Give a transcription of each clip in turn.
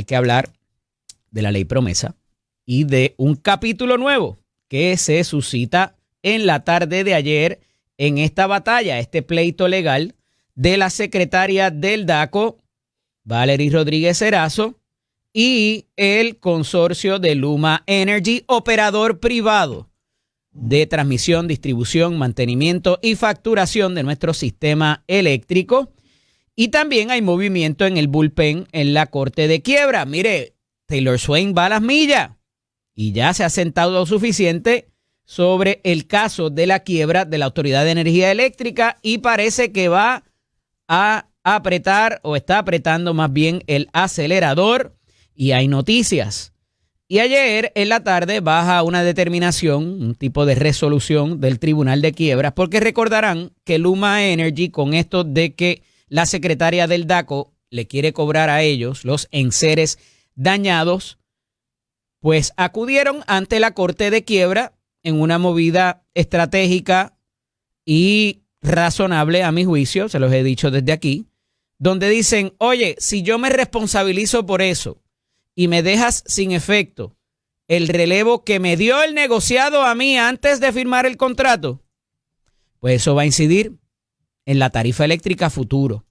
hay que hablar de la ley promesa y de un capítulo nuevo que se suscita en la tarde de ayer en esta batalla, este pleito legal de la secretaria del DACO, Valerie Rodríguez Erazo, y el consorcio de Luma Energy, operador privado de transmisión, distribución, mantenimiento y facturación de nuestro sistema eléctrico. Y también hay movimiento en el bullpen en la Corte de Quiebra. Mire, Taylor Swain va a las millas y ya se ha sentado lo suficiente sobre el caso de la quiebra de la Autoridad de Energía Eléctrica y parece que va a apretar o está apretando más bien el acelerador y hay noticias. Y ayer en la tarde baja una determinación, un tipo de resolución del Tribunal de Quiebras, porque recordarán que Luma Energy, con esto de que la secretaria del DACO le quiere cobrar a ellos los enseres dañados, pues acudieron ante la Corte de Quiebra en una movida estratégica y razonable a mi juicio, se los he dicho desde aquí, donde dicen, oye, si yo me responsabilizo por eso y me dejas sin efecto el relevo que me dio el negociado a mí antes de firmar el contrato, pues eso va a incidir en la tarifa eléctrica futuro.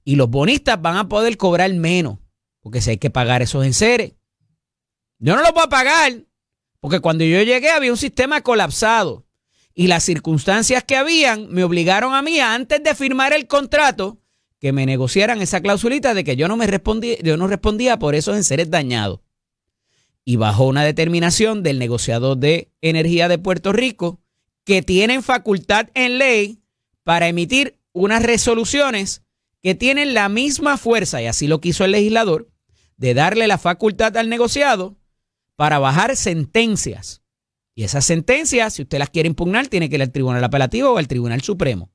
Y los bonistas van a poder cobrar menos, porque si hay que pagar esos enseres. Yo no los voy a pagar, porque cuando yo llegué había un sistema colapsado y las circunstancias que habían me obligaron a mí, antes de firmar el contrato, que me negociaran esa clausulita de que yo no respondía por esos enseres dañados. Y bajo una determinación del negociador de energía de Puerto Rico, que tienen facultad en ley para emitir unas resoluciones que tienen la misma fuerza, y así lo quiso el legislador, de darle la facultad al negociado para bajar sentencias. Y esas sentencias, si usted las quiere impugnar, tiene que ir al Tribunal Apelativo o al Tribunal Supremo.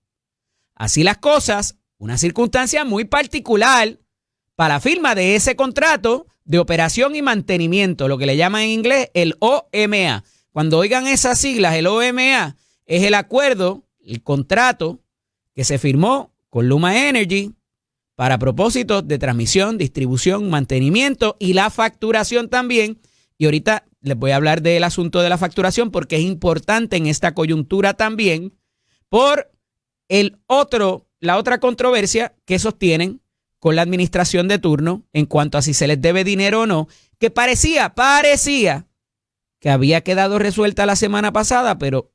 Así las cosas, una circunstancia muy particular para la firma de ese contrato de operación y mantenimiento, lo que le llaman en inglés el OMA. Cuando oigan esas siglas, el OMA es el acuerdo, el contrato que se firmó con Luma Energy para propósitos de transmisión, distribución, mantenimiento y la facturación también. Y ahorita les voy a hablar del asunto de la facturación porque es importante en esta coyuntura también por la otra controversia que sostienen con la administración de turno en cuanto a si se les debe dinero o no, que parecía que había quedado resuelta la semana pasada, pero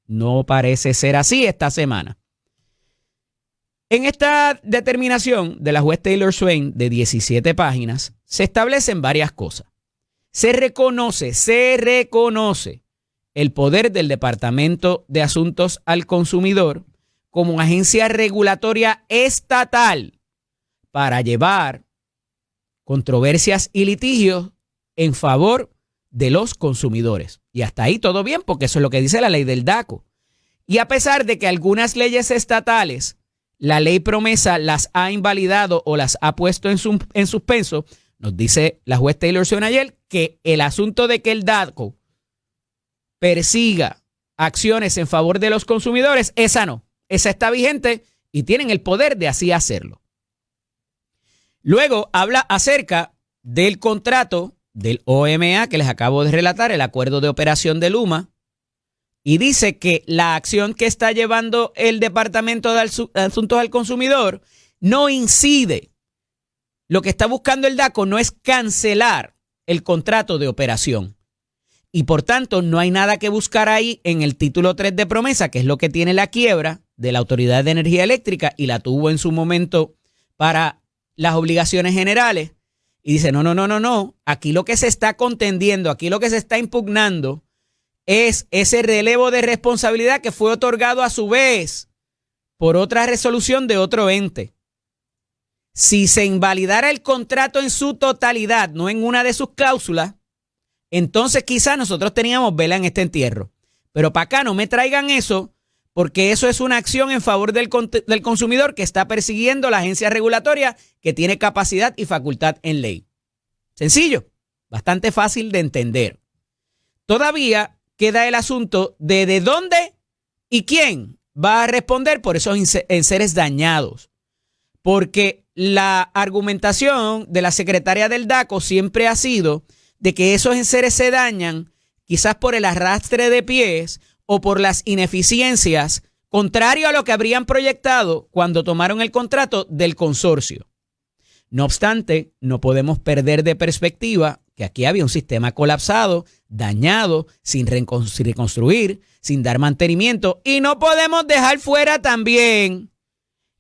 no parece ser así esta semana. En esta determinación de la juez Taylor Swain de 17 páginas se establecen varias cosas. Se reconoce el poder del Departamento de Asuntos al Consumidor como agencia regulatoria estatal para llevar controversias y litigios en favor de los consumidores. Y hasta ahí todo bien, porque eso es lo que dice la ley del DACO. Y a pesar de que algunas leyes estatales, la ley promesa las ha invalidado o las ha puesto en suspenso, nos dice la juez Taylor Swain ayer que el asunto de que el DACO persiga acciones en favor de los consumidores, esa no. Esa está vigente y tienen el poder de así hacerlo. Luego habla acerca del contrato del OMA que les acabo de relatar, el acuerdo de operación de Luma, y dice que la acción que está llevando el Departamento de Asuntos al Consumidor no incide. Lo que está buscando el DACO no es cancelar el contrato de operación. Y por tanto, no hay nada que buscar ahí en el título 3 de promesa, que es lo que tiene la quiebra de la Autoridad de Energía Eléctrica y la tuvo en su momento para las obligaciones generales. Y dice, no. Aquí lo que se está contendiendo, aquí lo que se está impugnando es ese relevo de responsabilidad que fue otorgado a su vez por otra resolución de otro ente. Si se invalidara el contrato en su totalidad, no en una de sus cláusulas, entonces quizás nosotros teníamos vela en este entierro. Pero para acá no me traigan eso, porque eso es una acción en favor del consumidor que está persiguiendo la agencia regulatoria que tiene capacidad y facultad en ley. Sencillo, bastante fácil de entender. Todavía queda el asunto de dónde y quién va a responder por esos enseres dañados. porque la argumentación de la secretaria del DACO siempre ha sido de que esos enseres se dañan quizás por el arrastre de pies o por las ineficiencias, contrario a lo que habrían proyectado cuando tomaron el contrato del consorcio. No obstante, no podemos perder de perspectiva que aquí había un sistema colapsado, dañado, sin reconstruir, sin dar mantenimiento, y no podemos dejar fuera también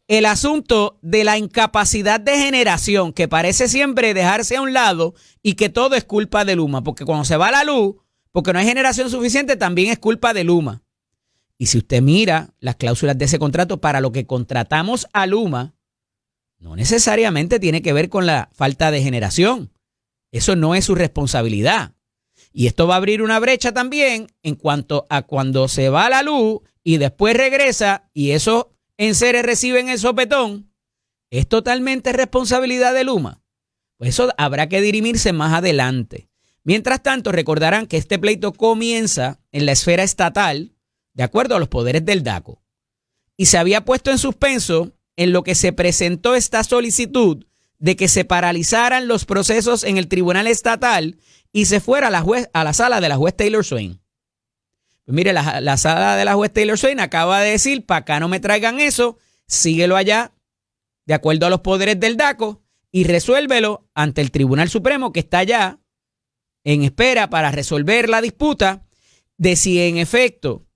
el asunto de la incapacidad de generación, que parece siempre dejarse a un lado y que todo es culpa de Luma, porque cuando se va la luz, porque no hay generación suficiente, también es culpa de Luma. Y si usted mira las cláusulas de ese contrato, para lo que contratamos a Luma, no necesariamente tiene que ver con la falta de generación. Eso no es su responsabilidad. Y esto va a abrir una brecha también en cuanto a cuando se va la luz y después regresa y esos enseres reciben el sopetón. ¿Es totalmente responsabilidad de Luma? Pues eso habrá que dirimirse más adelante. Mientras tanto, recordarán que este pleito comienza en la esfera estatal, de acuerdo a los poderes del DACO, y se había puesto en suspenso en lo que se presentó esta solicitud de que se paralizaran los procesos en el tribunal estatal y se fuera a la sala de la juez Taylor Swain. Pues mire, la sala de la juez Taylor Swain acaba de decir, para acá no me traigan eso, síguelo allá, de acuerdo a los poderes del DACO, y resuélvelo ante el Tribunal Supremo, que está allá en espera para resolver la disputa de si en efecto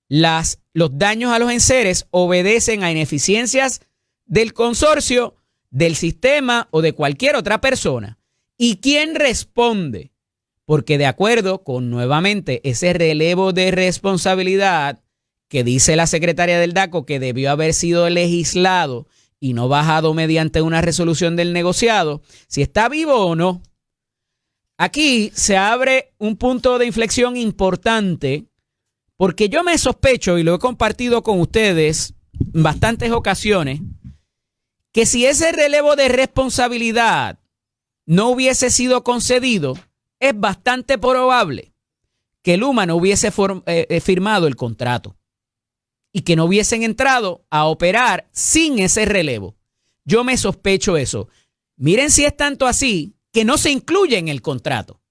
los daños a los enseres obedecen a ineficiencias del consorcio, del sistema o de cualquier otra persona. ¿Y quién responde? Porque de acuerdo con nuevamente ese relevo de responsabilidad que dice la secretaria del DACO que debió haber sido legislado y no bajado mediante una resolución del negociado, si está vivo o no. Aquí se abre un punto de inflexión importante porque yo me sospecho, y lo he compartido con ustedes en bastantes ocasiones, que si ese relevo de responsabilidad no hubiese sido concedido, es bastante probable que Luma no hubiese firmado el contrato y que no hubiesen entrado a operar sin ese relevo. Yo me sospecho eso. Miren si es tanto así que no se incluye en el contrato.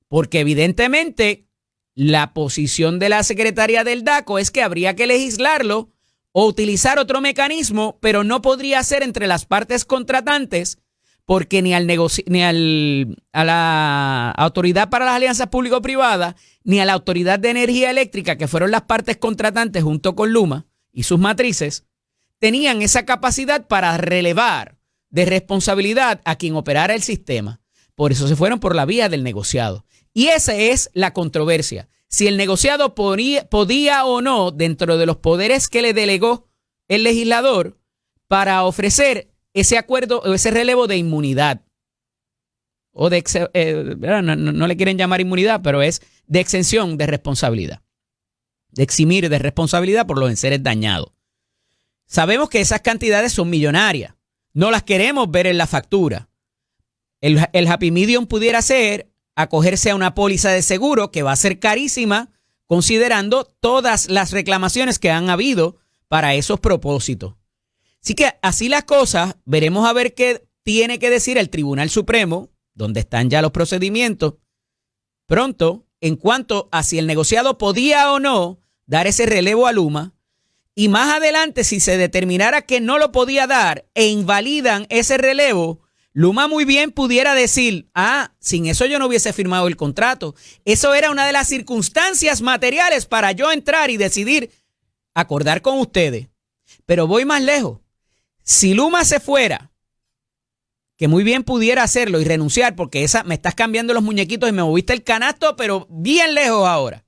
Porque evidentemente la posición de la secretaria del DACO es que habría que legislarlo o utilizar otro mecanismo, pero no podría ser entre las partes contratantes porque ni a la Autoridad para las Alianzas Público-Privadas ni a la Autoridad de Energía Eléctrica, que fueron las partes contratantes junto con Luma y sus matrices, tenían esa capacidad para relevar de responsabilidad a quien operara el sistema. Por eso se fueron por la vía del negociado. Y esa es la controversia. Si el negociado podía o no, dentro de los poderes que le delegó el legislador, para ofrecer ese acuerdo o ese relevo de inmunidad. O de no le quieren llamar inmunidad, pero es de exención de responsabilidad. De eximir de responsabilidad por los enseres dañados. Sabemos que esas cantidades son millonarias. No las queremos ver en la factura. El happy medium pudiera ser acogerse a una póliza de seguro que va a ser carísima considerando todas las reclamaciones que han habido para esos propósitos. Así que así las cosas, veremos a ver qué tiene que decir el Tribunal Supremo, donde están ya los procedimientos, pronto, en cuanto a si el negociado podía o no dar ese relevo a Luma, y más adelante si se determinara que no lo podía dar e invalidan ese relevo, Luma muy bien pudiera decir, sin eso yo no hubiese firmado el contrato. Eso era una de las circunstancias materiales para yo entrar y decidir acordar con ustedes. Pero voy más lejos. Si Luma se fuera, que muy bien pudiera hacerlo y renunciar, porque me estás cambiando los muñequitos y me moviste el canasto, pero bien lejos ahora,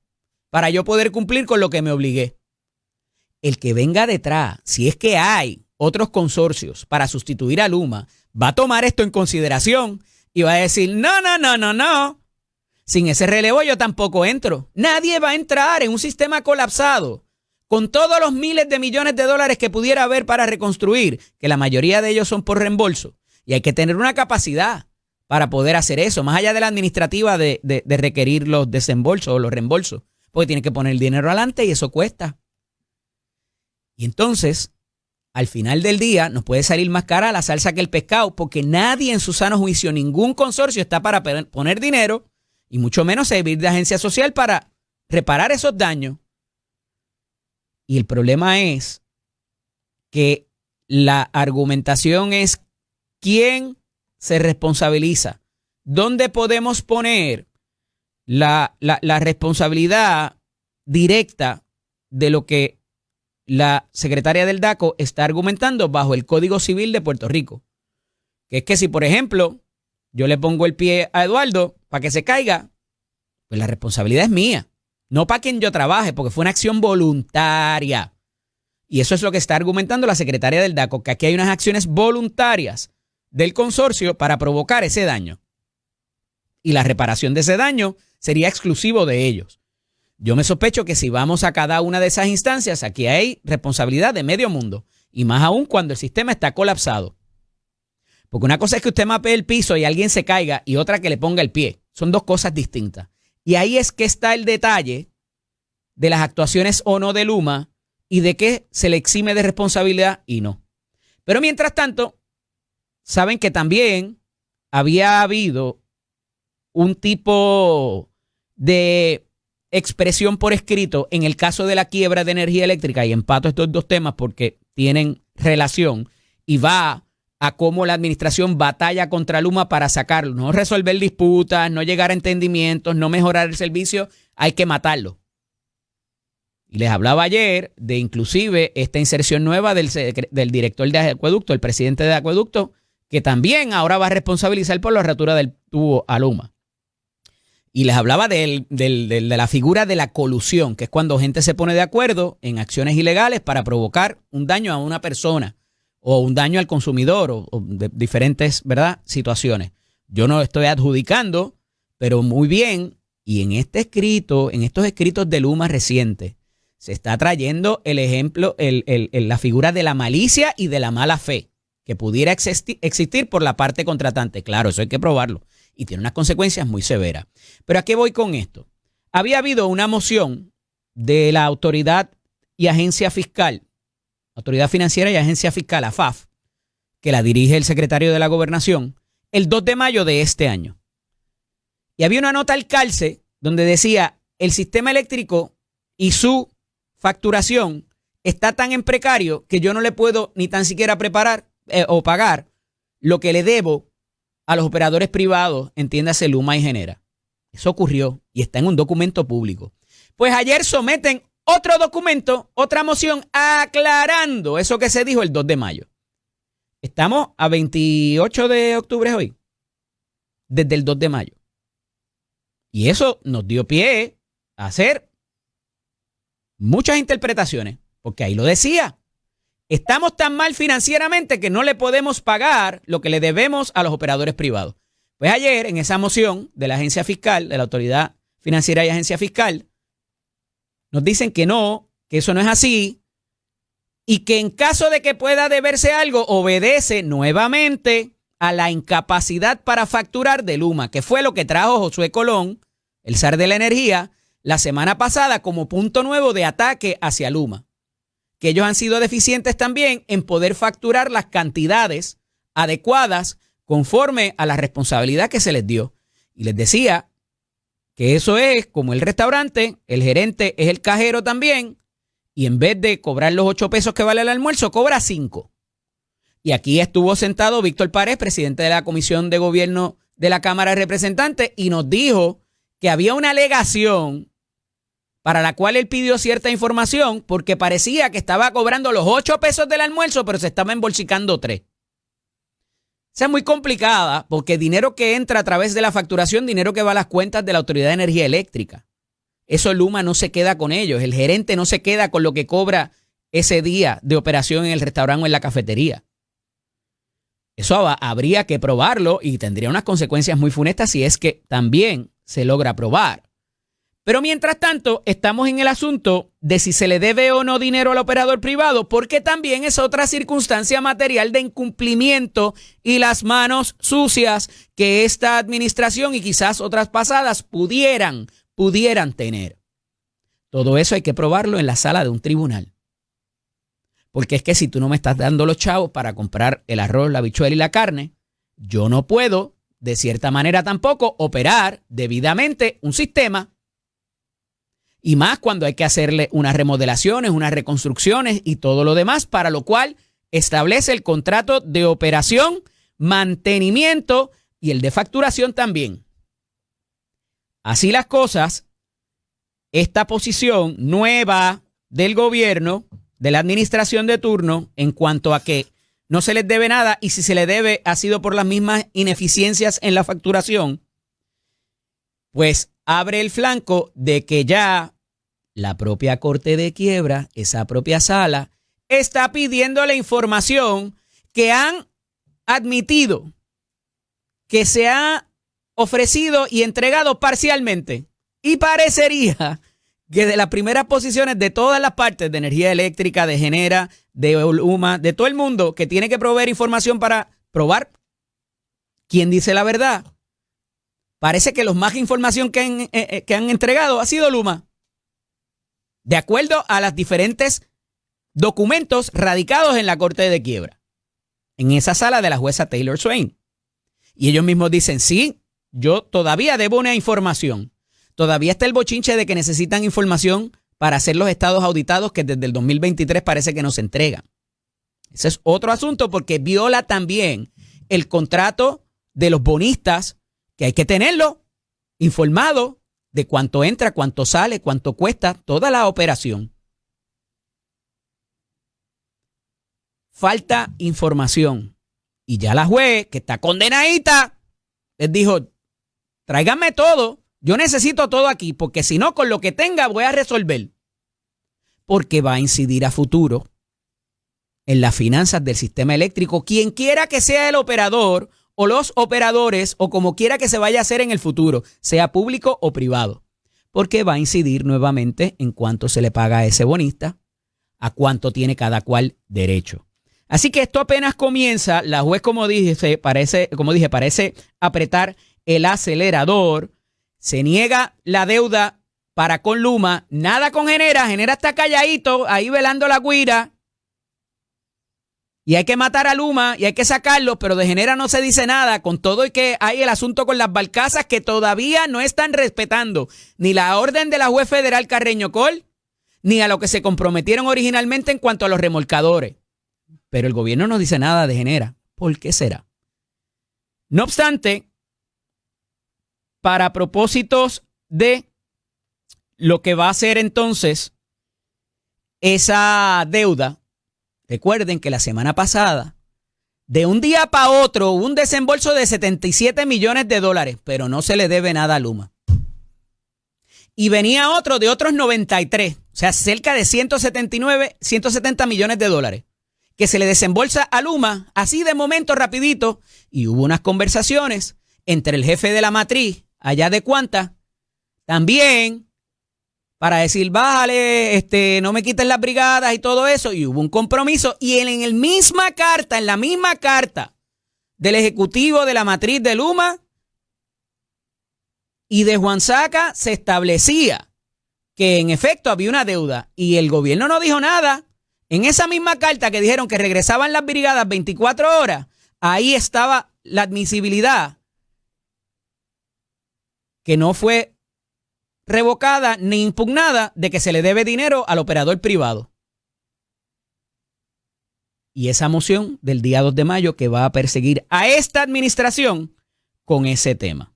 para yo poder cumplir con lo que me obligué. El que venga detrás, si es que hay otros consorcios para sustituir a Luma, va a tomar esto en consideración y va a decir, no. Sin ese relevo yo tampoco entro. Nadie va a entrar en un sistema colapsado con todos los miles de millones de dólares que pudiera haber para reconstruir, que la mayoría de ellos son por reembolso. Y hay que tener una capacidad para poder hacer eso, más allá de la administrativa de requerir los desembolsos o los reembolsos, porque tiene que poner el dinero adelante y eso cuesta. Y entonces, al final del día nos puede salir más cara la salsa que el pescado, porque nadie en su sano juicio, ningún consorcio está para poner dinero, y mucho menos servir de agencia social para reparar esos daños. Y el problema es que la argumentación es quién se responsabiliza. ¿Dónde podemos poner la responsabilidad directa de lo que la secretaria del DACO está argumentando bajo el Código Civil de Puerto Rico? Que es que si, por ejemplo, yo le pongo el pie a Eduardo para que se caiga, pues la responsabilidad es mía, no para quien yo trabaje, porque fue una acción voluntaria. Y eso es lo que está argumentando la secretaria del DACO, que aquí hay unas acciones voluntarias del consorcio para provocar ese daño. Y la reparación de ese daño sería exclusivo de ellos. Yo me sospecho que si vamos a cada una de esas instancias, aquí hay responsabilidad de medio mundo. Y más aún cuando el sistema está colapsado. Porque una cosa es que usted mapee el piso y alguien se caiga, y otra que le ponga el pie. Son dos cosas distintas. Y ahí es que está el detalle de las actuaciones o no de Luma y de qué se le exime de responsabilidad y no. Pero mientras tanto, saben que también había habido un tipo de expresión por escrito en el caso de la quiebra de energía eléctrica, y empato estos dos temas porque tienen relación y va a cómo la administración batalla contra Luma para sacarlo, no resolver disputas, no llegar a entendimientos, no mejorar el servicio, hay que matarlo. Y les hablaba ayer de inclusive esta inserción nueva del director de Acueducto, el presidente de Acueducto, que también ahora va a responsabilizar por la rotura del tubo a Luma. Y les hablaba de la figura de la colusión, que es cuando gente se pone de acuerdo en acciones ilegales para provocar un daño a una persona o un daño al consumidor o de diferentes, ¿verdad?, situaciones. Yo no estoy adjudicando, pero muy bien, y en este escrito, en estos escritos de Luma recientes, se está trayendo el ejemplo, la figura de la malicia y de la mala fe que pudiera existir por la parte contratante. Claro, eso hay que probarlo y tiene unas consecuencias muy severas. Pero ¿a qué voy con esto? Había habido una moción de la Autoridad y Agencia Fiscal, Autoridad Financiera y Agencia Fiscal, AFAF, que la dirige el secretario de la Gobernación, el 2 de mayo de este año. Y había una nota al calce donde decía, el sistema eléctrico y su facturación está tan en precario que yo no le puedo ni tan siquiera preparar o pagar lo que le debo a los operadores privados, entiéndase Luma y Genera. Eso ocurrió y está en un documento público. Pues ayer someten otro documento, otra moción aclarando eso que se dijo el 2 de mayo. Estamos a 28 de octubre hoy, desde el 2 de mayo. Y eso nos dio pie a hacer muchas interpretaciones, porque ahí lo decía. Estamos tan mal financieramente que no le podemos pagar lo que le debemos a los operadores privados. Pues ayer, en esa moción de la agencia fiscal, de la Autoridad Financiera y Agencia Fiscal, nos dicen que no, que eso no es así, y que en caso de que pueda deberse algo, obedece nuevamente a la incapacidad para facturar de Luma, que fue lo que trajo Josué Colón, el zar de la energía, la semana pasada como punto nuevo de ataque hacia Luma. Que ellos han sido deficientes también en poder facturar las cantidades adecuadas conforme a la responsabilidad que se les dio. Y les decía que eso es como el restaurante, el gerente es el cajero también, y en vez de cobrar los 8 pesos que vale el almuerzo, cobra 5. Y aquí estuvo sentado Víctor Párez, presidente de la Comisión de Gobierno de la Cámara de Representantes, y nos dijo que había una alegación para la cual él pidió cierta información porque parecía que estaba cobrando los 8 pesos del almuerzo, pero se estaba embolsicando 3. O sea, es muy complicada porque dinero que entra a través de la facturación, dinero que va a las cuentas de la Autoridad de Energía Eléctrica. Eso Luma no se queda con ellos. El gerente no se queda con lo que cobra ese día de operación en el restaurante o en la cafetería. Eso habría que probarlo y tendría unas consecuencias muy funestas si es que también se logra probar. Pero mientras tanto, estamos en el asunto de si se le debe o no dinero al operador privado, porque también es otra circunstancia material de incumplimiento y las manos sucias que esta administración y quizás otras pasadas pudieran tener. Todo eso hay que probarlo en la sala de un tribunal. Porque es que si tú no me estás dando los chavos para comprar el arroz, la habichuela y la carne, yo no puedo, de cierta manera tampoco, operar debidamente un sistema. Y más cuando hay que hacerle unas remodelaciones, unas reconstrucciones y todo lo demás, para lo cual establece el contrato de operación, mantenimiento y el de facturación también. Así las cosas, esta posición nueva del gobierno, de la administración de turno, en cuanto a que no se les debe nada y si se les debe ha sido por las mismas ineficiencias en la facturación, pues abre el flanco de que ya la propia Corte de Quiebra, esa propia sala, está pidiendo la información que han admitido que se ha ofrecido y entregado parcialmente. Y parecería que de las primeras posiciones de todas las partes de energía eléctrica, de Genera, de Luma, de todo el mundo que tiene que proveer información para probar quién dice la verdad, parece que los más información que han entregado ha sido Luma. De acuerdo a los diferentes documentos radicados en la Corte de Quiebra, en esa sala de la jueza Taylor Swain. Y ellos mismos dicen, sí, yo todavía debo una información. Todavía está el bochinche de que necesitan información para hacer los estados auditados que desde el 2023 parece que no se entregan. Ese es otro asunto porque viola también el contrato de los bonistas, que hay que tenerlo informado de cuánto entra, cuánto sale, cuánto cuesta toda la operación. Falta información. Y ya la juez, que está condenadita, les dijo, tráiganme todo. Yo necesito todo aquí, porque si no, con lo que tenga voy a resolver. Porque va a incidir a futuro en las finanzas del sistema eléctrico, quien quiera que sea el operador o los operadores o como quiera que se vaya a hacer en el futuro, sea público o privado. Porque va a incidir nuevamente en cuánto se le paga a ese bonista, a cuánto tiene cada cual derecho. Así que esto apenas comienza. La juez, como dije, parece apretar el acelerador. Se niega la deuda para con Luma. Nada con Genera. Genera está calladito, ahí velando la guira. Y hay que matar a Luma y hay que sacarlo, pero de Genera no se dice nada. Con todo y que hay el asunto con las barcazas que todavía no están respetando ni la orden de la juez federal Carreño Col, ni a lo que se comprometieron originalmente en cuanto a los remolcadores. Pero el gobierno no dice nada de Genera. ¿Por qué será? No obstante, para propósitos de lo que va a ser entonces esa deuda, recuerden que la semana pasada, de un día para otro, hubo un desembolso de 77 millones de dólares, pero no se le debe nada a Luma. Y venía otro de otros 93, o sea, cerca de 170 millones de dólares, que se le desembolsa a Luma, así de momento, rapidito, y hubo unas conversaciones entre el jefe de la matriz, allá de Cuanta, también, para decir, bájale, no me quiten las brigadas y todo eso, y hubo un compromiso, y en la misma carta del ejecutivo de la matriz de Luma y de Juan Saca se establecía que en efecto había una deuda, y el gobierno no dijo nada. En esa misma carta que dijeron que regresaban las brigadas 24 horas, ahí estaba la admisibilidad que no fue revocada ni impugnada de que se le debe dinero al operador privado. Y esa moción del día 2 de mayo que va a perseguir a esta administración con ese tema.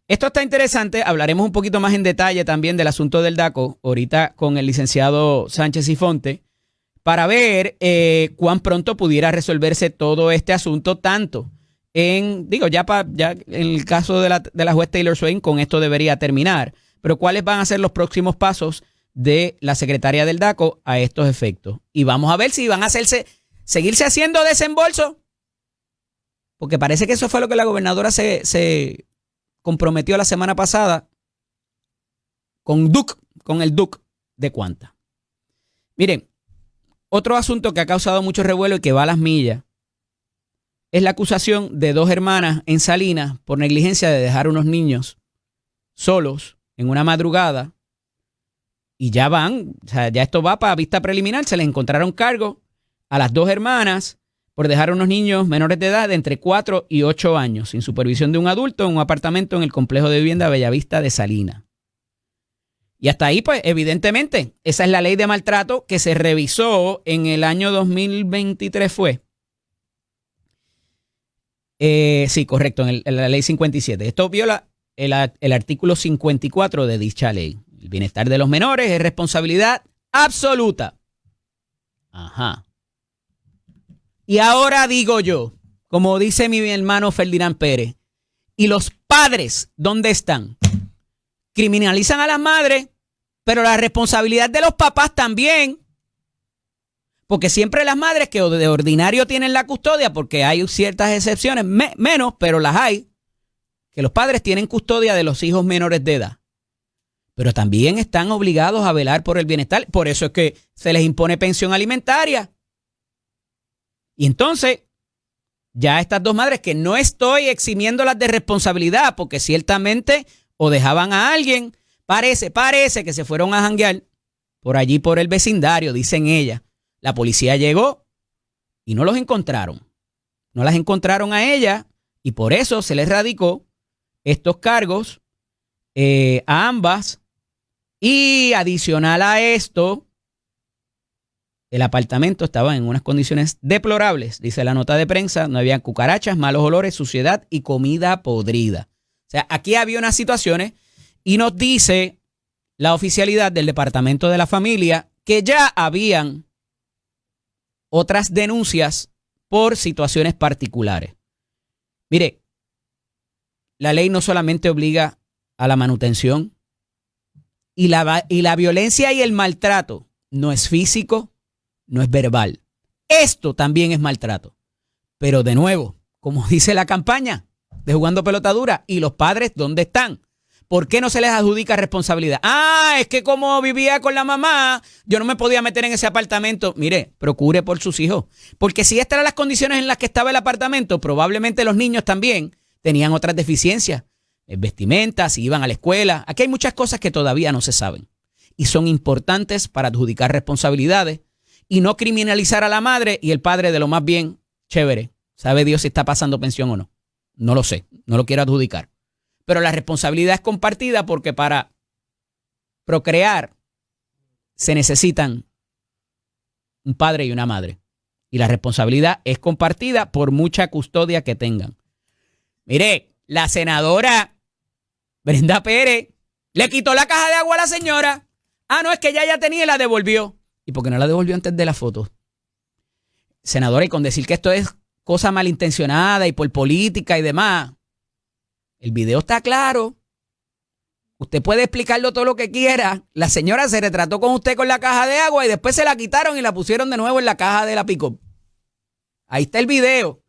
Esto está interesante. Hablaremos un poquito más en detalle también del asunto del DACO ahorita con el licenciado Sánchez y Fonte para ver cuán pronto pudiera resolverse todo este asunto, tanto en el caso de la juez Taylor Swain, con esto debería terminar. Pero ¿cuáles van a ser los próximos pasos de la secretaria del DACO a estos efectos? Y vamos a ver si van a seguirse haciendo desembolso. Porque parece que eso fue lo que la gobernadora se comprometió la semana pasada con el DUC de Cuanta. Miren, otro asunto que ha causado mucho revuelo y que va a las millas es la acusación de 2 hermanas en Salinas por negligencia de dejar unos niños solos en una madrugada y ya van, o sea, ya esto va para vista preliminar. Se les encontraron cargos a las 2 hermanas por dejar a unos niños menores de edad de entre 4 y 8 años sin supervisión de un adulto en un apartamento en el complejo de vivienda Bellavista de Salinas. Y hasta ahí, pues, evidentemente, esa es la ley de maltrato que se revisó en el año 2023, ¿fue? Sí, correcto, en la ley 57. Esto viola el artículo 54 de dicha ley. El bienestar de los menores es responsabilidad absoluta. Ajá. Y ahora digo yo, como dice mi hermano Ferdinand Pérez, ¿y los padres dónde están? Criminalizan a las madres, pero la responsabilidad de los papás también. Porque siempre las madres que de ordinario tienen la custodia, porque hay ciertas excepciones, menos, pero las hay, que los padres tienen custodia de los hijos menores de edad. Pero también están obligados a velar por el bienestar. Por eso es que se les impone pensión alimentaria. Y entonces, ya estas 2 madres, que no estoy eximiéndolas de responsabilidad, porque ciertamente o dejaban a alguien, parece que se fueron a janguear por allí, por el vecindario, dicen ellas. La policía llegó y no los encontraron. No las encontraron a ellas y por eso se les radicó estos cargos a ambas. Y adicional a esto, el apartamento estaba en unas condiciones deplorables, dice la nota de prensa. No había cucarachas, malos olores, suciedad y comida podrida. O sea, aquí había unas situaciones y nos dice la oficialidad del Departamento de la Familia que ya habían otras denuncias por situaciones particulares. Mire, la ley no solamente obliga a la manutención y la violencia y el maltrato no es físico, no es verbal. Esto también es maltrato. Pero de nuevo, como dice la campaña de Jugando Pelota Dura, ¿y los padres dónde están? ¿Por qué no se les adjudica responsabilidad? Es que como vivía con la mamá, yo no me podía meter en ese apartamento. Mire, procure por sus hijos. Porque si estas eran las condiciones en las que estaba el apartamento, probablemente los niños también tenían otras deficiencias. Vestimenta, si iban a la escuela. Aquí hay muchas cosas que todavía no se saben. Y son importantes para adjudicar responsabilidades y no criminalizar a la madre y el padre de lo más bien chévere. ¿Sabe Dios si está pasando pensión o no? No lo sé, no lo quiero adjudicar. Pero la responsabilidad es compartida porque para procrear se necesitan un padre y una madre. Y la responsabilidad es compartida por mucha custodia que tengan. Mire, la senadora Brenda Pérez le quitó la caja de agua a la señora. No, es que ella ya tenía y la devolvió. ¿Y por qué no la devolvió antes de la foto? Senadora, y con decir que esto es cosa malintencionada y por política y demás, el video está claro. Usted puede explicarlo todo lo que quiera. La señora se retrató con usted con la caja de agua y después se la quitaron y la pusieron de nuevo en la caja de la pick-up. Ahí está el video.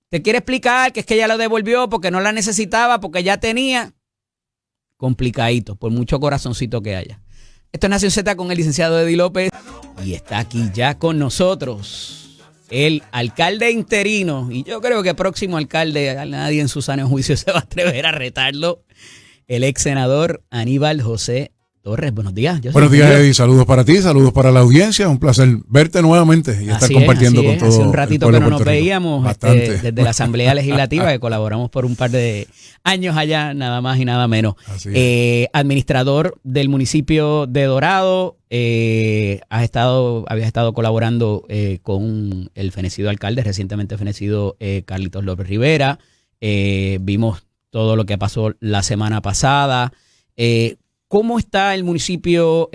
Usted quiere explicar que es que ella lo devolvió porque no la necesitaba, porque ya tenía. Complicadito, por mucho corazoncito que haya. Esto es Nación Z con el licenciado Eddie López. Y está aquí ya con nosotros el alcalde interino. Y yo creo que próximo alcalde, nadie en su sano juicio se va a atrever a retarlo. El ex senador Aníbal José Torres. Buenos días. Buenos días, Eddie. Saludos para ti, saludos para la audiencia. Un placer verte nuevamente y estar compartiendo con todos. Hace un ratito que no nos veíamos desde la Asamblea Legislativa, que colaboramos por un par de años allá, nada más y nada menos. Administrador del municipio de Dorado, habías estado colaborando con el fenecido alcalde, recientemente fenecido Carlitos López Rivera. Vimos todo lo que pasó la semana pasada. ¿Cómo está el municipio?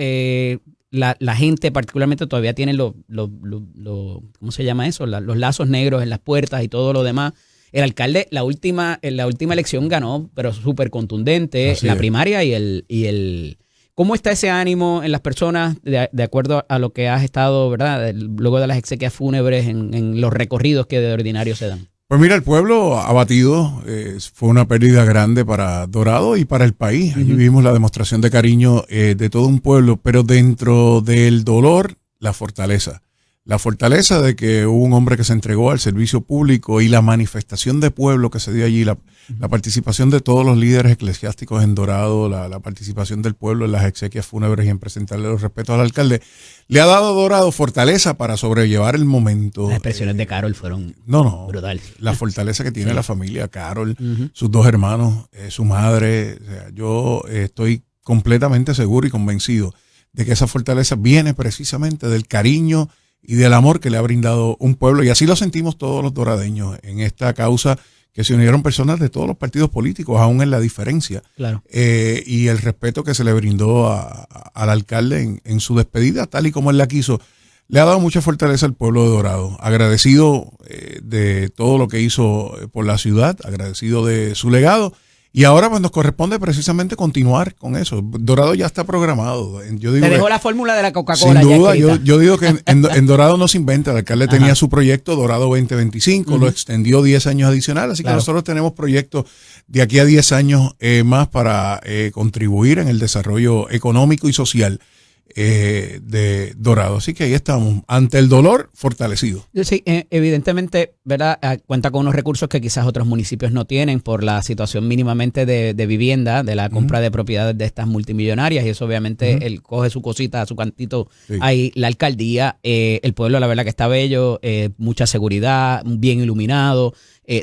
La gente particularmente todavía tiene ¿cómo se llama eso? Los lazos negros en las puertas y todo lo demás. El alcalde en la última elección ganó, pero súper contundente, primaria y el ¿cómo está ese ánimo en las personas de acuerdo a lo que has estado, verdad? Luego de las exequias fúnebres en los recorridos que de ordinario se dan. Pues mira, el pueblo abatido, fue una pérdida grande para Dorado y para el país. Allí vimos la demostración de cariño de todo un pueblo, pero dentro del dolor, la fortaleza. la fortaleza de que hubo un hombre que se entregó al servicio público y la manifestación de pueblo que se dio allí, la participación de todos los líderes eclesiásticos en Dorado, la participación del pueblo en las exequias fúnebres y en presentarle los respetos al alcalde, le ha dado a Dorado fortaleza para sobrellevar el momento. Las expresiones de Carol fueron brutales. La fortaleza que tiene la familia Carol, sus dos hermanos, su madre. O sea, yo estoy completamente seguro y convencido de que esa fortaleza viene precisamente del cariño y del amor que le ha brindado un pueblo, y así lo sentimos todos los doradeños en esta causa, que se unieron personas de todos los partidos políticos, aún en la diferencia, claro. Y el respeto que se le brindó al alcalde en su despedida, tal y como él la quiso, le ha dado mucha fortaleza al pueblo de Dorado, agradecido de todo lo que hizo por la ciudad, agradecido de su legado. Y ahora pues nos corresponde precisamente continuar con eso. Dorado ya está programado. Yo digo te dejó la fórmula de la Coca-Cola. Sin duda, yo digo que en Dorado no se inventa. El alcalde tenía su proyecto Dorado 2025, lo extendió 10 años adicionales, así que nosotros tenemos proyectos de aquí a 10 años más para contribuir en el desarrollo económico y social de Dorado. Así que ahí estamos, ante el dolor, fortalecidos. Sí, evidentemente, ¿verdad? Cuenta con unos recursos que quizás otros municipios no tienen por la situación mínimamente de vivienda, de la compra de propiedades de estas multimillonarias, y eso obviamente él coge su cosita, su cantito ahí, la alcaldía, el pueblo la verdad que está bello, mucha seguridad, bien iluminado,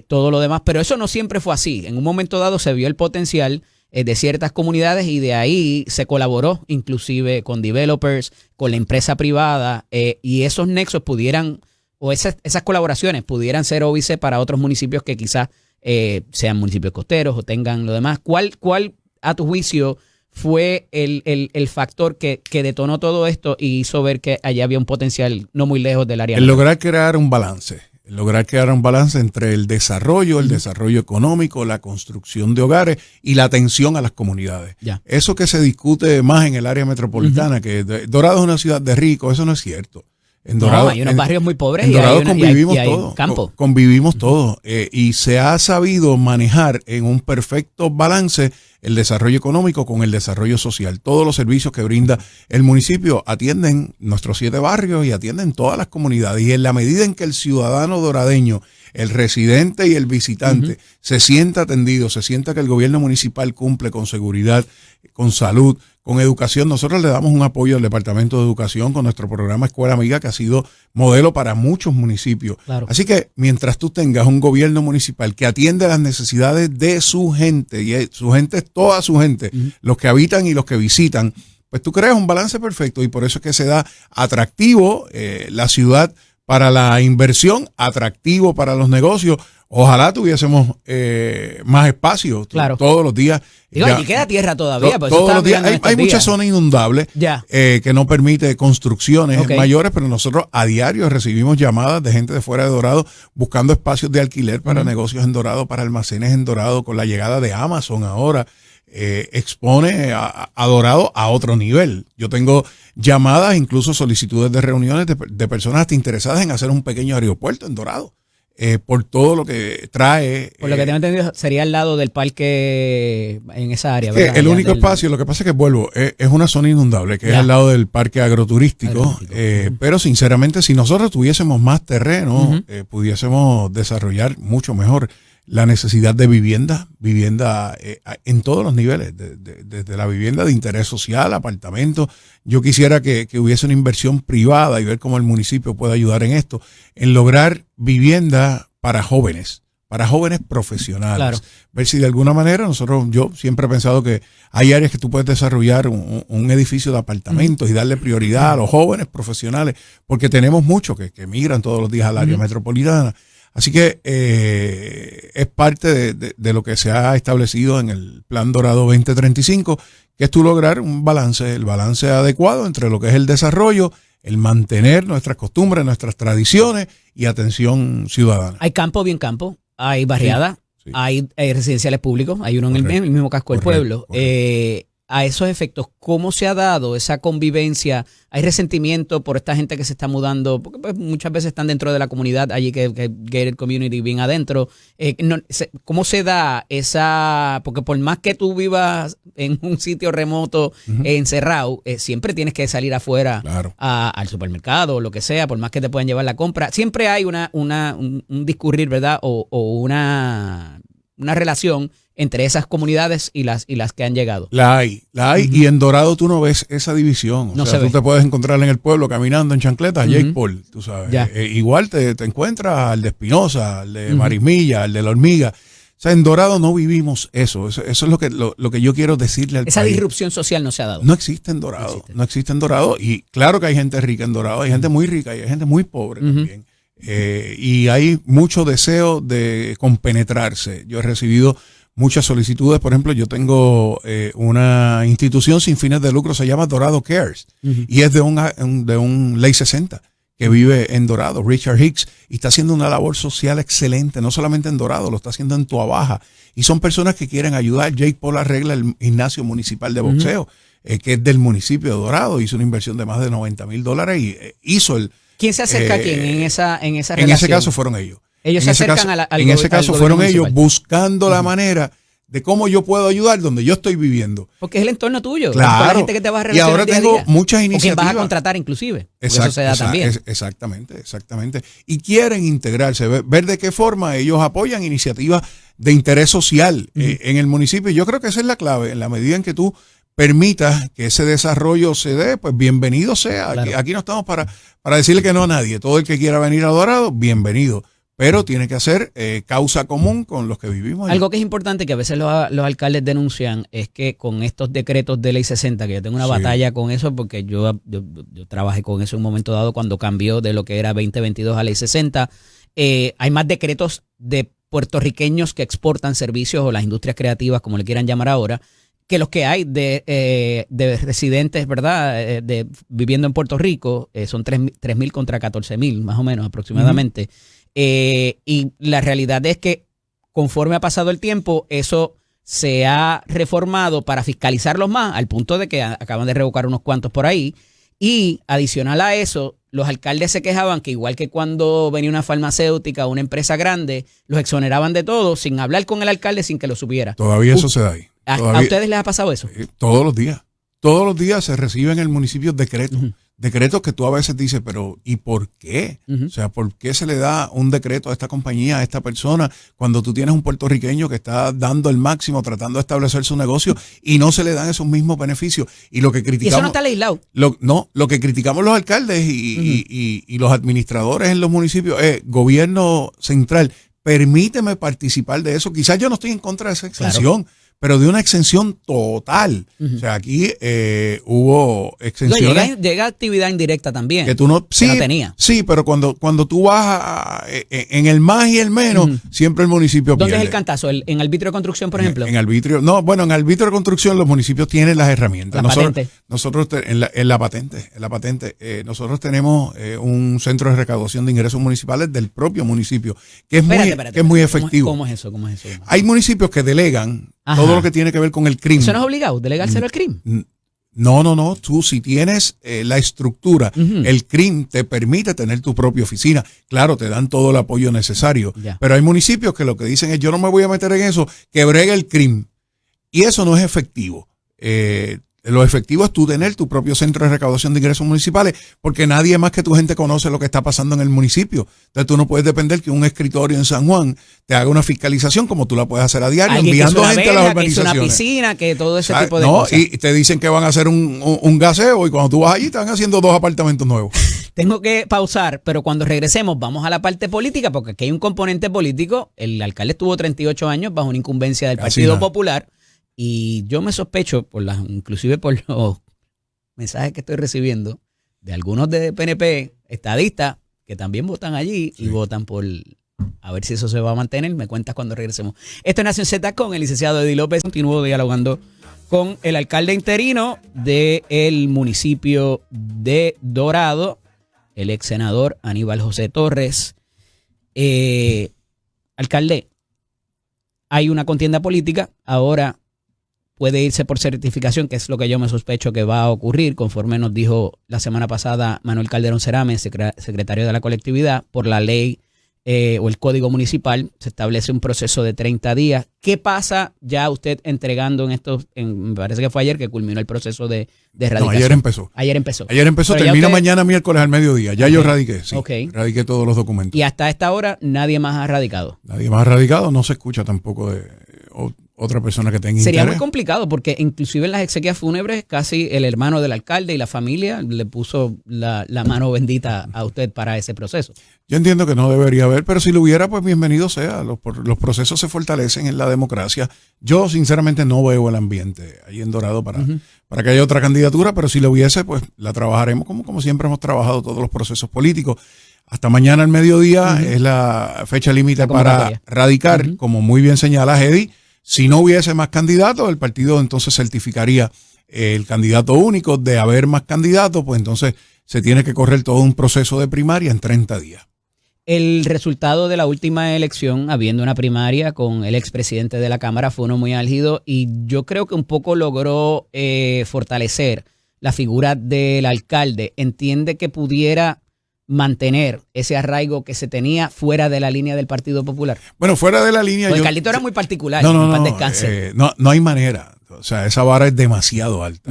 todo lo demás, pero eso no siempre fue así. En un momento dado se vio el potencial de ciertas comunidades y de ahí se colaboró inclusive con developers, con la empresa privada, y esos nexos pudieran, o esas colaboraciones pudieran ser óbice para otros municipios que quizás sean municipios costeros o tengan lo demás. ¿Cuál a tu juicio fue el factor que detonó todo esto y hizo ver que allá había un potencial no muy lejos del área? El lograr crear un balance. Entre el desarrollo económico, la construcción de hogares y la atención a las comunidades. Eso que se discute más en el área metropolitana, que Dorado es una ciudad de ricos, eso no es cierto. En Dorado, hay unos barrios muy pobres. En Dorado convivimos todos. Convivimos todos. Y se ha sabido manejar en un perfecto balance el desarrollo económico con el desarrollo social. Todos los servicios que brinda el municipio atienden nuestros 7 barrios y atienden todas las comunidades. Y en la medida en que el ciudadano doradeño, el residente y el visitante se sienta atendido, se sienta que el gobierno municipal cumple con seguridad, con salud, con educación, nosotros le damos un apoyo al Departamento de Educación con nuestro programa Escuela Amiga, que ha sido modelo para muchos municipios. Claro. Así que mientras tú tengas un gobierno municipal que atiende las necesidades de su gente, y su gente es toda su gente, los que habitan y los que visitan, pues tú creas un balance perfecto, y por eso es que se da atractivo la ciudad para la inversión, atractivo para los negocios. Ojalá tuviésemos más espacio todos los días. Digo, aquí queda tierra todavía. Todos los días hay mucha zona inundable que no permite construcciones mayores, pero nosotros a diario recibimos llamadas de gente de fuera de Dorado buscando espacios de alquiler para negocios en Dorado, para almacenes en Dorado. Con la llegada de Amazon ahora, expone a Dorado a otro nivel. Yo tengo llamadas, incluso solicitudes de reuniones de personas hasta interesadas en hacer un pequeño aeropuerto en Dorado. Por todo lo que trae. Por lo que tengo entendido, sería al lado del parque en esa área, ¿verdad? El único espacio, lo que pasa es que es una zona inundable, que es al lado del parque agroturístico. Pero sinceramente, si nosotros tuviésemos más terreno, pudiésemos desarrollar mucho mejor la necesidad de vivienda en todos los niveles, desde la vivienda de interés social, apartamentos. Yo quisiera que hubiese una inversión privada y ver cómo el municipio puede ayudar en esto, en lograr vivienda para jóvenes profesionales. Claro. Ver si de alguna manera yo siempre he pensado que hay áreas que tú puedes desarrollar un edificio de apartamentos y darle prioridad a los jóvenes profesionales, porque tenemos muchos que migran todos los días al área metropolitana. Así que es parte de lo que se ha establecido en el Plan Dorado 2035, que es tú lograr el balance adecuado entre lo que es el desarrollo, el mantener nuestras costumbres, nuestras tradiciones y atención ciudadana. Hay campo, bien campo, hay barriada, hay residenciales públicos, hay uno en el mismo casco del pueblo. a esos efectos, ¿cómo se ha dado esa convivencia? ¿Hay resentimiento por esta gente que se está mudando? Porque pues, muchas veces están dentro de la comunidad, allí que gated community bien adentro. ¿Cómo se da esa? Porque por más que tú vivas en un sitio remoto, encerrado, siempre tienes que salir afuera claro. al supermercado o lo que sea, por más que te puedan llevar la compra. Siempre hay un discurrir, ¿verdad? O una relación entre esas comunidades y las que han llegado. La hay. Y en Dorado tú no ves esa división. O sea, tú te puedes encontrar en el pueblo caminando en chancletas, Jake Paul, tú sabes. Igual te encuentras al de Espinosa, al de Marismilla, al de La Hormiga. O sea, en Dorado no vivimos eso. Eso es lo que yo quiero decirle al país. Esa disrupción social no se ha dado. No existe en Dorado. No existe en Dorado. Y claro que hay gente rica en Dorado, hay gente muy rica y hay gente muy pobre también. Y hay mucho deseo de compenetrarse. Yo he recibido muchas solicitudes. Por ejemplo, yo tengo una institución sin fines de lucro, se llama Dorado Cares, y es de un Ley 60 que vive en Dorado, Richard Hicks, y está haciendo una labor social excelente, no solamente en Dorado, lo está haciendo en Tuabaja, y son personas que quieren ayudar. Jake Paul arregla el gimnasio municipal de boxeo, que es del municipio de Dorado, hizo una inversión de más de $90,000 y hizo el... ¿Quién se acerca a quién en esa relación? En ese caso fueron ellos. Ellos se acercan al En ese caso fueron ellos municipal, buscando la manera de cómo yo puedo ayudar donde yo estoy viviendo. Porque es el entorno tuyo. Claro. La gente que te vas a y ahora día a tengo día. muchas iniciativas. O quien vas a contratar inclusive. Eso se da también. Exactamente. Y quieren integrarse, ver de qué forma ellos apoyan iniciativas de interés social en el municipio. Yo creo que esa es la clave. En la medida en que tú permitas que ese desarrollo se dé, pues bienvenido sea. Claro. Aquí no estamos para decirle que no a nadie. Todo el que quiera venir a Dorado, bienvenido. Pero tiene que hacer causa común con los que vivimos allí. Algo que es importante que a veces los alcaldes denuncian es que con estos decretos de ley 60, que yo tengo una batalla con eso porque yo trabajé con eso en un momento dado cuando cambió de lo que era 2022 a ley 60, hay más decretos de puertorriqueños que exportan servicios o las industrias creativas, como le quieran llamar ahora, que los que hay de residentes, ¿verdad? Viviendo en Puerto Rico, son 3,000 contra 14,000, más o menos, aproximadamente. Y la realidad es que conforme ha pasado el tiempo, eso se ha reformado para fiscalizarlos más, al punto de que acaban de revocar unos cuantos por ahí. Y adicional a eso, los alcaldes se quejaban que igual que cuando venía una farmacéutica o una empresa grande, los exoneraban de todo sin hablar con el alcalde, sin que lo supiera. Todavía eso se da ahí. ¿A ustedes les ha pasado eso? Todos los días. Todos los días se reciben en el municipio decretos. Decretos que tú a veces dices, pero ¿y por qué? O sea, ¿por qué se le da un decreto a esta compañía, a esta persona, cuando tú tienes un puertorriqueño que está dando el máximo, tratando de establecer su negocio y no se le dan esos mismos beneficios? Y lo que criticamos... ¿Y eso no está legislado? Lo que criticamos los alcaldes y los administradores en los municipios es, gobierno central, permíteme participar de eso. Quizás yo no estoy en contra de esa exención, pero de una exención total. O sea, aquí hubo exenciones. No, llega actividad indirecta también. Que tú no, sí, que no tenía. Sí, pero cuando tú vas en el más y el menos, siempre el municipio ¿Dónde pierde. es el cantazo? ¿En arbitrio de construcción, por ejemplo? En arbitrio. No, bueno, en arbitrio de construcción los municipios tienen las herramientas. Nosotros en la patente, nosotros tenemos un centro de recaudación de ingresos municipales del propio municipio, que es muy efectivo. ¿Cómo es eso? Hay municipios que delegan todo lo que tiene que ver con el crimen. ¿Eso no es obligado, delegárselo al crimen? No. Tú si tienes la estructura, el CRIM te permite tener tu propia oficina. Claro, te dan todo el apoyo necesario. Pero hay municipios que lo que dicen es, yo no me voy a meter en eso, que bregue el CRIM. Y eso no es efectivo. Lo efectivo es tú tener tu propio centro de recaudación de ingresos municipales, porque nadie más que tu gente conoce lo que está pasando en el municipio. Entonces tú no puedes depender que un escritorio en San Juan te haga una fiscalización como tú la puedes hacer a diario, enviando gente a las urbanizaciones. Que hizo una piscina, que todo ese tipo de cosas. Y te dicen que van a hacer un gaseo y cuando tú vas allí están haciendo 2 apartamentos nuevos. Tengo que pausar, pero cuando regresemos vamos a la parte política, porque aquí hay un componente político. El alcalde estuvo 38 años bajo una incumbencia del Partido Popular. Y yo me sospecho, inclusive por los mensajes que estoy recibiendo de algunos de PNP, estadistas, que también votan allí y votan por, a ver si eso se va a mantener. Me cuentas cuando regresemos. Esto es Nación Z con el licenciado Eddie López. Continúo dialogando con el alcalde interino del municipio de Dorado, el ex senador Aníbal José Torres. Alcalde, hay una contienda política ahora puede irse por certificación, que es lo que yo me sospecho que va a ocurrir, conforme nos dijo la semana pasada Manuel Calderón Cerame, secretario de la colectividad, por la ley o el código municipal, se establece un proceso de 30 días. ¿Qué pasa ya usted entregando me parece que fue ayer que culminó el proceso de radicación? No, ayer empezó. Termina mañana miércoles al mediodía. Ya yo radiqué, sí. Radiqué todos los documentos. Y hasta esta hora nadie más ha radicado. Nadie más ha radicado, no se escucha tampoco de otra persona que tenga Sería interés. muy complicado porque inclusive en las exequias fúnebres casi el hermano del alcalde y la familia le puso la mano bendita a usted para ese proceso. Yo entiendo que no debería haber, pero si lo hubiera, pues bienvenido sea. Los procesos se fortalecen en la democracia. Yo sinceramente no veo el ambiente ahí en Dorado para que haya otra candidatura, pero si lo hubiese, pues la trabajaremos como siempre hemos trabajado todos los procesos políticos. Hasta mañana al mediodía es la fecha límite para radicar, como muy bien señala Eddie. Si no hubiese más candidatos, el partido entonces certificaría el candidato único. De haber más candidatos, pues entonces se tiene que correr todo un proceso de primaria en 30 días. El resultado de la última elección, habiendo una primaria con el expresidente de la Cámara, fue uno muy álgido y yo creo que un poco logró fortalecer la figura del alcalde. ¿Entiende que pudiera mantener ese arraigo que se tenía fuera de la línea del Partido Popular? Bueno, fuera de la línea. Porque Carlito era muy particular. No hay manera. O sea, esa vara es demasiado alta.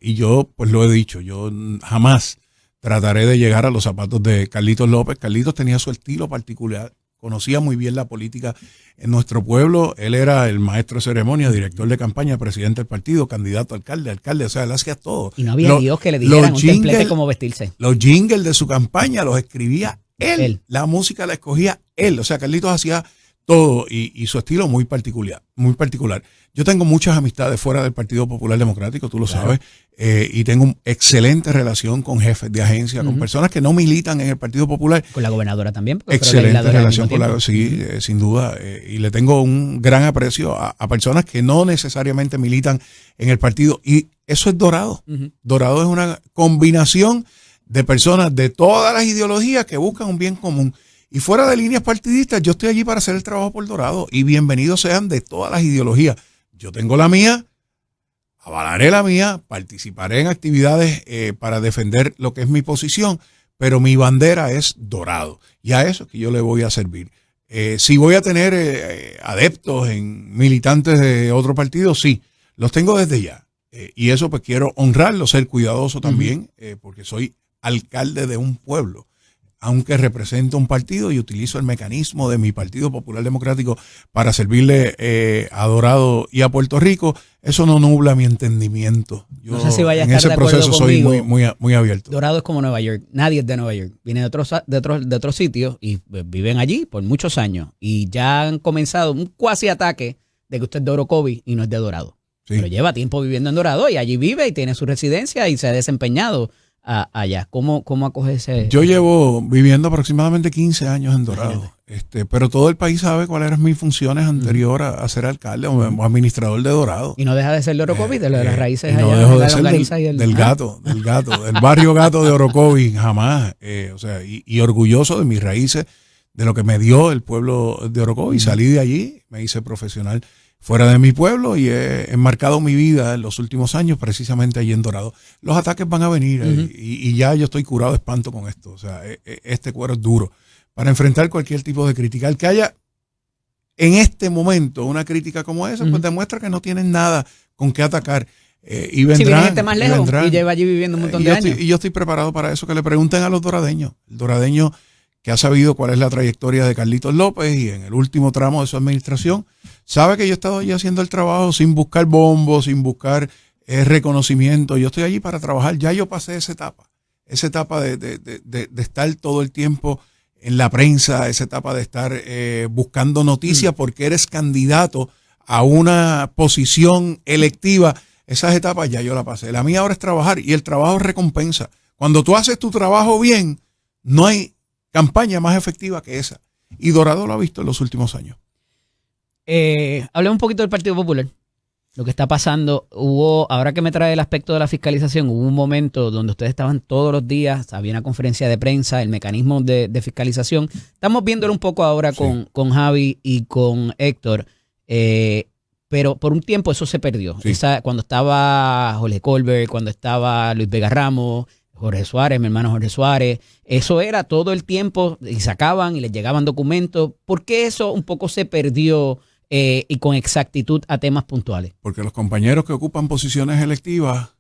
Y yo, pues lo he dicho, yo jamás trataré de llegar a los zapatos de Carlitos López. Carlitos tenía su estilo particular, conocía muy bien la política en nuestro pueblo. Él era el maestro de ceremonia, director de campaña, presidente del partido, candidato a alcalde, o sea, él hacía todo. Y no había Dios que le dijera un templete cómo vestirse. Los jingles de su campaña los escribía él. La música la escogía él. O sea, Carlitos hacía todo y su estilo muy particular, muy particular. Yo tengo muchas amistades fuera del Partido Popular Democrático, tú lo sabes, y tengo una excelente relación con jefes de agencia, con personas que no militan en el Partido Popular. Con la gobernadora también. Excelente relación con la, sí, sin duda, y le tengo un gran aprecio a personas que no necesariamente militan en el partido, y eso es Dorado. Dorado es una combinación de personas de todas las ideologías que buscan un bien común. Y fuera de líneas partidistas, yo estoy allí para hacer el trabajo por Dorado y bienvenidos sean de todas las ideologías. Yo tengo la mía, avalaré la mía, participaré en actividades para defender lo que es mi posición, pero mi bandera es Dorado y a eso es que yo le voy a servir. Si voy a tener adeptos en militantes de otro partido, sí, los tengo desde ya. Y eso pues quiero honrarlo, ser cuidadoso también, porque soy alcalde de un pueblo. Aunque represento un partido y utilizo el mecanismo de mi Partido Popular Democrático para servirle a Dorado y a Puerto Rico, eso no nubla mi entendimiento. Yo no sé si vaya a en estar ese de proceso soy conmigo. muy abierto. Dorado es como Nueva York, nadie es de Nueva York, viene de otros sitios y viven allí por muchos años y ya han comenzado un cuasi ataque de que usted es de Orocovis y no es de Dorado. Sí. Pero lleva tiempo viviendo en Dorado y allí vive y tiene su residencia y se ha desempeñado allá. ¿Cómo acoge ese? Yo llevo viviendo aproximadamente 15 años en Dorado, pero todo el país sabe cuáles eran mis funciones anterior a ser alcalde o administrador de Dorado. Y no deja de ser de Orocovis, de las raíces allá. No dejo de ser del gato, del barrio gato de Orocovis, jamás. O sea, y orgulloso de mis raíces, de lo que me dio el pueblo de Orocovis. Salí de allí, me hice profesional fuera de mi pueblo y he enmarcado mi vida en los últimos años precisamente allí en Dorado. Los ataques van a venir y ya yo estoy curado de espanto con esto. O sea, este cuero es duro para enfrentar cualquier tipo de crítica. El que haya en este momento una crítica como esa, pues demuestra que no tienen nada con qué atacar. Y vendrán, si viene gente más lejos y lleva allí viviendo un montón de años. Y yo estoy preparado para eso, que le pregunten a los doradeños. El doradeño que ha sabido cuál es la trayectoria de Carlitos López y en el último tramo de su administración, sabe que yo he estado allí haciendo el trabajo sin buscar bombos, sin buscar reconocimiento. Yo estoy allí para trabajar. Ya yo pasé esa etapa de estar todo el tiempo en la prensa, esa etapa de estar buscando noticias porque eres candidato a una posición electiva. Esas etapas ya yo la pasé. La mía ahora es trabajar y el trabajo recompensa. Cuando tú haces tu trabajo bien, no hay campaña más efectiva que esa. Y Dorado lo ha visto en los últimos años. Hablemos un poquito del Partido Popular. Lo que está pasando, ahora que me trae el aspecto de la fiscalización, hubo un momento donde ustedes estaban todos los días, había una conferencia de prensa, el mecanismo de fiscalización. Estamos viéndolo un poco ahora con Javi y con Héctor. pero por un tiempo eso se perdió. Sí. Cuando estaba Jorge Colbert, cuando estaba Luis Vega Ramos, Jorge Suárez, mi hermano Jorge Suárez, eso era todo el tiempo y sacaban y les llegaban documentos. ¿Por qué eso un poco se perdió y con exactitud a temas puntuales? Porque los compañeros que ocupan posiciones electivas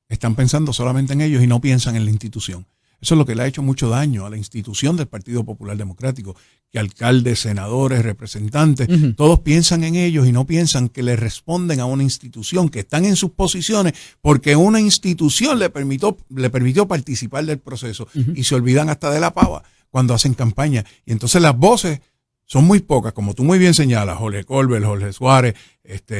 están pensando solamente en ellos y no piensan en la institución. Eso es lo que le ha hecho mucho daño a la institución del Partido Popular Democrático, que alcaldes, senadores, representantes, todos piensan en ellos y no piensan que le responden a una institución, que están en sus posiciones porque una institución le permitió participar del proceso y se olvidan hasta de la pava cuando hacen campaña. Y entonces las voces son muy pocas, como tú muy bien señalas, Jorge Colbert, Jorge Suárez,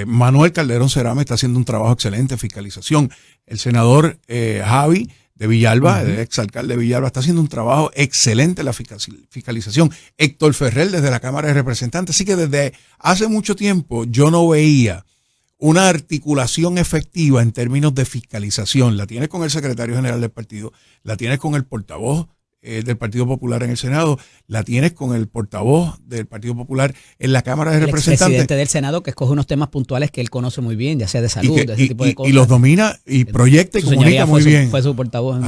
Manuel Calderón Cerame está haciendo un trabajo excelente en fiscalización. El senador Javi de Villalba, el exalcalde de Villalba, está haciendo un trabajo excelente en la fiscalización. Héctor Ferrer desde la Cámara de Representantes. Así que desde hace mucho tiempo yo no veía una articulación efectiva en términos de fiscalización. La tienes con el secretario general del partido, la tienes con el portavoz del Partido Popular en el Senado, la tienes con el portavoz del Partido Popular en la Cámara de Representantes. El presidente del Senado que escoge unos temas puntuales que él conoce muy bien, ya sea de salud, de ese tipo de cosas. Y los domina y proyecta y comunica muy bien. Fue su portavoz en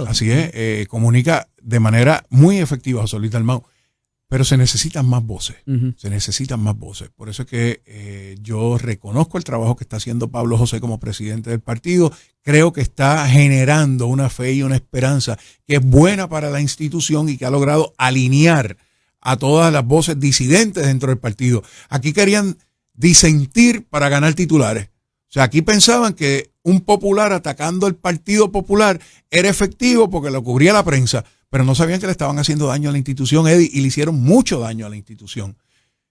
así es, comunica de manera muy efectiva José Luis Dalmau. Pero se necesitan más voces, se necesitan más voces. Por eso es que yo reconozco el trabajo que está haciendo Pablo José como presidente del partido. Creo que está generando una fe y una esperanza que es buena para la institución y que ha logrado alinear a todas las voces disidentes dentro del partido. Aquí querían disentir para ganar titulares. O sea, aquí pensaban que un popular atacando el Partido Popular era efectivo porque lo cubría la prensa, pero no sabían que le estaban haciendo daño a la institución, Eddie, y le hicieron mucho daño a la institución.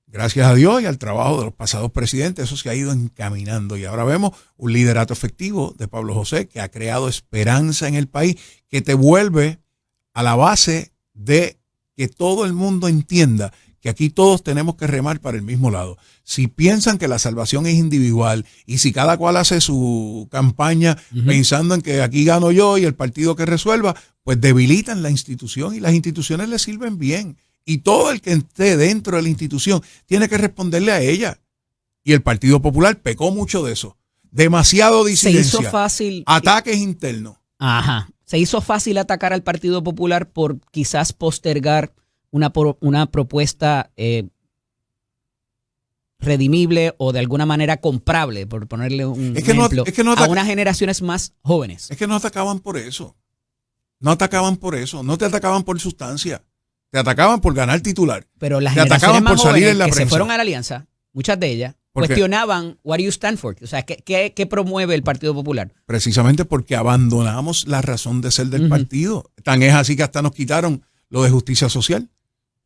Gracias a Dios y al trabajo de los pasados presidentes, eso se ha ido encaminando. Y ahora vemos un liderato efectivo de Pablo José que ha creado esperanza en el país, que te vuelve a la base de que todo el mundo entienda que aquí todos tenemos que remar para el mismo lado. Si piensan que la salvación es individual y si cada cual hace su campaña pensando en que aquí gano yo y el partido que resuelva, pues debilitan la institución y las instituciones le sirven bien. Y todo el que esté dentro de la institución tiene que responderle a ella. Y el Partido Popular pecó mucho de eso. Demasiado disidencia. Se hizo fácil. Ataques internos. Ajá. Se hizo fácil atacar al Partido Popular por quizás postergar una propuesta redimible o de alguna manera comprable, por ponerle un ejemplo, a unas generaciones más jóvenes. Es que no atacaban por eso. No atacaban por eso. No te atacaban por sustancia. Te atacaban por ganar titular. Pero las te generaciones más jóvenes en la que prensa se fueron a la alianza, muchas de ellas, cuestionaban what do you stand for? O sea, ¿qué promueve el Partido Popular? Precisamente porque abandonamos la razón de ser del partido. Tan es así que hasta nos quitaron lo de justicia social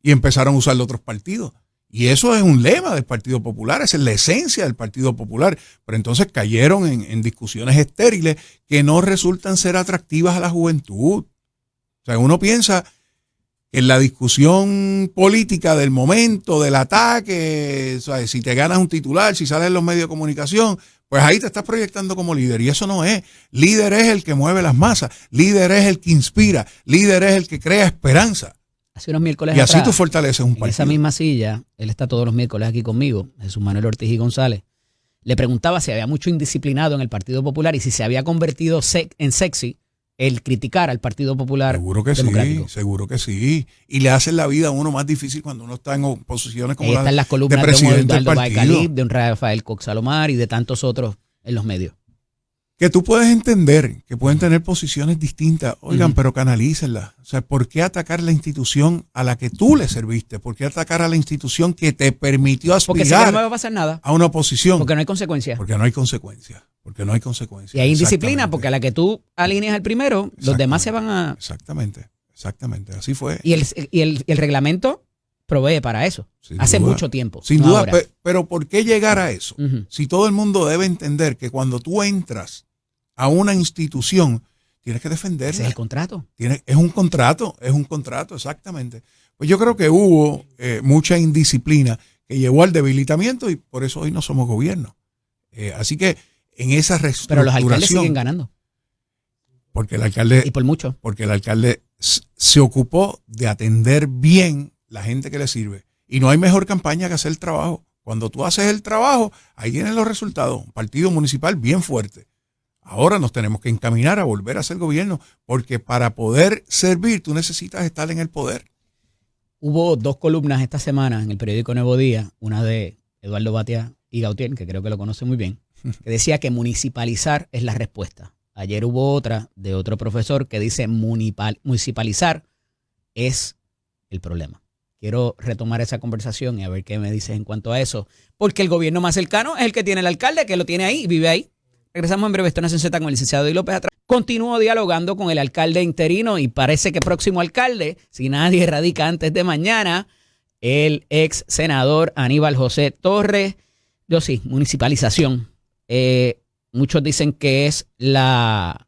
y empezaron a usar otros partidos. Y eso es un lema del Partido Popular, esa es la esencia del Partido Popular. Pero entonces cayeron en discusiones estériles que no resultan ser atractivas a la juventud. O sea, uno piensa que en la discusión política del momento, del ataque, ¿sabes? Si te ganas un titular, si sales en los medios de comunicación, pues ahí te estás proyectando como líder. Y eso no es. Líder es el que mueve las masas. Líder es el que inspira. Líder es el que crea esperanza. Hace unos miércoles y así atrás, tú fortaleces un partido. En esa misma silla, él está todos los miércoles aquí conmigo, Jesús Manuel Ortiz y González. Le preguntaba si había mucho indisciplinado en el Partido Popular y si se había convertido en sexy el criticar al Partido Popular. Seguro que democrático. Sí, seguro que sí. Y le hacen la vida a uno más difícil cuando uno está en posiciones como están las columnas de presidente del partido, de un Rafael Cox Salomar y de tantos otros en los medios. Que tú puedes entender que pueden tener posiciones distintas, oigan, pero canalícenlas. O sea, ¿por qué atacar la institución a la que tú le serviste? ¿Por qué atacar a la institución que te permitió aspirar porque si no me va a pasar nada, a una oposición? Porque no hay consecuencias. Porque no hay consecuencias. Porque no hay consecuencias. Y hay indisciplina, porque a la que tú alineas al primero, los demás se van a... Exactamente. Así fue. Y el reglamento provee para eso. Hace mucho tiempo. Sin duda, pero ¿por qué llegar a eso? Si todo el mundo debe entender que cuando tú entras a una institución, tienes que defenderla. Ese es el contrato. Es un contrato, exactamente. Pues yo creo que hubo mucha indisciplina que llevó al debilitamiento y por eso hoy no somos gobierno. Así que en esa reestructuración... Pero los alcaldes siguen ganando. Porque el alcalde... Y por mucho. Porque el alcalde se ocupó de atender bien la gente que le sirve. Y no hay mejor campaña que hacer el trabajo. Cuando tú haces el trabajo, ahí vienen los resultados. Un partido municipal bien fuerte. Ahora nos tenemos que encaminar a volver a ser gobierno, porque para poder servir tú necesitas estar en el poder. Hubo 2 columnas esta semana en el periódico Nuevo Día, una de Eduardo Batia y Gautier, que creo que lo conoce muy bien, que decía que municipalizar es la respuesta. Ayer hubo otra de otro profesor que dice municipalizar es el problema. Quiero retomar esa conversación y a ver qué me dices en cuanto a eso, porque el gobierno más cercano es el que tiene el alcalde, que lo tiene ahí y vive ahí. Regresamos en breve. Esto es Nación Z con el licenciado Eddie López. Continúo dialogando con el alcalde interino y parece que próximo alcalde, si nadie radica antes de mañana, el ex senador Aníbal José Torres. Yo sí, municipalización. Muchos dicen que es la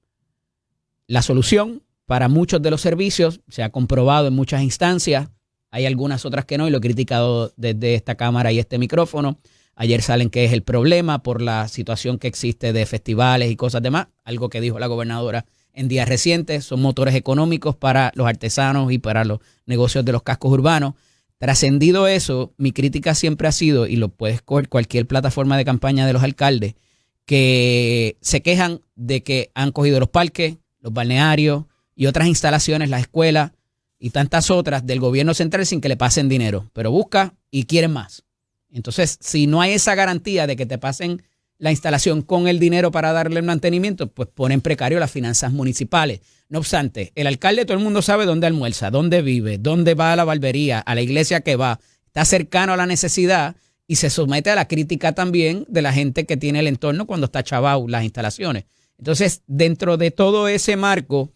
solución para muchos de los servicios. Se ha comprobado en muchas instancias. Hay algunas otras que no y lo he criticado desde esta cámara y este micrófono. Ayer salen que es el problema por la situación que existe de festivales y cosas demás. Algo que dijo la gobernadora en días recientes. Son motores económicos para los artesanos y para los negocios de los cascos urbanos. Trascendido eso, mi crítica siempre ha sido, y lo puedes coger cualquier plataforma de campaña de los alcaldes, que se quejan de que han cogido los parques, los balnearios y otras instalaciones, las escuelas y tantas otras del gobierno central sin que le pasen dinero. Pero busca y quieren más. Entonces, si no hay esa garantía de que te pasen la instalación con el dinero para darle el mantenimiento, pues pone en precario las finanzas municipales. No obstante, el alcalde, todo el mundo sabe dónde almuerza, dónde vive, dónde va a la barbería, a la iglesia que va, está cercano a la necesidad y se somete a la crítica también de la gente que tiene el entorno cuando está chavao las instalaciones. Entonces, dentro de todo ese marco,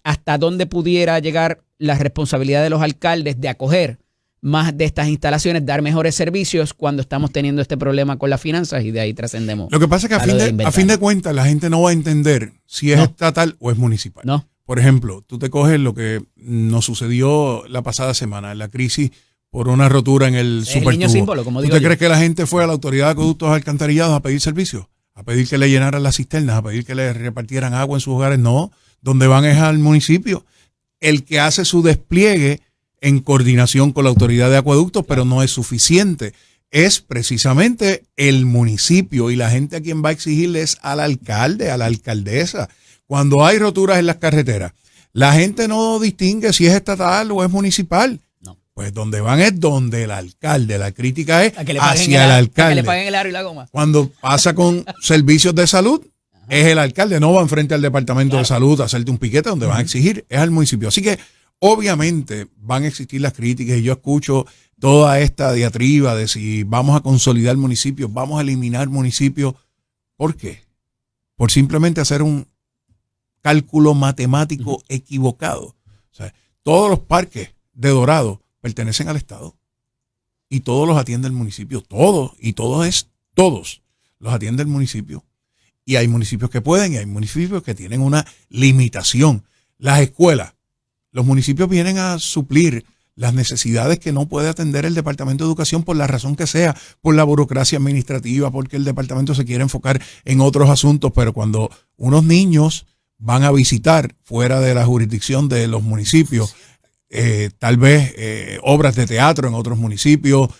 hasta dónde pudiera llegar la responsabilidad de los alcaldes de acoger más de estas instalaciones, dar mejores servicios cuando estamos teniendo este problema con las finanzas y de ahí trascendemos. Lo que pasa es que a fin de cuentas la gente no va a entender si es estatal o es municipal. No. Por ejemplo, tú te coges lo que nos sucedió la pasada semana, la crisis por una rotura en el supertubo. ¿Tú te crees que la gente fue a la Autoridad de Acueductos Alcantarillados a pedir servicios? A pedir que le llenaran las cisternas, a pedir que le repartieran agua en sus hogares. No, donde van es al municipio. El que hace su despliegue en coordinación con la Autoridad de Acueductos, pero no es suficiente. Es precisamente el municipio y la gente a quien va a exigirle es al alcalde, a la alcaldesa. Cuando hay roturas en las carreteras, la gente no distingue si es estatal o es municipal. No. Pues donde van es donde el alcalde. La crítica es hacia el alcalde. A que le paguen el aro y la goma. Cuando pasa con servicios de salud, es el alcalde. No va enfrente al Departamento de Salud a hacerte un piquete donde van a exigir, es al municipio. Así que obviamente van a existir las críticas y yo escucho toda esta diatriba de si vamos a consolidar municipios, vamos a eliminar municipios. ¿Por qué? Por simplemente hacer un cálculo matemático equivocado. O sea, todos los parques de Dorado pertenecen al Estado y todos los atiende el municipio. Todos los atiende el municipio. Y hay municipios que pueden y hay municipios que tienen una limitación. Las escuelas. Los municipios vienen a suplir las necesidades que no puede atender el Departamento de Educación por la razón que sea, por la burocracia administrativa, porque el departamento se quiere enfocar en otros asuntos, pero cuando unos niños van a visitar fuera de la jurisdicción de los municipios, tal vez obras de teatro en otros municipios,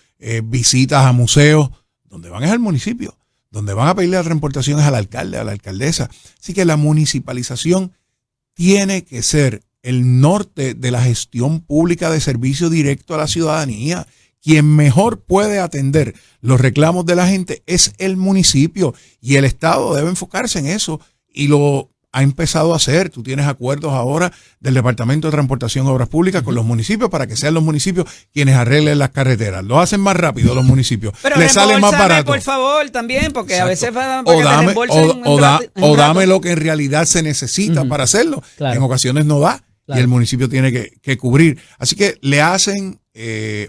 visitas a museos, donde van es al municipio, donde van a pedirle la transportación es al alcalde, a la alcaldesa. Así que la municipalización tiene que ser el norte de la gestión pública de servicio directo a la ciudadanía. Quien mejor puede atender los reclamos de la gente es el municipio y el Estado debe enfocarse en eso y lo ha empezado a hacer. Tú tienes acuerdos ahora del Departamento de Transportación y Obras Públicas con los municipios para que sean los municipios quienes arreglen las carreteras. Lo hacen más rápido los municipios. Pero les sale más barato. Por favor, también, porque exacto. A veces van o dame lo que en realidad se necesita para hacerlo. Claro. En ocasiones no da. Claro. Y el municipio tiene que cubrir. Así que le hacen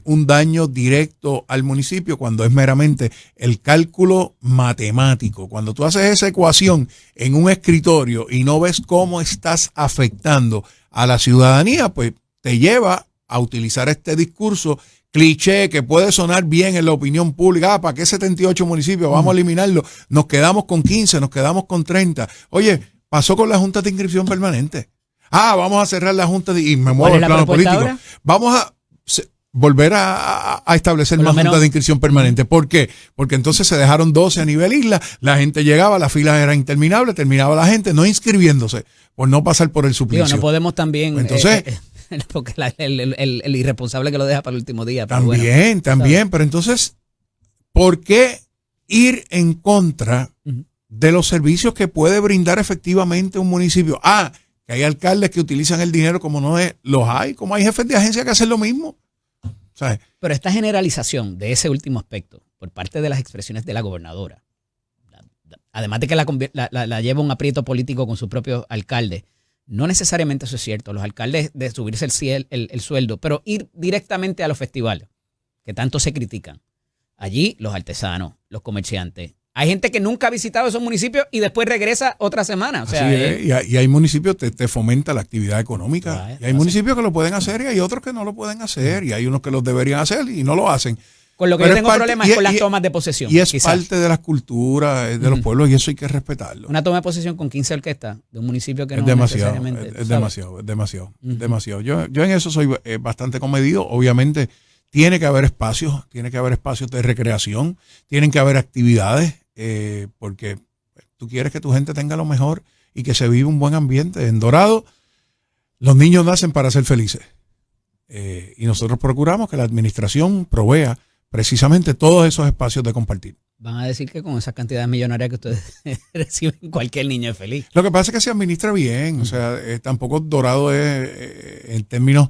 un daño directo al municipio cuando es meramente el cálculo matemático. Cuando tú haces esa ecuación en un escritorio y no ves cómo estás afectando a la ciudadanía, pues te lleva a utilizar este discurso cliché que puede sonar bien en la opinión pública. ¿Para qué 78 municipios? Vamos a eliminarlo. Nos quedamos con 15, nos quedamos con 30. Oye, pasó con la Junta de Inscripción Permanente. Vamos a cerrar la Junta y me muevo al plano político. volver a establecer más juntas de inscripción permanente. ¿Por qué? Porque entonces se dejaron 12 a nivel isla, la gente llegaba, las filas eran interminables, terminaba la gente no inscribiéndose por no pasar por el suplicio. Digo, no podemos también... Pues entonces... porque el irresponsable que lo deja para el último día. Pero también, ¿sabes? Pero entonces, ¿por qué ir en contra de los servicios que puede brindar efectivamente un municipio? Que hay alcaldes que utilizan el dinero como no es, los hay, como hay jefes de agencia que hacen lo mismo. ¿Sabes? Pero esta generalización de ese último aspecto por parte de las expresiones de la gobernadora, además de que la lleva un aprieto político con su propio alcalde, no necesariamente eso es cierto. Los alcaldes de subirse el sueldo, pero ir directamente a los festivales, que tanto se critican. Allí los artesanos, los comerciantes. Hay gente que nunca ha visitado esos municipios y después regresa otra semana. O sea, y hay municipios que te fomenta la actividad económica. Y hay municipios que lo pueden hacer y hay otros que no lo pueden hacer. Y hay unos que los deberían hacer y no lo hacen. Con lo que yo tengo problemas es con las tomas de posesión. Y es parte de las culturas de los pueblos y eso hay que respetarlo. Una toma de posesión con 15 orquestas de un municipio que es no demasiado, necesariamente... Es demasiado. Yo en eso soy bastante comedido. Obviamente tiene que haber espacios de recreación, tienen que haber actividades, porque tú quieres que tu gente tenga lo mejor y que se viva un buen ambiente. En Dorado, los niños nacen para ser felices. Y nosotros procuramos que la administración provea precisamente todos esos espacios de compartir. Van a decir que con esas cantidades millonarias que ustedes reciben, cualquier niño es feliz. Lo que pasa es que se administra bien. O sea, tampoco Dorado es, en términos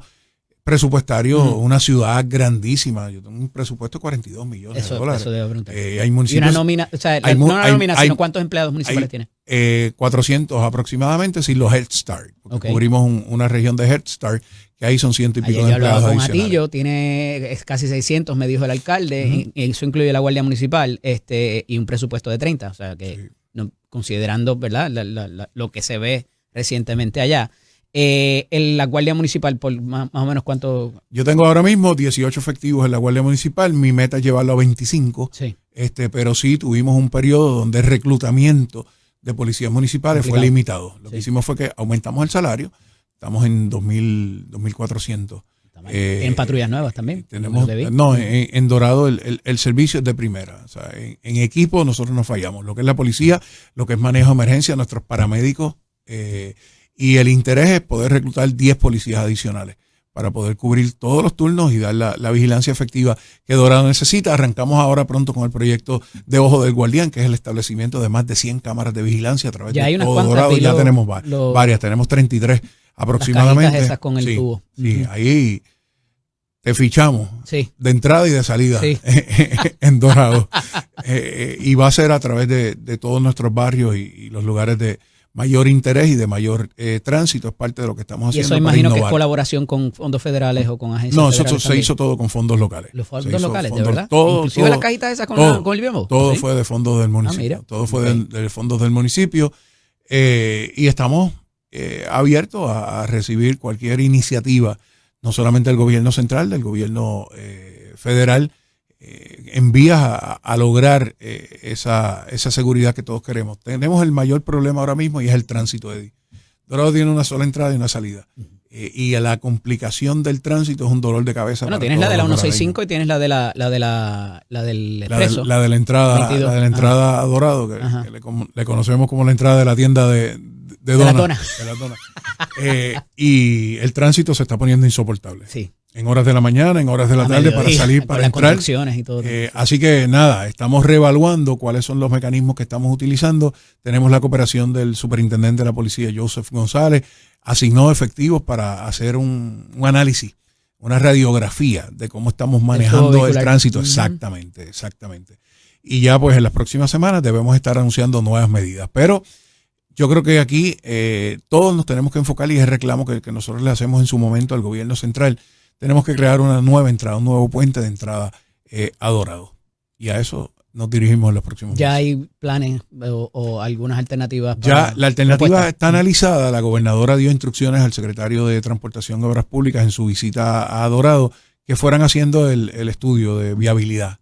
presupuestarios, una ciudad grandísima. Yo tengo un presupuesto de 42 millones de dólares. Eso debo preguntar. Hay municipios, y una nómina, o sea, no una nómina, sino ¿cuántos empleados municipales tiene? 400 aproximadamente, sin los Head Start. Porque cubrimos una región de Head Start, que ahí son 100 y pico de empleados con adicionales. Atillo, tiene casi 600, me dijo el alcalde, y eso incluye la Guardia Municipal y un presupuesto de 30. O sea que, considerando, ¿verdad?, lo que se ve recientemente allá. La Guardia Municipal, por más o menos cuánto... Yo tengo ahora mismo 18 efectivos en la Guardia Municipal. Mi meta es llevarlo a 25. Sí. Pero sí tuvimos un periodo donde el reclutamiento de policías municipales fue limitado. Lo que hicimos fue que aumentamos el salario. Estamos en 2.400. ¿En patrullas nuevas también? En Dorado el servicio es de primera. O sea, en equipo nosotros no fallamos. Lo que es la policía, lo que es manejo de emergencia, nuestros paramédicos... y el interés es poder reclutar 10 policías adicionales para poder cubrir todos los turnos y dar la vigilancia efectiva que Dorado necesita. Arrancamos ahora pronto con el proyecto de Ojo del Guardián, que es el establecimiento de más de 100 cámaras de vigilancia a través de todo Dorado. Ya tenemos varias, tenemos 33 aproximadamente. Las esas con el tubo. Sí, ahí te fichamos de entrada y de salida en Dorado. Y va a ser a través de todos nuestros barrios y los lugares de mayor interés y de mayor tránsito. Es parte de lo que estamos haciendo. Y eso imagino que es colaboración con fondos federales o con agencias federales. No, eso se hizo todo con fondos locales. Los fondos locales, ¿de verdad? Inclusive las cajitas esas con el Biombo. Todo fue de fondos del municipio. Todo fue de fondos del municipio. Y estamos abiertos a recibir cualquier iniciativa, no solamente del gobierno central, del gobierno federal, en vías a lograr esa seguridad que todos queremos. Tenemos el mayor problema ahora mismo y es el tránsito, Eddie. Dorado tiene una sola entrada y una salida. Y la complicación del tránsito es un dolor de cabeza. Bueno, tienes la de la 165 y tienes la del Expreso. La de la entrada a Dorado, que le conocemos como la entrada de la tienda de Dona. Y el tránsito se está poniendo insoportable. Sí. En horas de la mañana, en horas de la tarde, para salir, para entrar. Y todo. Así que nada, estamos reevaluando cuáles son los mecanismos que estamos utilizando. Tenemos la cooperación del superintendente de la policía, Joseph González, asignó efectivos para hacer un análisis, una radiografía de cómo estamos manejando el tránsito. Exactamente. Y ya pues en las próximas semanas debemos estar anunciando nuevas medidas. Pero yo creo que aquí todos nos tenemos que enfocar, y es el reclamo que nosotros le hacemos en su momento al gobierno central. Tenemos que crear una nueva entrada, un nuevo puente de entrada a Dorado. Y a eso nos dirigimos en los próximos meses. ¿Ya hay planes o algunas alternativas? Ya la alternativa está analizada. La gobernadora dio instrucciones al secretario de Transportación y Obras Públicas en su visita a Dorado que fueran haciendo el estudio de viabilidad.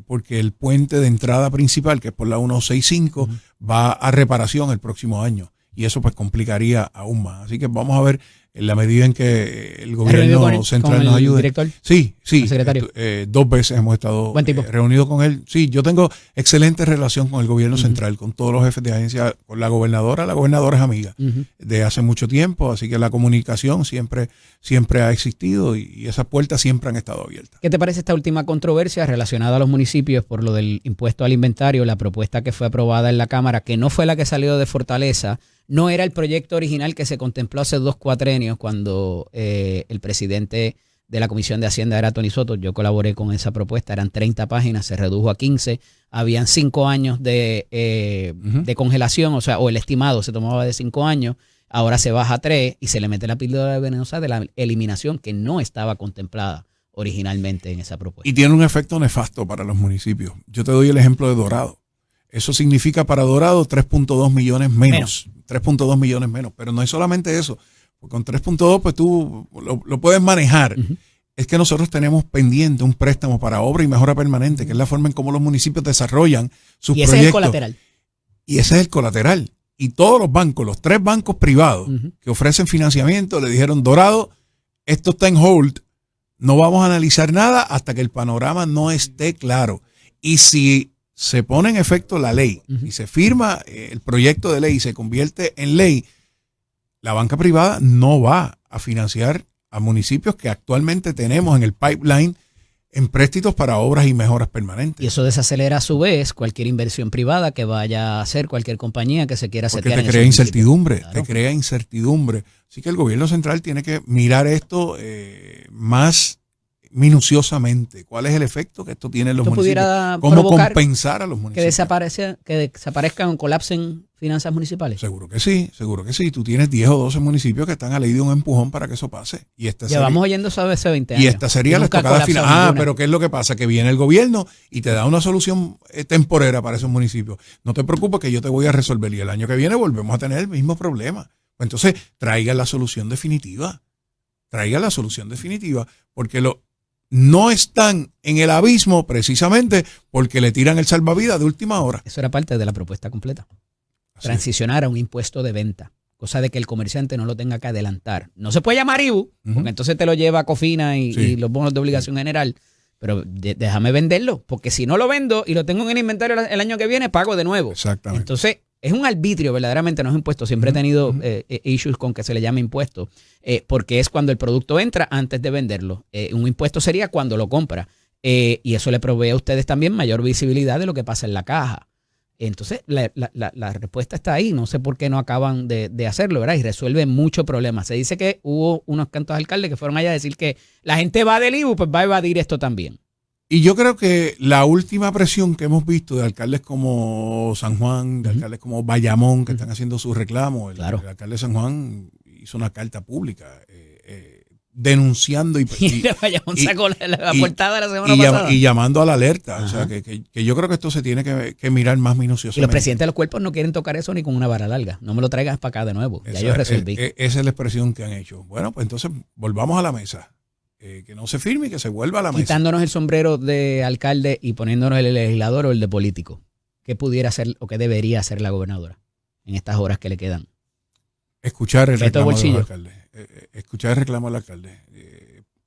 Porque el puente de entrada principal, que es por la 165, va a reparación el próximo año. Y eso pues complicaría aún más. Así que vamos a ver en la medida en que el gobierno central nos ayude. Director? Sí, ¿El secretario? 2 veces hemos estado reunidos con él. Sí, yo tengo excelente relación con el gobierno central, con todos los jefes de agencia, con la gobernadora es amiga de hace mucho tiempo, así que la comunicación siempre ha existido y esas puertas siempre han estado abiertas. ¿Qué te parece esta última controversia relacionada a los municipios por lo del impuesto al inventario, la propuesta que fue aprobada en la Cámara, que no fue la que salió de Fortaleza? No era el proyecto original que se contempló hace 2 cuatrenios cuando el presidente de la Comisión de Hacienda era Tony Soto. Yo colaboré con esa propuesta, eran 30 páginas, se redujo a 15, habían 5 años de congelación, o el estimado se tomaba de 5 años, ahora se baja a 3 y se le mete la píldora venenosa de la eliminación que no estaba contemplada originalmente en esa propuesta. Y tiene un efecto nefasto para los municipios. Yo te doy el ejemplo de Dorado. Eso significa para Dorado 3.2 millones menos. 3.2 millones menos. Pero no es solamente eso. Porque con 3.2 pues tú lo puedes manejar. Es que nosotros tenemos pendiente un préstamo para obra y mejora permanente, que es la forma en cómo los municipios desarrollan sus proyectos. Y ese es el colateral. Y ese es el colateral. Y todos los bancos, los 3 bancos privados que ofrecen financiamiento, le dijeron, Dorado, esto está en hold. No vamos a analizar nada hasta que el panorama no esté claro. Y si se pone en efecto la ley y se firma el proyecto de ley y se convierte en ley, la banca privada no va a financiar a municipios que actualmente tenemos en el pipeline en préstitos para obras y mejoras permanentes. Y eso desacelera a su vez cualquier inversión privada que vaya a hacer cualquier compañía que se quiera setear. Porque te crea incertidumbre, claro. Te crea incertidumbre. Así que el gobierno central tiene que mirar esto más minuciosamente. ¿Cuál es el efecto que esto tiene en los municipios? ¿Cómo compensar a los municipios? Que desaparezcan o colapsen finanzas municipales. Seguro que sí, seguro que sí. Tú tienes 10 o 12 municipios que están a ley de un empujón para que eso pase. Y llevamos oyendo eso hace 20 años. Y esta sería la estocada final. Pero ¿qué es lo que pasa? Que viene el gobierno y te da una solución temporera para esos municipios. No te preocupes que yo te voy a resolver. Y el año que viene volvemos a tener el mismo problema. Pues entonces, traigan la solución definitiva. Traigan la solución definitiva. Porque no están en el abismo precisamente porque le tiran el salvavidas de última hora. Eso era parte de la propuesta completa. Transicionar a un impuesto de venta, cosa de que el comerciante no lo tenga que adelantar. No se puede llamar IBU, porque entonces te lo lleva a Cofina y los bonos de obligación general, pero déjame venderlo, porque si no lo vendo y lo tengo en el inventario el año que viene, pago de nuevo. Exactamente. Entonces, es un arbitrio, verdaderamente no es impuesto. Siempre he tenido issues con que se le llame impuesto, porque es cuando el producto entra antes de venderlo. Un impuesto sería cuando lo compra. Y eso le provee a ustedes también mayor visibilidad de lo que pasa en la caja. Entonces, la respuesta está ahí. No sé por qué no acaban de hacerlo, ¿verdad? Y resuelve muchos problemas. Se dice que hubo unos cuantos alcaldes que fueron allá a decir que la gente va del IBU, pues va a evadir esto también. Y yo creo que la última presión que hemos visto de alcaldes como San Juan, de alcaldes como Bayamón, que están haciendo sus reclamos, el alcalde de San Juan hizo una carta pública denunciando Bayamón sacó la portada la semana pasada. Y llamando a la alerta. O sea, que yo creo que esto se tiene que mirar más minuciosamente. Y los presidentes de los cuerpos no quieren tocar eso ni con una vara larga. No me lo traigas para acá de nuevo. Ya yo resolví. Esa es la expresión que han hecho. Bueno, pues entonces volvamos a la mesa. Que no se firme y que se vuelva a la mesa. Quitándonos el sombrero de alcalde y poniéndonos el legislador o el de político. ¿Qué pudiera hacer o qué debería hacer la gobernadora en estas horas que le quedan? Escuchar el reclamo del alcalde. Escuchar el reclamo del alcalde.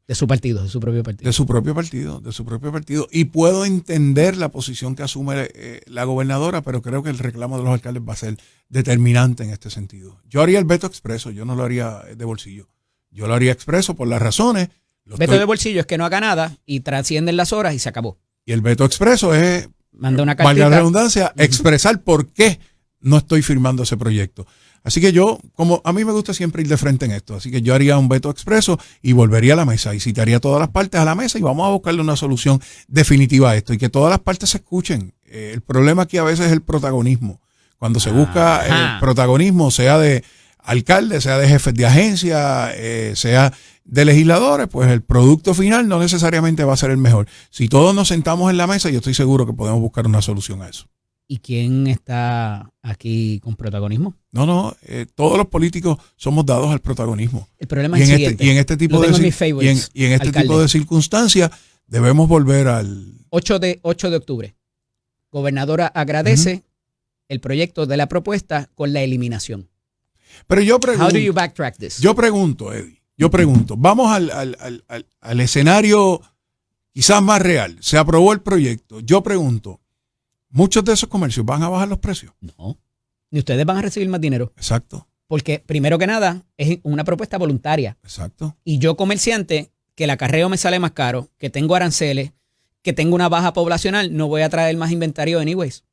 De su partido, de su propio partido. De su propio partido. Y puedo entender la posición que asume la gobernadora, pero creo que el reclamo de los alcaldes va a ser determinante en este sentido. Yo haría el veto expreso, yo no lo haría de bolsillo. Yo lo haría expreso por las razones. Veto de bolsillo es que no haga nada y trascienden las horas y se acabó. Y el veto expreso es, manda una cartita, valga la redundancia, expresar por qué no estoy firmando ese proyecto. Así que yo, como a mí me gusta siempre ir de frente en esto, así que yo haría un veto expreso y volvería a la mesa y citaría todas las partes a la mesa y vamos a buscarle una solución definitiva a esto y que todas las partes se escuchen. El problema aquí a veces es el protagonismo. Cuando se busca el protagonismo, sea de alcalde, sea de jefes de agencia, sea de legisladores, pues el producto final no necesariamente va a ser el mejor. Si todos nos sentamos en la mesa, yo estoy seguro que podemos buscar una solución a eso. ¿Y quién está aquí con protagonismo? No, todos los políticos somos dados al protagonismo. El problema es el siguiente. Y en este tipo de circunstancias debemos volver al 8 de octubre. Gobernadora agradece el proyecto de la propuesta con la eliminación. Pero yo pregunto, How do you backtrack this? Yo pregunto, Eddie, vamos al escenario quizás más real. Se aprobó el proyecto. Yo pregunto, ¿muchos de esos comercios van a bajar los precios? No. Ni ustedes van a recibir más dinero. Exacto. Porque, primero que nada, es una propuesta voluntaria. Exacto. Y yo, comerciante, que el acarreo me sale más caro, que tengo aranceles, que tengo una baja poblacional, no voy a traer más inventario anyways.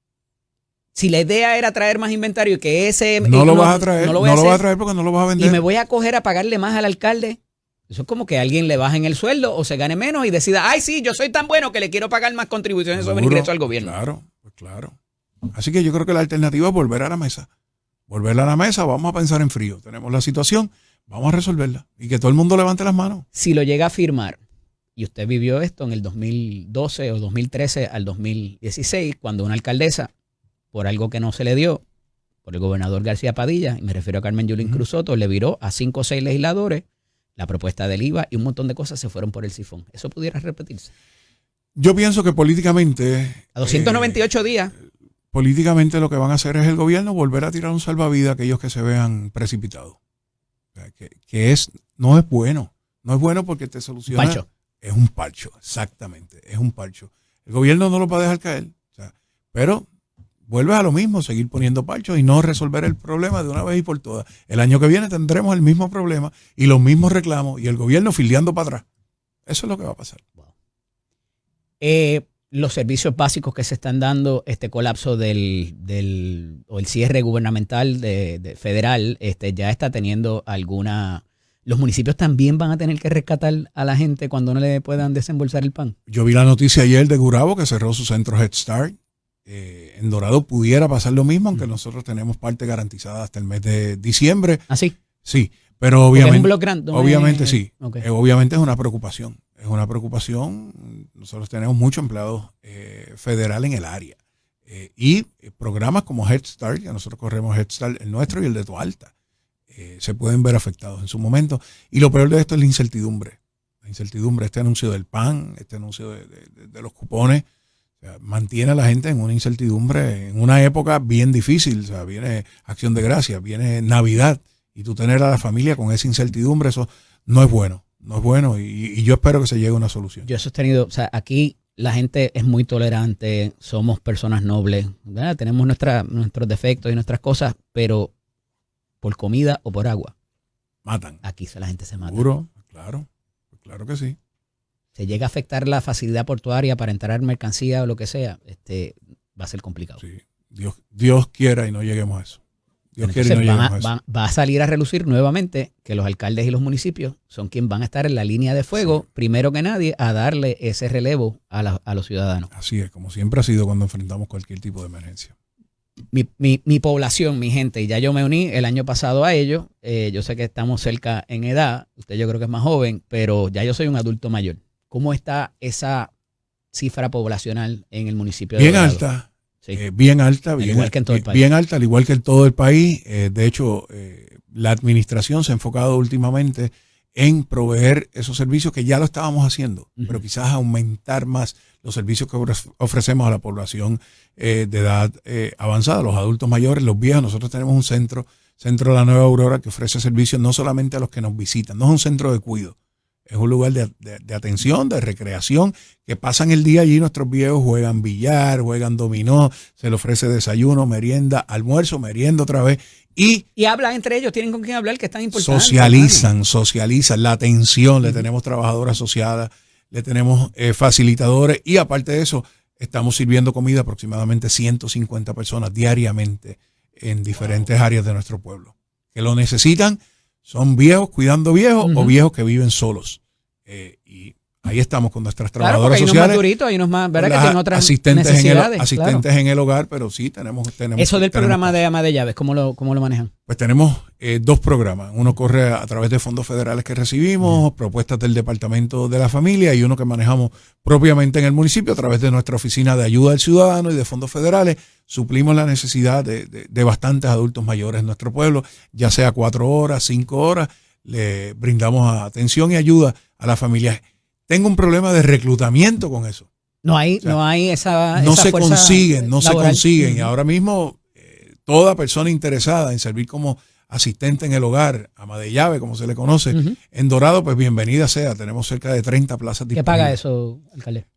Si la idea era traer más inventario y que ese... No lo vas a traer, no lo vas a traer porque no lo vas a vender. Y me voy a coger a pagarle más al alcalde. Eso es como que alguien le bajen el sueldo o se gane menos y decida, ay, sí, yo soy tan bueno que le quiero pagar más contribuciones sobre ingreso al gobierno. Claro, pues claro. Así que yo creo que la alternativa es volver a la mesa. Volver a la mesa, vamos a pensar en frío. Tenemos la situación, vamos a resolverla. Y que todo el mundo levante las manos. Si lo llega a firmar, y usted vivió esto en el 2012 o 2013 al 2016, cuando una alcaldesa, por algo que no se le dio, por el gobernador García Padilla, y me refiero a Carmen Yulín Cruz Soto, le viró a 5 o 6 legisladores la propuesta del IVA y un montón de cosas se fueron por el sifón. ¿Eso pudiera repetirse? Yo pienso que políticamente... A 298 días... Políticamente lo que van a hacer es el gobierno volver a tirar un salvavidas a aquellos que se vean precipitados. O sea, no es bueno. No es bueno porque te soluciona... Pancho. Es un parcho, exactamente. Es un parcho. El gobierno no lo va a dejar caer. O sea, pero vuelves a lo mismo, seguir poniendo parchos y no resolver el problema de una vez y por todas. El año que viene tendremos el mismo problema y los mismos reclamos y el gobierno fildeando para atrás. Eso es lo que va a pasar. Wow. Los servicios básicos que se están dando, este colapso o el cierre gubernamental federal, ya está teniendo alguna... ¿Los municipios también van a tener que rescatar a la gente cuando no le puedan desembolsar el pan? Yo vi la noticia ayer de Gurabo que cerró su centro Head Start. En Dorado pudiera pasar lo mismo, aunque nosotros tenemos parte garantizada hasta el mes de diciembre. ¿Ah, sí? Sí, pero obviamente, es un block grant, ¿no? obviamente sí. Okay. Obviamente es una preocupación. Es una preocupación. Nosotros tenemos muchos empleados federales en el área. Y programas como Head Start, que nosotros corremos Head Start, el nuestro y el de Toalta, se pueden ver afectados en su momento. Y lo peor de esto es la incertidumbre. La incertidumbre, este anuncio del PAN, este anuncio de los cupones, o sea, mantiene a la gente en una incertidumbre en una época bien difícil. O sea, viene Acción de Gracias, viene Navidad, y tú tener a la familia con esa incertidumbre, eso no es bueno. No es bueno y yo espero que se llegue a una solución. Yo he sostenido, o sea, aquí la gente es muy tolerante, somos personas nobles, ¿verdad? Tenemos nuestros defectos y nuestras cosas, pero por comida o por agua. Matan. Aquí la gente se mata. ¿Seguro? Claro que sí. Se llega a afectar la facilidad portuaria para entrar mercancía o lo que sea, va a ser complicado. Sí. Dios quiera y no lleguemos a eso. Entonces va a salir a relucir nuevamente que los alcaldes y los municipios son quienes van a estar en la línea de fuego, sí, primero que nadie, a darle ese relevo a los ciudadanos. Así es, como siempre ha sido cuando enfrentamos cualquier tipo de emergencia. Mi población, mi gente, y ya yo me uní el año pasado a ellos. Yo sé que estamos cerca en edad, usted yo creo que es más joven, pero ya yo soy un adulto mayor. ¿Cómo está esa cifra poblacional en el municipio de Bien Dorado? Alta. Sí. Bien alta, al igual que en todo el país. Bien alta, al igual que en todo el país. De hecho, la administración se ha enfocado últimamente en proveer esos servicios que ya lo estábamos haciendo, pero quizás aumentar más los servicios que ofrecemos a la población de edad avanzada, los adultos mayores, los viejos. Nosotros tenemos un centro de la Nueva Aurora, que ofrece servicios no solamente a los que nos visitan, no es un centro de cuidado. Es un lugar de atención, de recreación, que pasan el día allí. Nuestros viejos juegan billar, juegan dominó, se les ofrece desayuno, merienda, almuerzo, merienda otra vez. Y hablan entre ellos, tienen con quién hablar, que es tan importante. Socializan la atención. Le tenemos trabajadoras asociadas, le tenemos facilitadores y aparte de eso, estamos sirviendo comida a aproximadamente 150 personas diariamente en diferentes áreas de nuestro pueblo. Que lo necesitan. Son viejos cuidando viejos o viejos que viven solos. Y ahí estamos con nuestras trabajadoras sociales. Hay unos más duritos, hay unos más, ¿verdad? Que tienen otras asistentes necesidades. Asistentes en el hogar, pero sí tenemos eso del programa de ama de llaves, ¿cómo lo manejan? Pues tenemos dos programas. Uno corre a través de fondos federales que recibimos, propuestas del Departamento de la Familia, y uno que manejamos propiamente en el municipio a través de nuestra oficina de ayuda al ciudadano y de fondos federales. Suplimos la necesidad de bastantes adultos mayores en nuestro pueblo, ya sea 4 horas, 5 horas, le brindamos atención y ayuda a las familias. Tengo un problema de reclutamiento con eso. No hay esa no se consiguen. laboral. Y ahora mismo toda persona interesada en servir como asistente en el hogar, ama de llave, como se le conoce, en Dorado, pues bienvenida sea. Tenemos cerca de 30 plazas disponibles. ¿Qué paga eso, alcalde?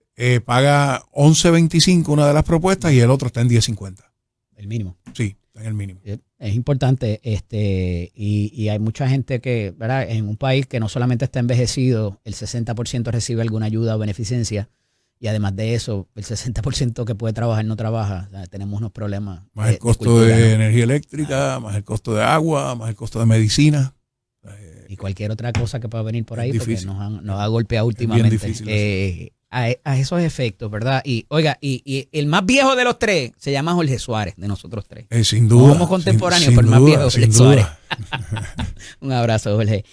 Paga $11.25 una de las propuestas y el otro está en $10.50. El mínimo. Sí, está en el mínimo. Es importante, y hay mucha gente que, ¿verdad? En un país que no solamente está envejecido, el 60% recibe alguna ayuda o beneficencia, y además de eso, el 60% que puede trabajar no trabaja. O sea, tenemos unos problemas. Más el costo de energía eléctrica, más el costo de agua, más el costo de medicina. Y cualquier otra cosa que pueda venir por ahí, porque difícil. nos ha golpeado últimamente. Bien difícil a esos efectos, ¿verdad? Y oiga, y el más viejo de los tres se llama Jorge Suárez, de nosotros tres. Sin duda. No somos contemporáneos, sin pero el más duda, viejo, Jorge Suárez. Un abrazo, Jorge.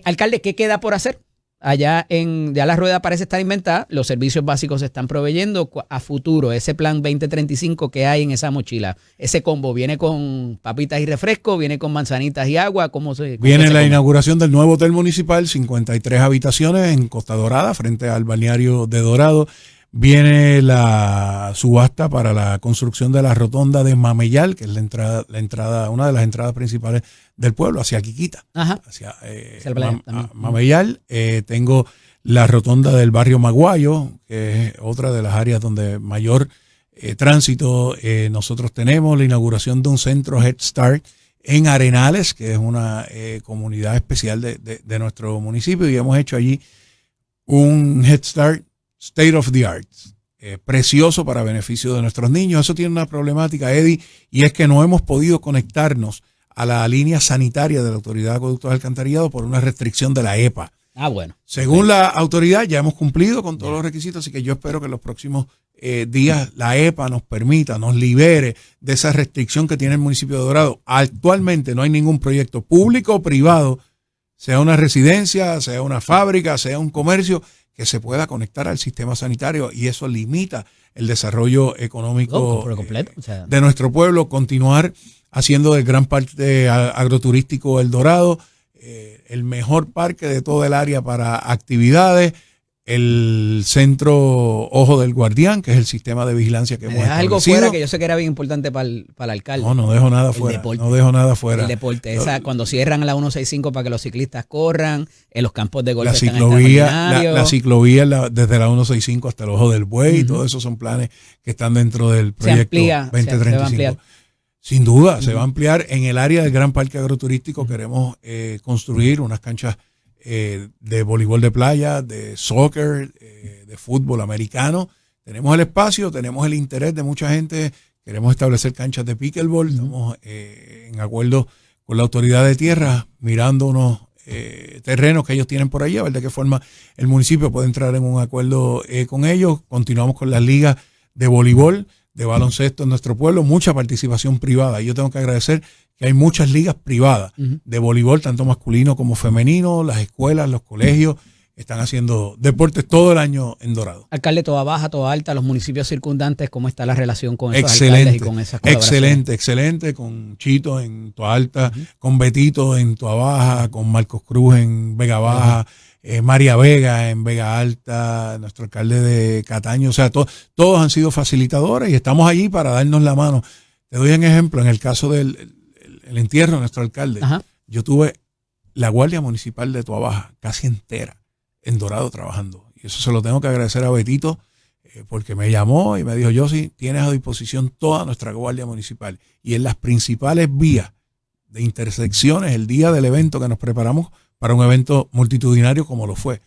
Alcalde, ¿qué queda por hacer? Allá ya la rueda parece estar inventada, los servicios básicos se están proveyendo a futuro. Ese plan 2035 que hay en esa mochila, ese combo, ¿viene con papitas y refresco? ¿Viene con manzanitas y agua? Viene la inauguración del nuevo hotel municipal, 53 habitaciones en Costa Dorada, frente al balneario de Dorado. Viene la subasta para la construcción de la rotonda de Mameyal, que es la entrada, una de las entradas principales del pueblo, hacia Quiquita, hacia Mameyal. Tengo la rotonda del barrio Maguayo, que es otra de las áreas donde mayor tránsito. Nosotros tenemos la inauguración de un centro Head Start en Arenales, que es una comunidad especial de nuestro municipio, y hemos hecho allí un Head Start State of the Art, precioso para beneficio de nuestros niños. Eso tiene una problemática, Eddie, y es que no hemos podido conectarnos a la línea sanitaria de la Autoridad de Acueductos y Alcantarillado por una restricción de la EPA. Bueno. Según la autoridad, ya hemos cumplido con todos los requisitos, así que yo espero que en los próximos días la EPA nos permita, nos libere de esa restricción que tiene el municipio de Dorado. Actualmente no hay ningún proyecto público o privado, sea una residencia, sea una fábrica, sea un comercio, que se pueda conectar al sistema sanitario, y eso limita el desarrollo económico por completo, de nuestro pueblo. Continuar haciendo del gran parque agroturístico El Dorado el mejor parque de todo el área para actividades. El centro Ojo del Guardián, que es el sistema de vigilancia que hemos establecido. Algo fuera que yo sé que era bien importante para el alcalde. No dejo nada fuera. Deporte. No dejo nada fuera. El deporte. Cuando cierran la 165 para que los ciclistas corran, en los campos de golf la ciclovía desde la 165 hasta el Ojo del Buey, todos esos son planes que están dentro del proyecto 2035. Se va a ampliar. Sin duda, se va a ampliar. En el área del gran parque agroturístico queremos construir unas canchas de voleibol de playa, de soccer, de fútbol americano. Tenemos el espacio, tenemos el interés de mucha gente. Queremos establecer canchas de pickleball. Estamos en acuerdo con la autoridad de tierra, mirando unos terrenos que ellos tienen por allí, a ver de qué forma el municipio puede entrar en un acuerdo con ellos. Continuamos con las ligas de voleibol, de baloncesto en nuestro pueblo, mucha participación privada. Y yo tengo que agradecer que hay muchas ligas privadas de voleibol, tanto masculino como femenino. Las escuelas, los colegios están haciendo deportes todo el año en Dorado. Alcalde, Toda Baja, Toda Alta, los municipios circundantes, ¿cómo está la relación con esos alcaldes y con esas colaboraciones? Excelente, con Chito en Toda Alta, con Betito en Toda Baja, con Marcos Cruz en Vega Baja, María Vega en Vega Alta, nuestro alcalde de Cataño. O sea, todos han sido facilitadores y estamos allí para darnos la mano. Te doy un ejemplo, en el caso del el entierro de nuestro alcalde. Yo tuve la Guardia Municipal de Toda Baja casi entera en Dorado trabajando. Y eso se lo tengo que agradecer a Betito, porque me llamó y me dijo: Yossi, tienes a disposición toda nuestra Guardia Municipal. Y en las principales vías de intersecciones, el día del evento que nos preparamos para un evento multitudinario como lo fue,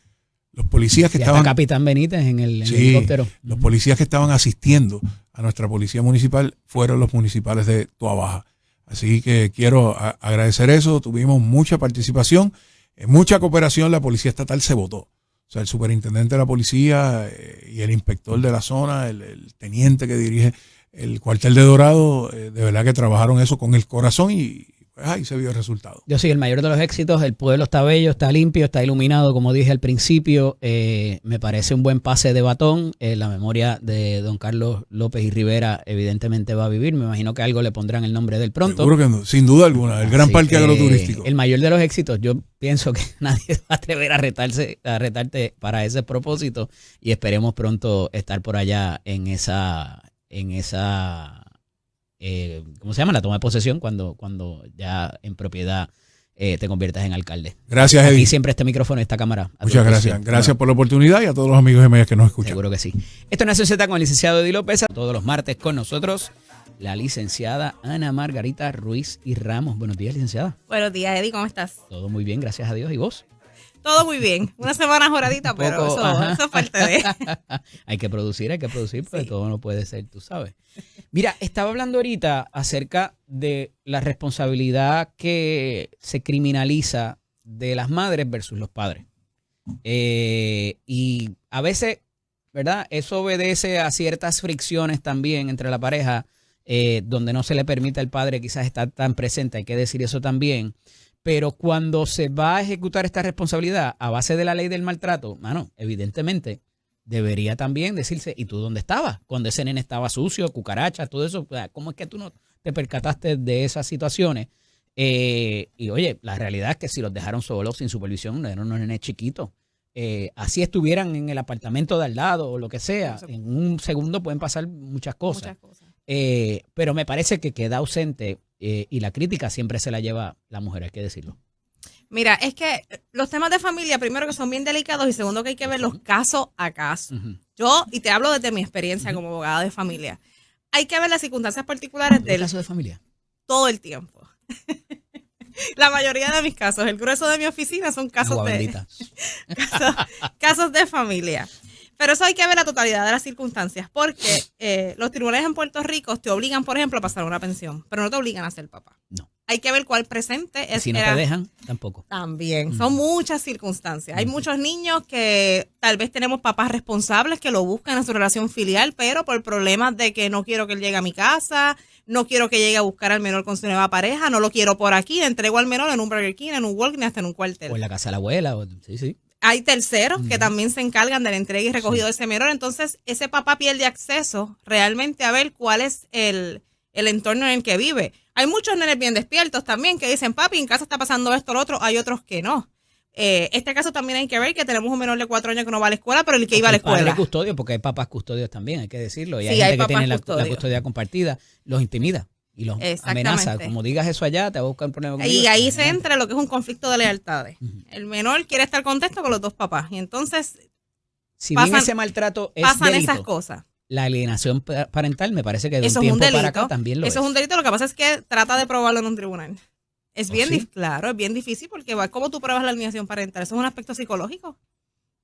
los policías que estaban... Capitán Benítez en el helicóptero. Los policías que estaban asistiendo a nuestra policía municipal fueron los municipales de Toda Baja. Así que quiero agradecer eso. Tuvimos mucha participación, mucha cooperación. La policía estatal se votó. O sea, el superintendente de la policía y el inspector de la zona, el teniente que dirige el cuartel de Dorado, de verdad que trabajaron eso con el corazón y pues ahí se vio el resultado. Yo sí, el mayor de los éxitos. El pueblo está bello, está limpio, está iluminado, como dije al principio. Me parece un buen pase de batón. La memoria de don Carlos López y Rivera evidentemente va a vivir. Me imagino que algo le pondrán el nombre del pronto. Seguro que no, sin duda alguna. El gran parque agroturístico. El mayor de los éxitos. Yo pienso que nadie va a atrever a retarte para ese propósito, y esperemos pronto estar por allá en esa ¿cómo se llama? La toma de posesión cuando ya en propiedad te conviertas en alcalde. Gracias, Eddie. Y siempre este micrófono y esta cámara. Muchas gracias. Gracias por la oportunidad y a todos los amigos de Medias que nos escuchan. Seguro que sí. Esto es Nación Z con el licenciado Eddie López. Todos los martes con nosotros la licenciada Ana Margarita Ruiz y Ramos. Buenos días, licenciada. Buenos días, Eddie, ¿cómo estás? Todo muy bien, gracias a Dios. ¿Y vos? Todo muy bien. Una semana joradita, pero eso es parte de... hay que producir, porque sí, todo no puede ser, tú sabes. Mira, estaba hablando ahorita acerca de la responsabilidad que se criminaliza de las madres versus los padres. Y a veces, ¿verdad? Eso obedece a ciertas fricciones también entre la pareja, donde no se le permite al padre quizás estar tan presente, hay que decir eso también. Pero cuando se va a ejecutar esta responsabilidad a base de la ley del maltrato, mano, evidentemente debería también decirse, ¿y tú dónde estabas? Cuando ese nene estaba sucio, cucaracha, todo eso, ¿cómo es que tú no te percataste de esas situaciones? Y oye, la realidad es que si los dejaron solos, sin supervisión, eran unos nenes chiquitos. Así estuvieran en el apartamento de al lado o lo que sea, en un segundo pueden pasar muchas cosas. Pero me parece que queda ausente y la crítica siempre se la lleva la mujer, hay que decirlo. Mira, es que los temas de familia, primero que son bien delicados y segundo que hay que verlos caso a caso. Yo, y te hablo desde mi experiencia como abogada de familia, hay que ver las circunstancias particulares del caso de familia. Todo el tiempo. La mayoría de mis casos, el grueso de mi oficina son casos casos de familia. Pero eso hay que ver la totalidad de las circunstancias, porque los tribunales en Puerto Rico te obligan, por ejemplo, a pasar una pensión, pero no te obligan a ser papá. No. Hay que ver cuál presente es. Si no te dejan, tampoco. También. Son muchas circunstancias. Hay muchos niños que tal vez tenemos papás responsables que lo buscan en su relación filial, pero por problemas de que no quiero que él llegue a mi casa, no quiero que llegue a buscar al menor con su nueva pareja, no lo quiero por aquí, le entrego al menor en un Burger King, en un Walgreens, hasta en un cuartel. O en la casa de la abuela. Sí. Hay terceros que también se encargan de la entrega y recogido de ese menor. Entonces, ese papá pierde acceso realmente a ver cuál es el entorno en el que vive. Hay muchos nenes bien despiertos también que dicen, papi, en casa está pasando esto o lo otro. Hay otros que no. Este caso también hay que ver que tenemos un menor de 4 años que no va a la escuela, pero el que iba a la escuela. Padre custodio, porque hay papás custodios también, hay que decirlo. Y sí, hay gente que tiene la custodia compartida, los intimida. Y los amenaza, como digas eso allá, te va a buscar un problema conmigo. Y ahí se entra lo que es un conflicto de lealtades. El menor quiere estar contento con los dos papás. Y entonces, si bien ese maltrato es pasan delito, esas cosas. La alienación parental me parece que de eso un tiempo es un delito, para acá también lo es. Eso es un delito, lo que pasa es que trata de probarlo en un tribunal. Es bien difícil, claro, es bien difícil porque ¿cómo tú pruebas la alienación parental? Eso es un aspecto psicológico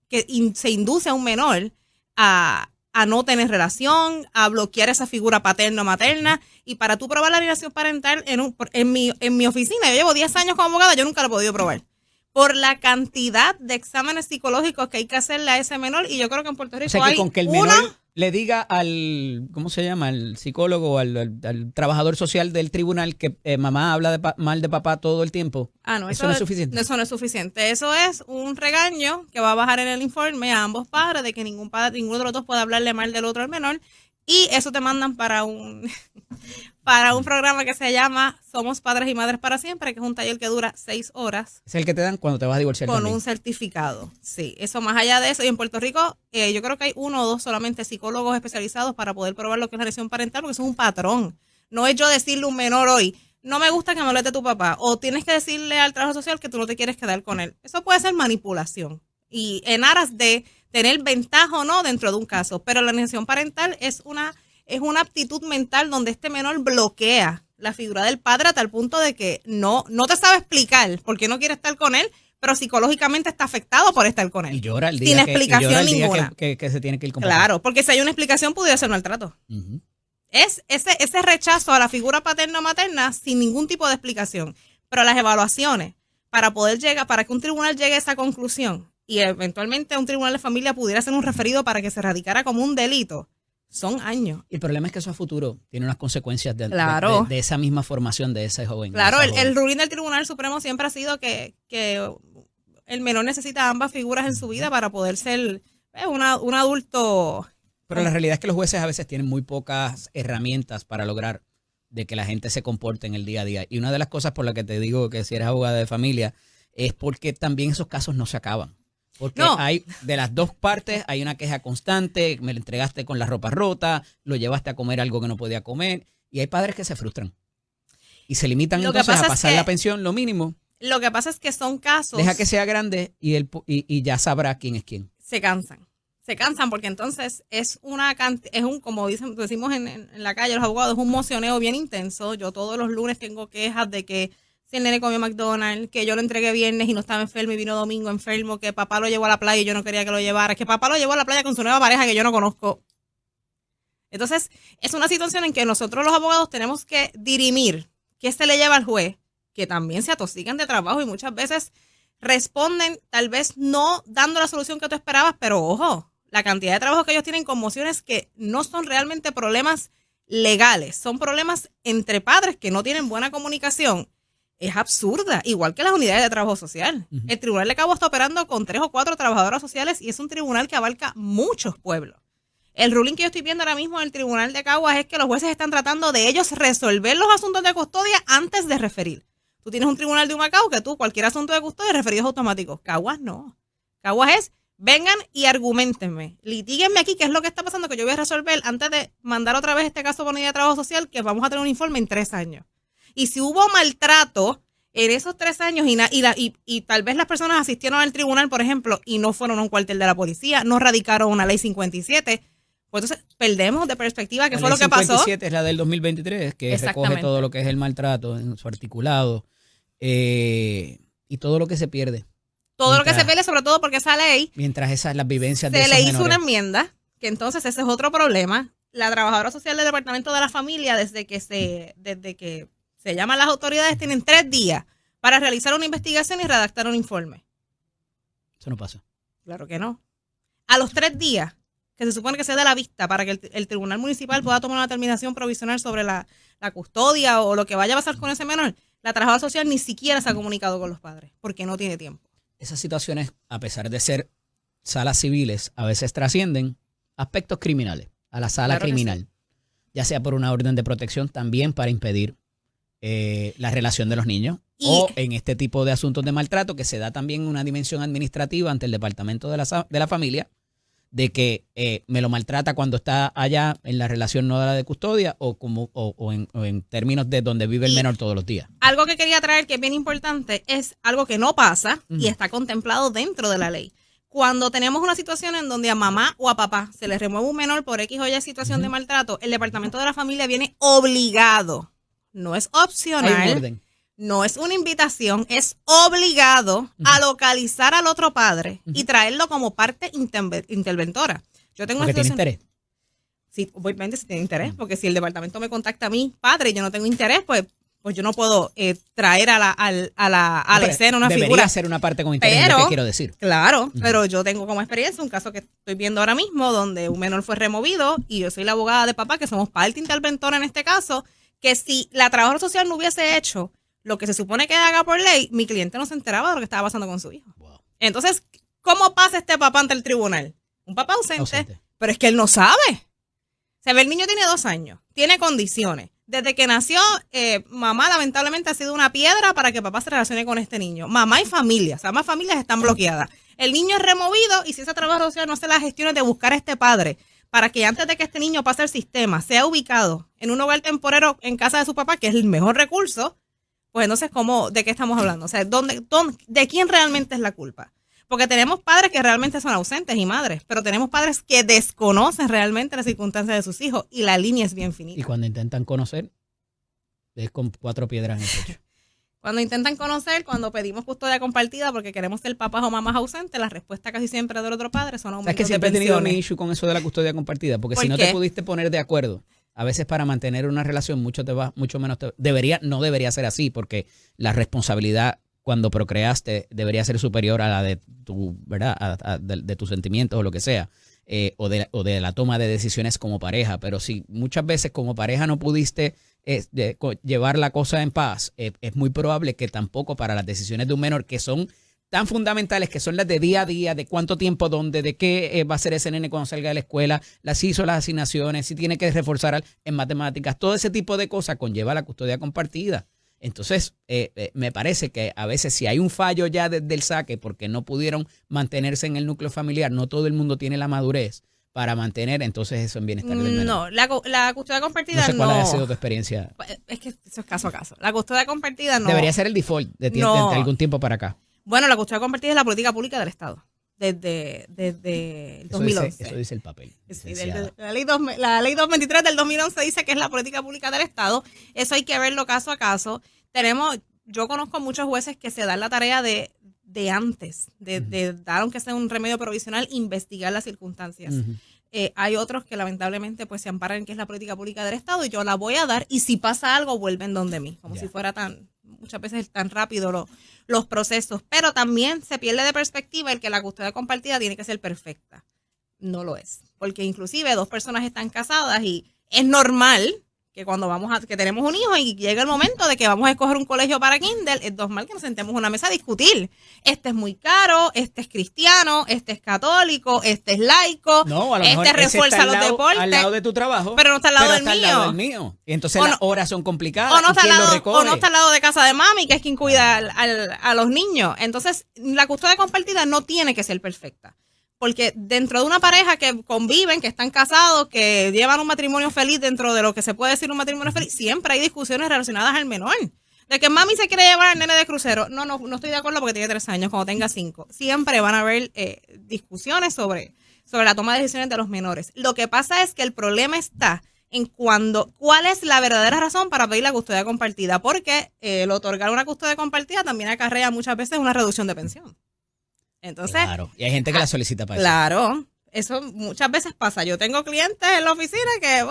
que se induce a un menor a no tener relación, a bloquear esa figura paterno-materna. Y para tú probar la alienación parental en mi oficina, yo llevo 10 años como abogada, yo nunca lo he podido probar. Por la cantidad de exámenes psicológicos que hay que hacerle a ese menor. Y yo creo que en Puerto Rico o sea, que con que el menor le diga al, ¿cómo se llama? Al psicólogo, al trabajador social del tribunal que mamá habla mal de papá todo el tiempo. Eso no es suficiente. Eso no es suficiente. Eso es un regaño que va a bajar en el informe a ambos padres de que ninguno de los dos puede hablarle mal del otro al menor. Y eso te mandan para un programa que se llama Somos Padres y Madres para Siempre, que es un taller que dura 6 horas. Es el que te dan cuando te vas a divorciar con también. Un certificado. Sí, eso más allá de eso. Y en Puerto Rico yo creo que hay 1 o 2 solamente psicólogos especializados para poder probar lo que es la lesión parental, porque eso es un patrón. No es yo decirle a un menor hoy, no me gusta que me hables de tu papá, o tienes que decirle al trabajo social que tú no te quieres quedar con él. Eso puede ser manipulación. Y en aras de tener ventaja o no dentro de un caso. Pero la alienación parental es una aptitud mental donde este menor bloquea la figura del padre a tal punto de que no te sabe explicar por qué no quiere estar con él, pero psicológicamente está afectado por estar con él. Y llora el día sin explicación ninguna. Que se tiene que ir con Claro, porque si hay una explicación pudiera ser maltrato. Es ese rechazo a la figura paterno-materna sin ningún tipo de explicación. Pero las evaluaciones, para que un tribunal llegue a esa conclusión y eventualmente un tribunal de familia pudiera hacer un referido para que se radicara como un delito, son años. Y el problema es que eso a futuro tiene unas consecuencias de esa misma formación de ese joven. Claro, el ruling del Tribunal Supremo siempre ha sido que el menor necesita ambas figuras en su vida para poder ser un adulto. Pero la realidad es que los jueces a veces tienen muy pocas herramientas para lograr de que la gente se comporte en el día a día. Y una de las cosas por las que te digo que si eres abogada de familia es porque también esos casos no se acaban. Porque hay de las dos partes hay una queja constante, me lo entregaste con la ropa rota, lo llevaste a comer algo que no podía comer. Y hay padres que se frustran y se limitan Lo que entonces a pasa es pasar que- la pensión, lo mínimo. Lo que pasa es que son casos... Deja que sea grande y ya sabrá quién es quién. Se cansan porque entonces es un, como decimos en la calle los abogados, es un mocioneo bien intenso. Yo todos los lunes tengo quejas de que si el nene comió McDonald's, que yo lo entregué viernes y no estaba enfermo y vino domingo enfermo, que papá lo llevó a la playa y yo no quería que lo llevara, que papá lo llevó a la playa con su nueva pareja que yo no conozco. Entonces es una situación en que nosotros los abogados tenemos que dirimir qué se le lleva al juez, que también se atosigan de trabajo y muchas veces responden tal vez no dando la solución que tú esperabas, pero ojo, la cantidad de trabajo que ellos tienen con mociones que no son realmente problemas legales, son problemas entre padres que no tienen buena comunicación. Es absurda, igual que las unidades de trabajo social. Uh-huh. El Tribunal de Caguas está operando con 3 o 4 trabajadoras sociales y es un tribunal que abarca muchos pueblos. El ruling que yo estoy viendo ahora mismo en el Tribunal de Caguas es que los jueces están tratando de ellos resolver los asuntos de custodia antes de referir. Tú tienes un tribunal de Humacao que tú, cualquier asunto de custodia, referidos automáticos. Caguas no. Caguas es, vengan y argumentenme. Litíguenme aquí qué es lo que está pasando que yo voy a resolver antes de mandar otra vez este caso por unidad de trabajo social, que vamos a tener un informe en 3 años. Y si hubo maltrato en esos 3 años y tal vez las personas asistieron al tribunal, por ejemplo, y no fueron a un cuartel de la policía, no radicaron una ley 57, pues entonces perdemos de perspectiva qué fue lo que pasó. La ley 57 es la del 2023, que recoge todo lo que es el maltrato en su articulado y todo lo que se pierde. Todo lo que se pierde, sobre todo porque esa ley... Mientras las vivencias de se esos le hizo menores. una enmienda, que entonces ese es otro problema. La trabajadora social del Departamento de la Familia, desde que se llaman las autoridades, tienen 3 días para realizar una investigación y redactar un informe. Eso no pasa. Claro que no. A los 3 días, que se supone que se dé la vista para que el Tribunal Municipal pueda tomar una determinación provisional sobre la custodia o lo que vaya a pasar con ese menor, la trabajadora social ni siquiera se ha comunicado con los padres, porque no tiene tiempo. Esas situaciones, a pesar de ser salas civiles, a veces trascienden aspectos criminales a la sala criminal, ya sea por una orden de protección, también para impedir la relación de los niños, o en este tipo de asuntos de maltrato que se da también una dimensión administrativa ante el Departamento de la Familia, de que me lo maltrata cuando está allá en la relación no de custodia o en términos de donde vive el menor todos los días. Algo que quería traer que es bien importante es algo que no pasa y está contemplado dentro de la ley. Cuando tenemos una situación en donde a mamá o a papá se les remueve un menor por X o Y situación de maltrato, el Departamento de la Familia viene obligado, no es opcional. Hay un orden. No es una invitación, es obligado a localizar al otro padre y traerlo como parte interventora. Yo tengo porque una situación, tiene interés. Sí, obviamente si tiene interés, porque si el departamento me contacta a mí, padre, y yo no tengo interés, pues yo no puedo traer a la escena una debería figura. ser una parte con interés, es lo que quiero decir. Claro, pero yo tengo como experiencia un caso que estoy viendo ahora mismo donde un menor fue removido y yo soy la abogada de papá, que somos parte interventora en este caso, que si la trabajadora social no hubiese hecho lo que se supone que haga por ley, mi cliente no se enteraba de lo que estaba pasando con su hijo. Wow. Entonces, ¿cómo pasa este papá ante el tribunal? Un papá ausente. Pero es que él no sabe. O sea, el niño tiene 2 años, tiene condiciones. Desde que nació, mamá lamentablemente ha sido una piedra para que papá se relacione con este niño. Mamá y familia, o sea, ambas familias están bloqueadas. El niño es removido y si esa trabajadora social no hace las gestiones de buscar a este padre para que antes de que este niño pase el sistema sea ubicado en un hogar temporero en casa de su papá, que es el mejor recurso, pues entonces, ¿de qué estamos hablando? O sea, ¿de quién realmente es la culpa? Porque tenemos padres que realmente son ausentes y madres, pero tenemos padres que desconocen realmente las circunstancias de sus hijos y la línea es bien finita. Y cuando intentan conocer, es con 4 piedras en el pecho. Cuando intentan conocer, cuando pedimos custodia compartida porque queremos ser papás o mamás ausentes, la respuesta casi siempre del otro padre son aumentos de pensiones. Es que siempre he tenido mi issue con eso de la custodia compartida, porque si no te pudiste poner de acuerdo, a veces para mantener una relación mucho menos no debería ser así, porque la responsabilidad cuando procreaste debería ser superior a la de tu, ¿verdad? De tus sentimientos o lo que sea, o de la toma de decisiones como pareja. Pero si muchas veces como pareja no pudiste llevar la cosa en paz, es muy probable que tampoco para las decisiones de un menor, que son tan fundamentales, que son las de día a día, de cuánto tiempo, dónde, de qué va a ser ese nene cuando salga de la escuela, las asignaciones, si tiene que reforzar en matemáticas, todo ese tipo de cosas conlleva la custodia compartida. Entonces, me parece que a veces si hay un fallo ya desde el saque porque no pudieron mantenerse en el núcleo familiar, no todo el mundo tiene la madurez para mantener entonces eso en bienestar del menor? No, la custodia compartida no sé cuál ha sido tu experiencia. Es que eso es caso a caso. La custodia compartida no. Debería ser el default de algún tiempo para acá. Bueno, la custodia compartida es la política pública del Estado. Desde el 2011. Eso dice el papel. Sí, la ley 223 del 2011 dice que es la política pública del Estado. Eso hay que verlo caso a caso. Yo conozco muchos jueces que se dan la tarea de antes, de dar, aunque sea un remedio provisional, investigar las circunstancias. Hay otros que lamentablemente pues se amparan en que es la política pública del Estado y yo la voy a dar y si pasa algo vuelven donde mí, como si fuera muchas veces tan rápido los procesos. Pero también se pierde de perspectiva el que la custodia compartida tiene que ser perfecta. No lo es, porque inclusive dos personas están casadas y es normal que cuando que tenemos un hijo y llega el momento de que vamos a escoger un colegio para Kindle, es normal que nos sentemos en una mesa a discutir. Este es muy caro, este es cristiano, este es católico, este es laico, no, a lo mejor refuerza los deportes. Al lado de tu trabajo, pero no está al lado del mío. Y entonces las horas son complicadas. O no está al lado de casa de mami, que es quien cuida a los niños. Entonces, la custodia compartida no tiene que ser perfecta. Porque dentro de una pareja que conviven, que están casados, que llevan un matrimonio feliz dentro de lo que se puede decir un matrimonio feliz, siempre hay discusiones relacionadas al menor. De que mami se quiere llevar al nene de crucero. No estoy de acuerdo porque tiene 3 años, cuando tenga 5. Siempre van a haber discusiones sobre la toma de decisiones de los menores. Lo que pasa es que el problema está en cuál es la verdadera razón para pedir la custodia compartida. Porque el otorgar una custodia compartida también acarrea muchas veces una reducción de pensión. Entonces, claro, y hay gente que la solicita para eso. Claro, eso muchas veces pasa. Yo tengo clientes en la oficina que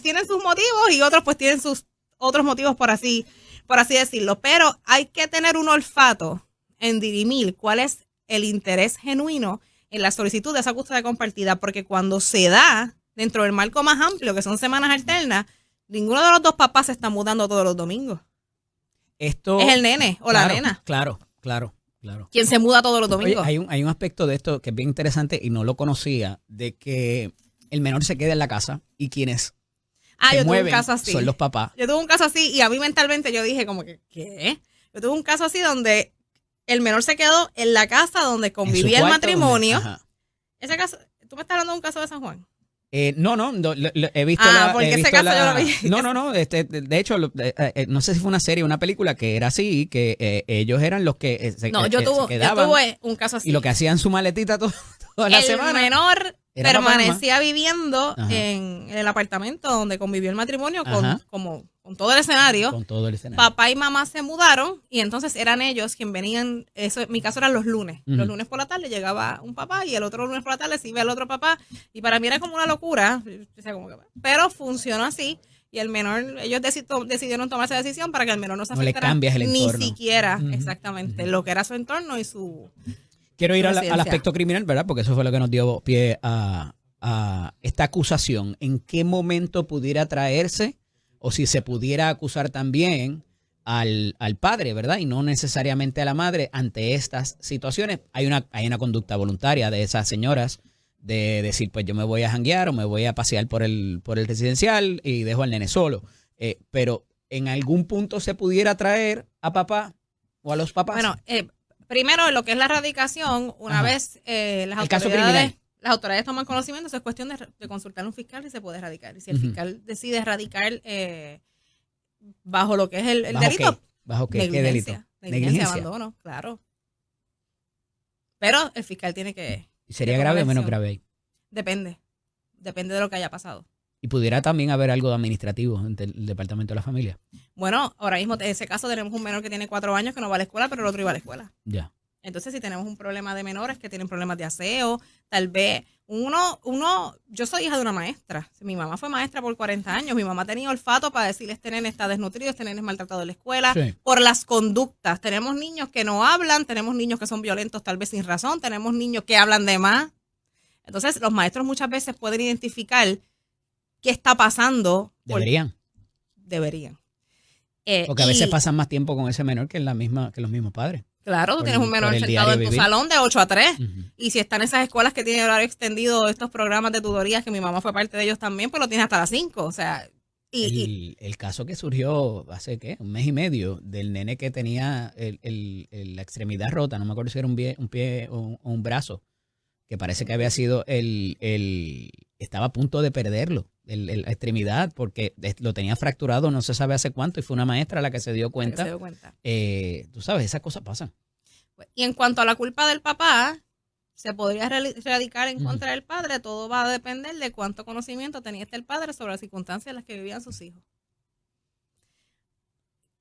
tienen sus motivos y otros pues tienen sus otros motivos por así decirlo. Pero hay que tener un olfato en dirimir cuál es el interés genuino en la solicitud de esa custodia compartida, porque cuando se da dentro del marco más amplio, que son semanas alternas, ninguno de los dos papás se está mudando todos los domingos. Esto es el nene o la nena. Claro. Quien se muda todos los domingos. Oye, hay un aspecto de esto que es bien interesante y no lo conocía, de que el menor se queda en la casa y quienes se mueven son los papás. Yo tuve un caso así y a mí mentalmente yo dije como que, ¿qué? Yo tuve un caso así donde el menor se quedó en la casa donde convivía el matrimonio. Ese caso, ¿tú me estás hablando de un caso de San Juan? No, he visto porque ese caso yo lo vi. No, de hecho, no sé si fue una serie o una película que era así, que ellos eran los que se quedaban. Yo tuve un caso así. Y lo que hacían su maletita toda la semana. El menor permanecía viviendo en el apartamento donde convivió el matrimonio con todo el escenario. Con todo el escenario. Papá y mamá se mudaron y entonces eran ellos quienes venían, eso en mi caso eran los lunes. Los lunes por la tarde llegaba un papá y el otro lunes por la tarde se iba el otro papá. Y para mí era como una locura, pero funcionó así. Y el menor, ellos decidieron tomar esa decisión para que el menor no se afectara ni siquiera exactamente lo que era su entorno y su... Quiero ir al aspecto criminal, ¿verdad? Porque eso fue lo que nos dio pie a esta acusación. ¿En qué momento pudiera traerse o si se pudiera acusar también al padre, ¿verdad? Y no necesariamente a la madre ante estas situaciones? Hay una conducta voluntaria de esas señoras de decir, pues yo me voy a janguear o me voy a pasear por el residencial y dejo al nene solo. Pero ¿en algún punto se pudiera traer a papá o a los papás? Bueno, primero, lo que es la radicación, una vez las autoridades toman conocimiento, eso es cuestión de consultar a un fiscal y se puede radicar. Y si el fiscal decide radicar bajo lo que es el delito. ¿Bajo qué delito? Negligencia, abandono, claro. Pero el fiscal tiene que... ¿Y sería grave o menos grave ahí? Depende de lo que haya pasado. ¿Y pudiera también haber algo de administrativo en el Departamento de la Familia? Bueno, ahora mismo en ese caso tenemos un menor que tiene 4 años que no va a la escuela, pero el otro iba a la escuela. Ya. Entonces, si tenemos un problema de menores que tienen problemas de aseo, tal vez yo soy hija de una maestra. Mi mamá fue maestra por 40 años. Mi mamá tenía olfato para decirle, este nene está desnutrido, este nene es maltratado en la escuela, por las conductas. Tenemos niños que no hablan, tenemos niños que son violentos tal vez sin razón, tenemos niños que hablan de más. Entonces, los maestros muchas veces pueden identificar qué está pasando. Deberían. Porque a veces pasan más tiempo con ese menor que los mismos padres. Claro, tú tienes un menor sentado en tu salón de 8 a 3. Y si están esas escuelas que tienen horario extendido, estos programas de tutorías, que mi mamá fue parte de ellos también, pues lo tienes hasta las 5. O sea, el caso que surgió hace, un mes y medio, del nene que tenía la extremidad rota, no me acuerdo si era un pie o un brazo, que parece que había sido estaba a punto de perderlo, la extremidad, porque lo tenía fracturado no se sabe hace cuánto, y fue una maestra la que se dio cuenta. Tú sabes, esas cosas pasan. Y en cuanto a la culpa del papá, se podría radicar en contra del padre. Todo va a depender de cuánto conocimiento tenía el padre sobre las circunstancias en las que vivían sus hijos.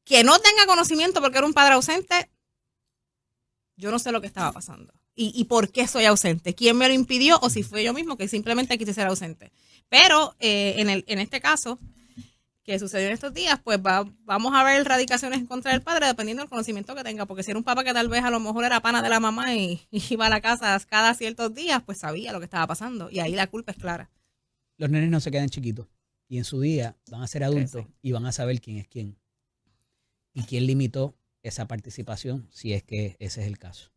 Que no tenga conocimiento porque era un padre ausente, yo no sé lo que estaba pasando. ¿Y por qué soy ausente? ¿Quién me lo impidió? O si fue yo mismo que simplemente quise ser ausente. Pero en este caso que sucedió en estos días, pues vamos a ver radicaciones en contra del padre dependiendo del conocimiento que tenga, porque si era un papá que tal vez a lo mejor era pana de la mamá y iba a la casa cada ciertos días, pues sabía lo que estaba pasando, y ahí la culpa es clara. Los nenes no se quedan chiquitos, y en su día van a ser adultos y van a saber quién es quién y quién limitó esa participación, si es que ese es el caso.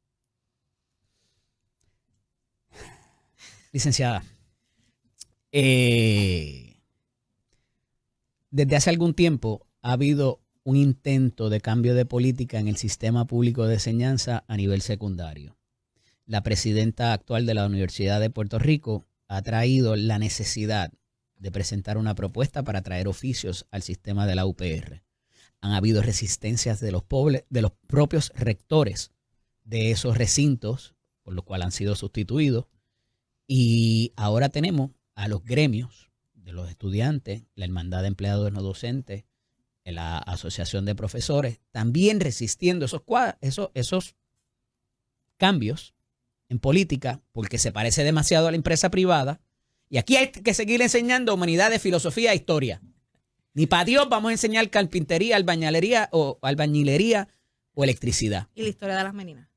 Licenciada, desde hace algún tiempo ha habido un intento de cambio de política en el sistema público de enseñanza a nivel secundario. La presidenta actual de la Universidad de Puerto Rico ha traído la necesidad de presentar una propuesta para traer oficios al sistema de la UPR. Han habido resistencias de los propios rectores de esos recintos, por lo cual han sido sustituidos. Y ahora tenemos a los gremios de los estudiantes, la Hermandad de Empleados No Docentes, la Asociación de Profesores, también resistiendo esos cambios en política, porque se parece demasiado a la empresa privada. Y aquí hay que seguir enseñando humanidades, filosofía e historia. Ni para Dios vamos a enseñar carpintería, albañilería o electricidad. Y la historia de las meninas.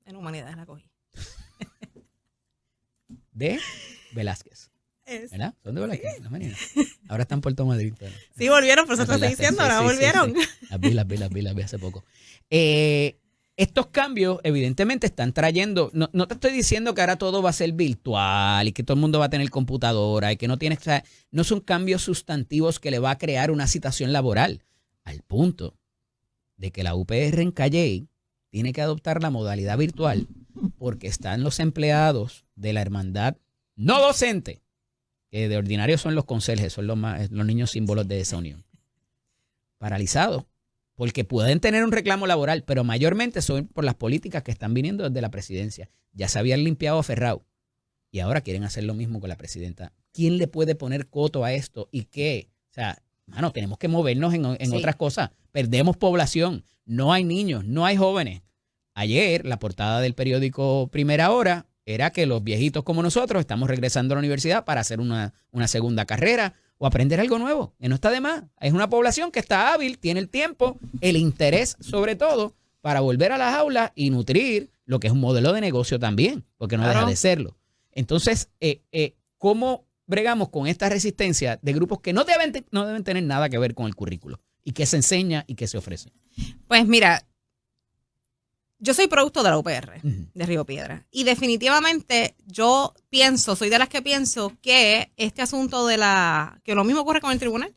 En humanidades la cogí. De Velázquez. ¿Verdad? Son de Velázquez, las meninas. Ahora están en Puerto Madrid. Pero, sí, volvieron, por eso te estoy diciendo, ahora volvieron. Sí. Las vi hace poco. Estos cambios evidentemente están trayendo, no te estoy diciendo que ahora todo va a ser virtual y que todo el mundo va a tener computadora y que no son cambios sustantivos que le va a crear una situación laboral, al punto de que la UPR en Calley tiene que adoptar la modalidad virtual porque están los empleados de la hermandad no docente, que de ordinario son los conserjes, son los niños símbolos de esa unión, paralizados. Porque pueden tener un reclamo laboral, pero mayormente son por las políticas que están viniendo desde la presidencia. Ya se habían limpiado a Ferrao y ahora quieren hacer lo mismo con la presidenta. ¿Quién le puede poner coto a esto? ¿Y qué? O sea, mano, tenemos que movernos en otras cosas. Perdemos población. No hay niños, no hay jóvenes. Ayer, la portada del periódico Primera Hora era que los viejitos como nosotros estamos regresando a la universidad para hacer una segunda carrera o aprender algo nuevo, que no está de más. Es una población que está hábil, tiene el tiempo, el interés sobre todo, para volver a las aulas y nutrir lo que es un modelo de negocio también, porque no deja de serlo. Entonces, ¿cómo bregamos con esta resistencia de grupos que no deben tener nada que ver con el currículo y que se enseña y que se ofrece? Pues mira, yo soy producto de la UPR, de Río Piedra, y definitivamente soy de las que pienso que este asunto que lo mismo ocurre con el tribunal,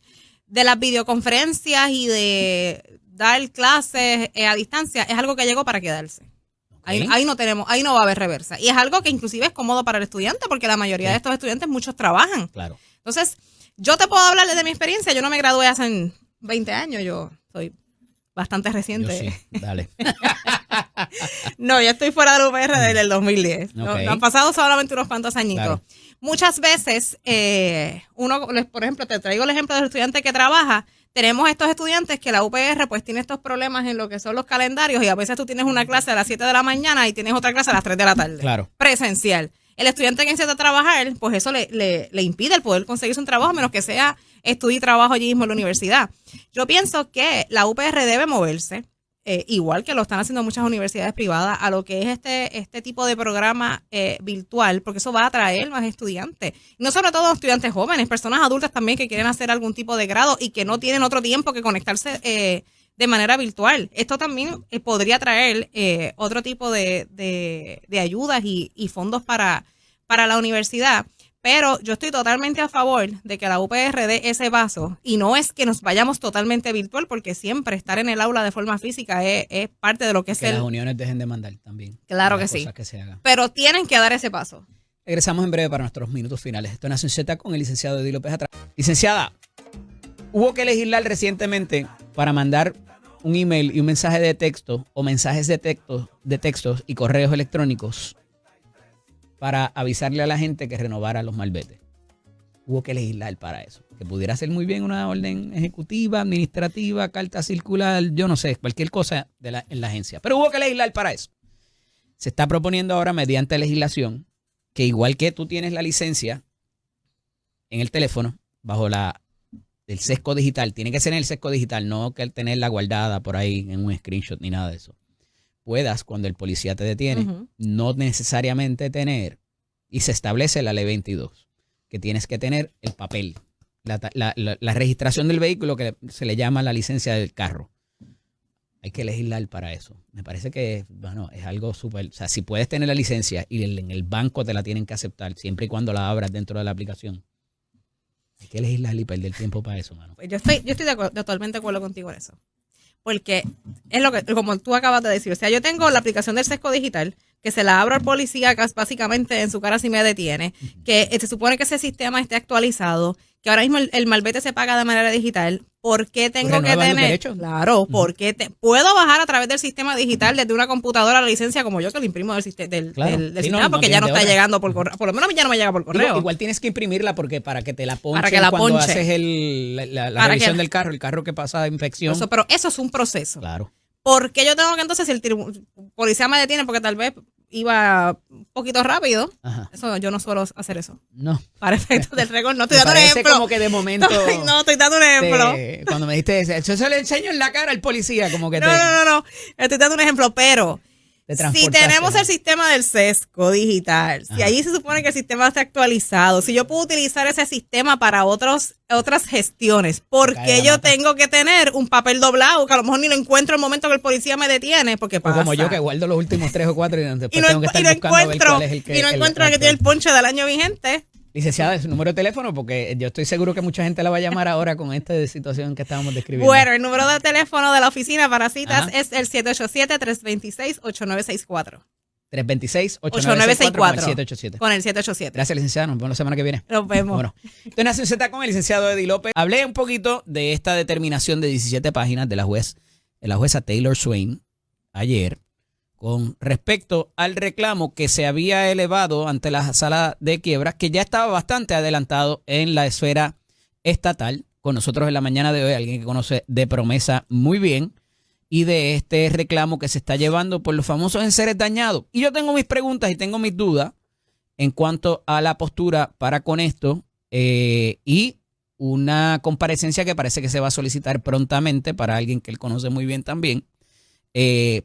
de las videoconferencias y de dar clases a distancia, es algo que llegó para quedarse. Okay. Ahí no va a haber reversa. Y es algo que inclusive es cómodo para el estudiante, porque la mayoría de estos estudiantes, muchos trabajan. Claro. Entonces, yo te puedo hablar de mi experiencia. Yo no me gradué hace 20 años, yo soy bastante reciente. Yo sí, dale. No, yo estoy fuera de la UPR desde el 2010. Okay. No han pasado solamente unos cuantos añitos. Claro. Muchas veces, por ejemplo, te traigo el ejemplo del estudiante que trabaja. Tenemos estos estudiantes que la UPR pues tiene estos problemas en lo que son los calendarios y a veces tú tienes una clase a las 7 de la mañana y tienes otra clase a las 3 de la tarde. Claro. Presencial. El estudiante que necesita trabajar, pues eso le impide el poder conseguirse un trabajo, a menos que sea estudio y trabajo allí mismo en la universidad. Yo pienso que la UPR debe moverse, igual que lo están haciendo muchas universidades privadas, a lo que es este tipo de programa virtual, porque eso va a atraer más estudiantes. No sobre todo estudiantes jóvenes, personas adultas también que quieren hacer algún tipo de grado y que no tienen otro tiempo que conectarse de manera virtual. Esto también podría traer otro tipo de ayudas y fondos para la universidad. Pero yo estoy totalmente a favor de que la UPR dé ese paso, y no es que nos vayamos totalmente virtual, porque siempre estar en el aula de forma física es parte de lo que es que las uniones dejen de mandar también. Claro que sí. Que se hagan. Pero tienen que dar ese paso. Regresamos en breve para nuestros minutos finales. Esto es Nación Z con el licenciado Eddie López atrás. Licenciada, hubo que legislar recientemente para mandar un email y un mensaje de texto o mensajes de textos y correos electrónicos para avisarle a la gente que renovara los malvetes. Hubo que legislar para eso. Que pudiera ser muy bien una orden ejecutiva, administrativa, carta circular, yo no sé, cualquier cosa en la agencia. Pero hubo que legislar para eso. Se está proponiendo ahora mediante legislación que igual que tú tienes la licencia en el teléfono, bajo el sesgo digital, tiene que ser en el sesgo digital, no que tenerla guardada por ahí en un screenshot ni nada de eso. Puedas, cuando el policía te detiene, no necesariamente tener, y se establece la ley 22, que tienes que tener el papel, la registración del vehículo, que se le llama la licencia del carro. Hay que legislar para eso. Me parece que, bueno, es algo súper. O sea, si puedes tener la licencia y en el banco te la tienen que aceptar, siempre y cuando la abras dentro de la aplicación. Hay que legislar y perder tiempo para eso, mano. Yo estoy totalmente de acuerdo contigo en eso. Porque es lo que, como tú acabas de decir, o sea, yo tengo la aplicación del sesgo digital, que se la abro al policía básicamente en su cara si me detiene, que se supone que ese sistema esté actualizado, que ahora mismo el malvete se paga de manera digital. ¿Por qué tengo que tener? Claro, porque puedo bajar a través del sistema digital desde una computadora la licencia como yo, que lo imprimo del sistema, porque ya no está llegando por correo. Por lo menos ya no me llega por correo. Igual tienes que imprimirla porque para que te la ponchen cuando haces la revisión del carro, el carro que pasa de inspección. Pero eso es un proceso. Claro. ¿Por qué yo tengo que entonces, si el policía me detiene porque tal vez iba un poquito rápido? Ajá. Eso yo no suelo hacer eso. No. Para efectos del récord, no estoy dando un ejemplo. Como que de momento. No, estoy dando un ejemplo. Cuando me diste eso se le enseño en la cara al policía, como que No. Estoy dando un ejemplo, pero si tenemos el sistema del sesgo digital, si allí se supone que el sistema está actualizado, si yo puedo utilizar ese sistema para otras gestiones, ¿por qué yo tengo que tener un papel doblado que a lo mejor ni lo encuentro en el momento que el policía me detiene? Porque pasa. O como yo, que guardo los últimos 3 o 4 y después tengo que estar buscando a ver cuál es el que... Y no encuentro el que tiene el ponche del año vigente. Licenciada, es su número de teléfono, porque yo estoy seguro que mucha gente la va a llamar ahora con esta situación que estábamos describiendo. Bueno, el número de teléfono de la oficina para citas es el 787-326-8964. 326-8964 con el 787. Gracias, licenciada. Nos vemos la semana que viene. Nos vemos. Bueno, esto es Nación Z con el licenciado Eddie López. Hablé un poquito de esta determinación de 17 páginas de la jueza Taylor Swain ayer, con respecto al reclamo que se había elevado ante la sala de quiebras, que ya estaba bastante adelantado en la esfera estatal. Con nosotros en la mañana de hoy alguien que conoce de Promesa muy bien y de este reclamo que se está llevando por los famosos enseres dañados. Y yo tengo mis preguntas y tengo mis dudas en cuanto a la postura para con esto y una comparecencia que parece que se va a solicitar prontamente para alguien que él conoce muy bien también,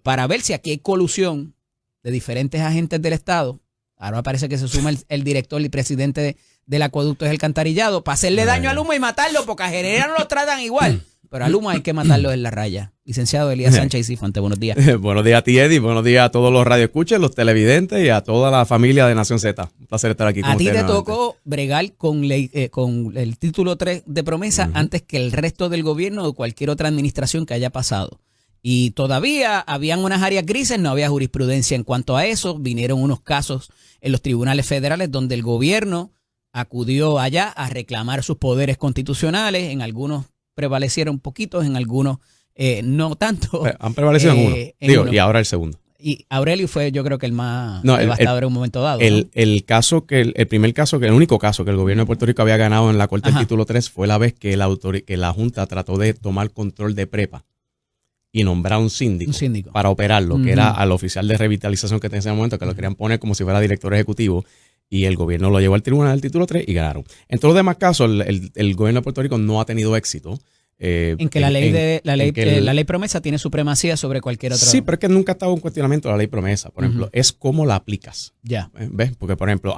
para ver si aquí hay colusión de diferentes agentes del Estado. Ahora parece que se suma el director y presidente del acueducto del alcantarillado para hacerle daño a Luma y matarlo, porque a General no lo tratan igual. Pero a Luma hay que matarlo en la raya. Licenciado Elías Sánchez y Cifuentes, buenos días. Buenos días a ti, Eddie. Buenos días a todos los radioescuchas, los televidentes y a toda la familia de Nación Z. Un placer estar aquí con ustedes. A ti te tocó bregar con el título 3 de Promesa antes que el resto del gobierno o cualquier otra administración que haya pasado. Y todavía habían unas áreas grises, no había jurisprudencia en cuanto a eso. Vinieron unos casos en los tribunales federales donde el gobierno acudió allá a reclamar sus poderes constitucionales. En algunos prevalecieron poquitos, en algunos no tanto. Han prevalecido en uno. Y ahora el segundo. Y Aurelio fue, yo creo que el más devastador en un momento dado. El único caso que el gobierno de Puerto Rico había ganado en la Corte del Título 3 fue la vez que la Junta trató de tomar control de Prepa y nombrar un síndico para operarlo, que era al oficial de revitalización que tenía en ese momento, que lo querían poner como si fuera director ejecutivo, y el gobierno lo llevó al tribunal del título 3 y ganaron. En todos los demás casos, el gobierno de Puerto Rico no ha tenido éxito. En que la ley promesa tiene supremacía sobre cualquier otra. Sí, pero es que nunca ha estado en cuestionamiento la ley promesa. Por ejemplo, es cómo la aplicas. Ya. ¿Ves? Porque, por ejemplo,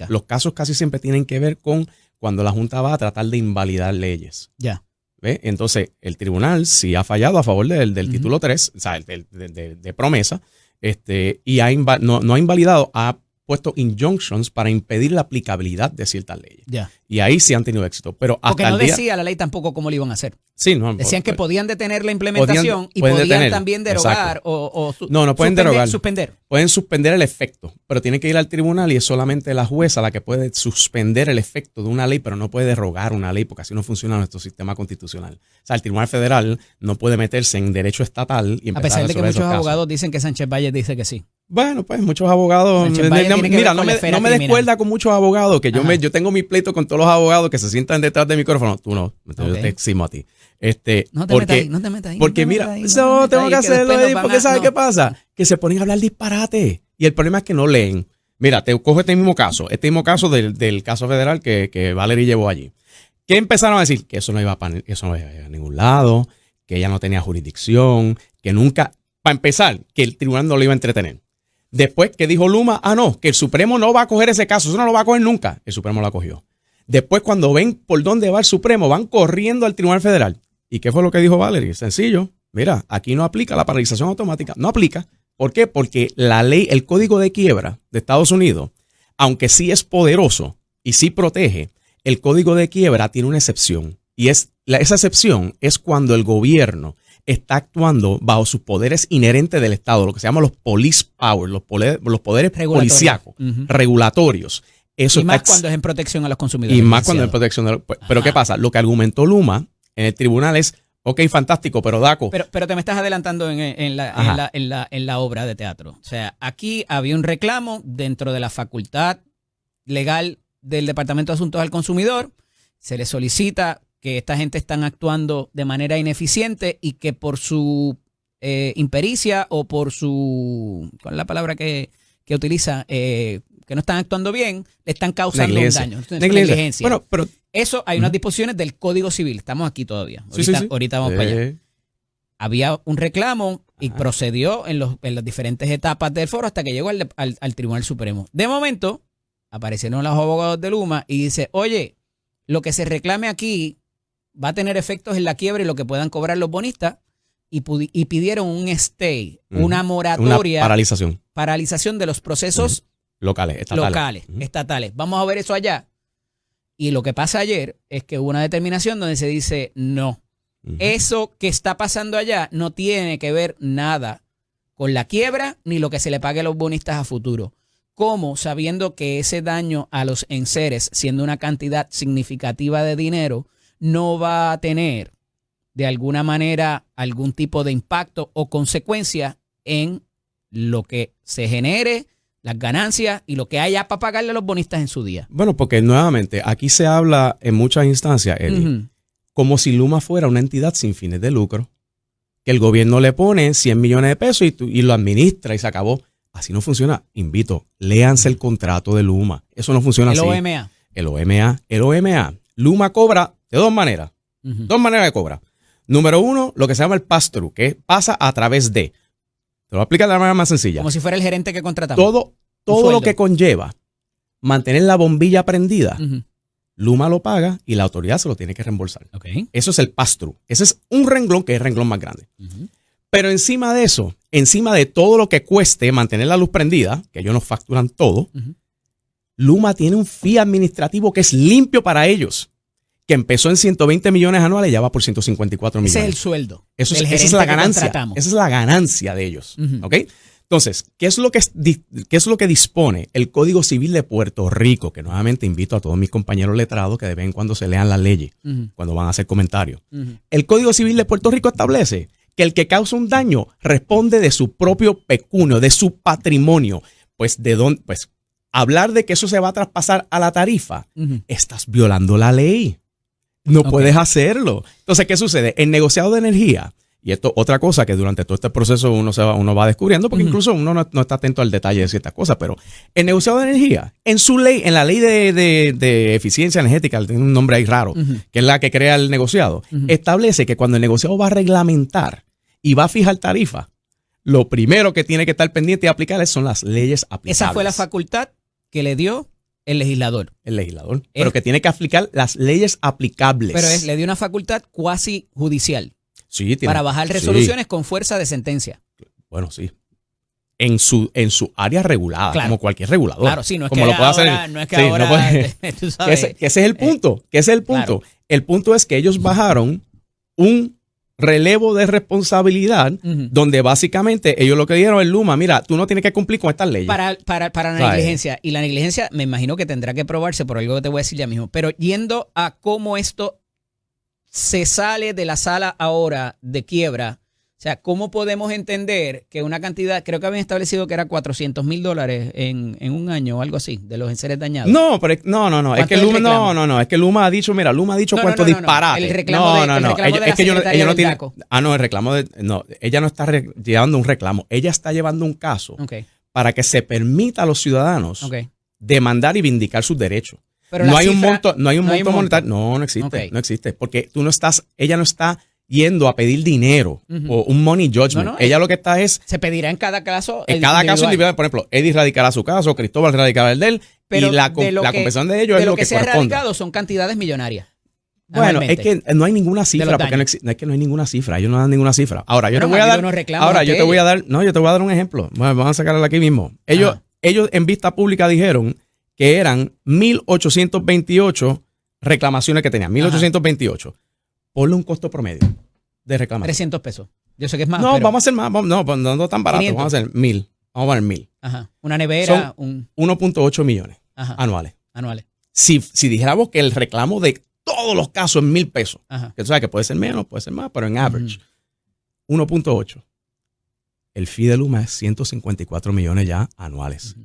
los casos casi siempre tienen que ver con cuando la Junta va a tratar de invalidar leyes. Ya. ¿Ve? Entonces, el tribunal sí ha fallado a favor del título 3, o sea, de promesa, y no ha invalidado, ha puesto injunctions para impedir la aplicabilidad de ciertas leyes. Ya. Y ahí sí han tenido éxito. Pero hasta porque no el día, decía la ley tampoco cómo lo iban a hacer. Sí, no, Decían que podían detener la implementación y pueden podían detener, también derogar no pueden derogar. Suspender. Pueden suspender el efecto, pero tienen que ir al tribunal y es solamente la jueza la que puede suspender el efecto de una ley, pero no puede derogar una ley porque así no funciona nuestro sistema constitucional. O sea, el Tribunal Federal no puede meterse en derecho estatal y empezar a pesar de que resolver muchos esos abogados casos. dicen que Sánchez Valles dice que sí. Bueno, pues muchos abogados. Mira, no me descuerda con muchos abogados, que yo tengo mi pleito con todos los abogados que se sientan detrás del micrófono. Tú no, yo te eximo a ti. No te metas ahí. Porque mira, tengo que hacerlo, porque ¿sabes qué pasa? Que se ponen a hablar disparate. Y el problema es que no leen. Mira, te cojo este mismo caso del caso federal que Valerie llevó allí. Que empezaron a decir que eso no iba a ningún lado, que ella no tenía jurisdicción, que nunca, para empezar, que el tribunal no lo iba a entretener. Después que dijo Luma, no, que el Supremo no va a coger ese caso, eso no lo va a coger nunca. El Supremo lo cogió. Después, cuando ven por dónde va el Supremo, van corriendo al Tribunal Federal. ¿Y qué fue lo que dijo Valerie? Sencillo. Mira, aquí no aplica la paralización automática. No aplica. ¿Por qué? Porque la ley, el Código de Quiebra de Estados Unidos, aunque sí es poderoso y sí protege, el Código de Quiebra tiene una excepción. Y esa excepción es cuando el gobierno está actuando bajo sus poderes inherentes del Estado, lo que se llama los police powers, los poderes policíacos, regulatorios. Eso y más cuando es en protección a los consumidores. Y más cuando es en protección de los... Pero ¿qué pasa? Lo que argumentó Luma en el tribunal es, ok, fantástico, pero Daco... Pero te me estás adelantando en la obra de teatro. O sea, aquí había un reclamo dentro de la facultad legal del Departamento de Asuntos al Consumidor. Se le solicita que esta gente están actuando de manera ineficiente y que por su impericia o por su... ¿Cuál es la palabra que utiliza? Que no están actuando bien, le están causando un daño. Negligencia. Bueno, pero eso hay unas disposiciones del Código Civil. Estamos aquí todavía. Ahorita vamos para allá. Había un reclamo y procedió en las diferentes etapas del foro hasta que llegó al Tribunal Supremo. De momento, aparecieron los abogados de Luma y dice, oye, lo que se reclame aquí va a tener efectos en la quiebra y lo que puedan cobrar los bonistas y pidieron un stay, una moratoria. Una paralización de los procesos estatales. Vamos a ver eso allá. Y lo que pasa ayer es que hubo una determinación donde se dice no. Eso que está pasando allá no tiene que ver nada con la quiebra ni lo que se le pague a los bonistas a futuro. ¿Cómo? Sabiendo que ese daño a los enseres, siendo una cantidad significativa de dinero, no va a tener de alguna manera algún tipo de impacto o consecuencia en lo que se genere, las ganancias y lo que haya para pagarle a los bonistas en su día. Bueno, porque nuevamente aquí se habla en muchas instancias, Eddie, como si Luma fuera una entidad sin fines de lucro, que el gobierno le pone 100 millones de pesos y lo administra y se acabó. Así no funciona. Invito, léanse el contrato de Luma. Eso no funciona así. El OMA. Luma cobra de dos maneras. Dos maneras de cobra. Número uno, lo que se llama el pass-through, que pasa a través de... Te lo voy a explicar de la manera más sencilla. Como si fuera el gerente que contratamos. Todo lo que conlleva mantener la bombilla prendida, Luma lo paga y la autoridad se lo tiene que reembolsar. Okay. Eso es el pass-through. Ese es un renglón que es el renglón más grande. Pero encima de eso, encima de todo lo que cueste mantener la luz prendida, que ellos nos facturan todo, Luma tiene un fee administrativo que es limpio para ellos, que empezó en 120 millones anuales y ya va por 154 millones. Ese es el sueldo. Esa es la ganancia. Esa es la ganancia de ellos. ¿Ok? Entonces, ¿qué es lo que dispone el Código Civil de Puerto Rico? Que nuevamente invito a todos mis compañeros letrados que de vez en cuando se lean las leyes cuando van a hacer comentarios. El Código Civil de Puerto Rico establece que el que causa un daño responde de su propio pecunio, de su patrimonio. Pues hablar de que eso se va a traspasar a la tarifa, estás violando la ley. No puedes hacerlo. Entonces, ¿qué sucede? El negociado de energía, y esto otra cosa que durante todo este proceso uno va descubriendo, porque incluso uno no está atento al detalle de ciertas cosas, pero el negociado de energía, en su ley, en la ley de eficiencia energética, tiene un nombre ahí raro, que es la que crea el negociado, establece que cuando el negociado va a reglamentar y va a fijar tarifa, lo primero que tiene que estar pendiente y aplicar son las leyes aplicables. Esa fue la facultad que le dio el legislador. Pero que tiene que aplicar las leyes aplicables. Pero le dio una facultad cuasi judicial. Sí, para bajar resoluciones con fuerza de sentencia. Bueno, sí. en su área regulada, claro, como cualquier regulador. Claro, sí, no es como que lo puede ahora, hacer, no es que sí, ahora, no puede, tú sabes. que ese es el punto, Claro. El punto es que ellos bajaron un relevo de responsabilidad donde básicamente ellos lo que dieron es Luma, mira, tú no tienes que cumplir con estas leyes. Para la negligencia. Y la negligencia me imagino que tendrá que probarse por algo que te voy a decir ya mismo. Pero yendo a cómo esto se sale de la sala ahora de quiebra, o sea, ¿cómo podemos entender que una cantidad, creo que habían establecido que era $400,000 en un año o algo así, de los enseres dañados? No, pero no, es que Luma, es que Luma ha dicho, mira, Luma ha dicho cuánto disparate. El reclamo de la secretaria del DACO. El reclamo ella no está llevando un reclamo, ella está llevando un caso para que se permita a los ciudadanos demandar y vindicar sus derechos. Pero no hay un monto monetario, no existe, porque ella no está yendo a pedir dinero o un money judgment. Ella lo que está es... Se pedirá en cada caso. En cada caso individual. Por ejemplo, Eddie radicará su caso, Cristóbal radicará el de él, pero y la compensación de ellos es lo que se ha radicado son cantidades millonarias. Bueno, es que no hay ninguna cifra, porque no es que no hay ninguna cifra, ellos no dan ninguna cifra. Ahora, yo te voy a dar un ejemplo. Bueno, vamos a sacarla aquí mismo. Ellos en vista pública dijeron que eran 1,828 reclamaciones que tenían, 1,828. Ponle un costo promedio de reclamación. $300. Yo sé que es más. No, pero vamos a hacer más. No tan barato. 500. Vamos a hacer 1,000. Vamos a poner 1,000. Ajá. Una nevera. Son 1.8 millones anuales. Si dijéramos que el reclamo de todos los casos es $1,000, que tú sabes que puede ser menos, puede ser más, pero en average, 1.8. El fee de Luma es 154 millones ya anuales.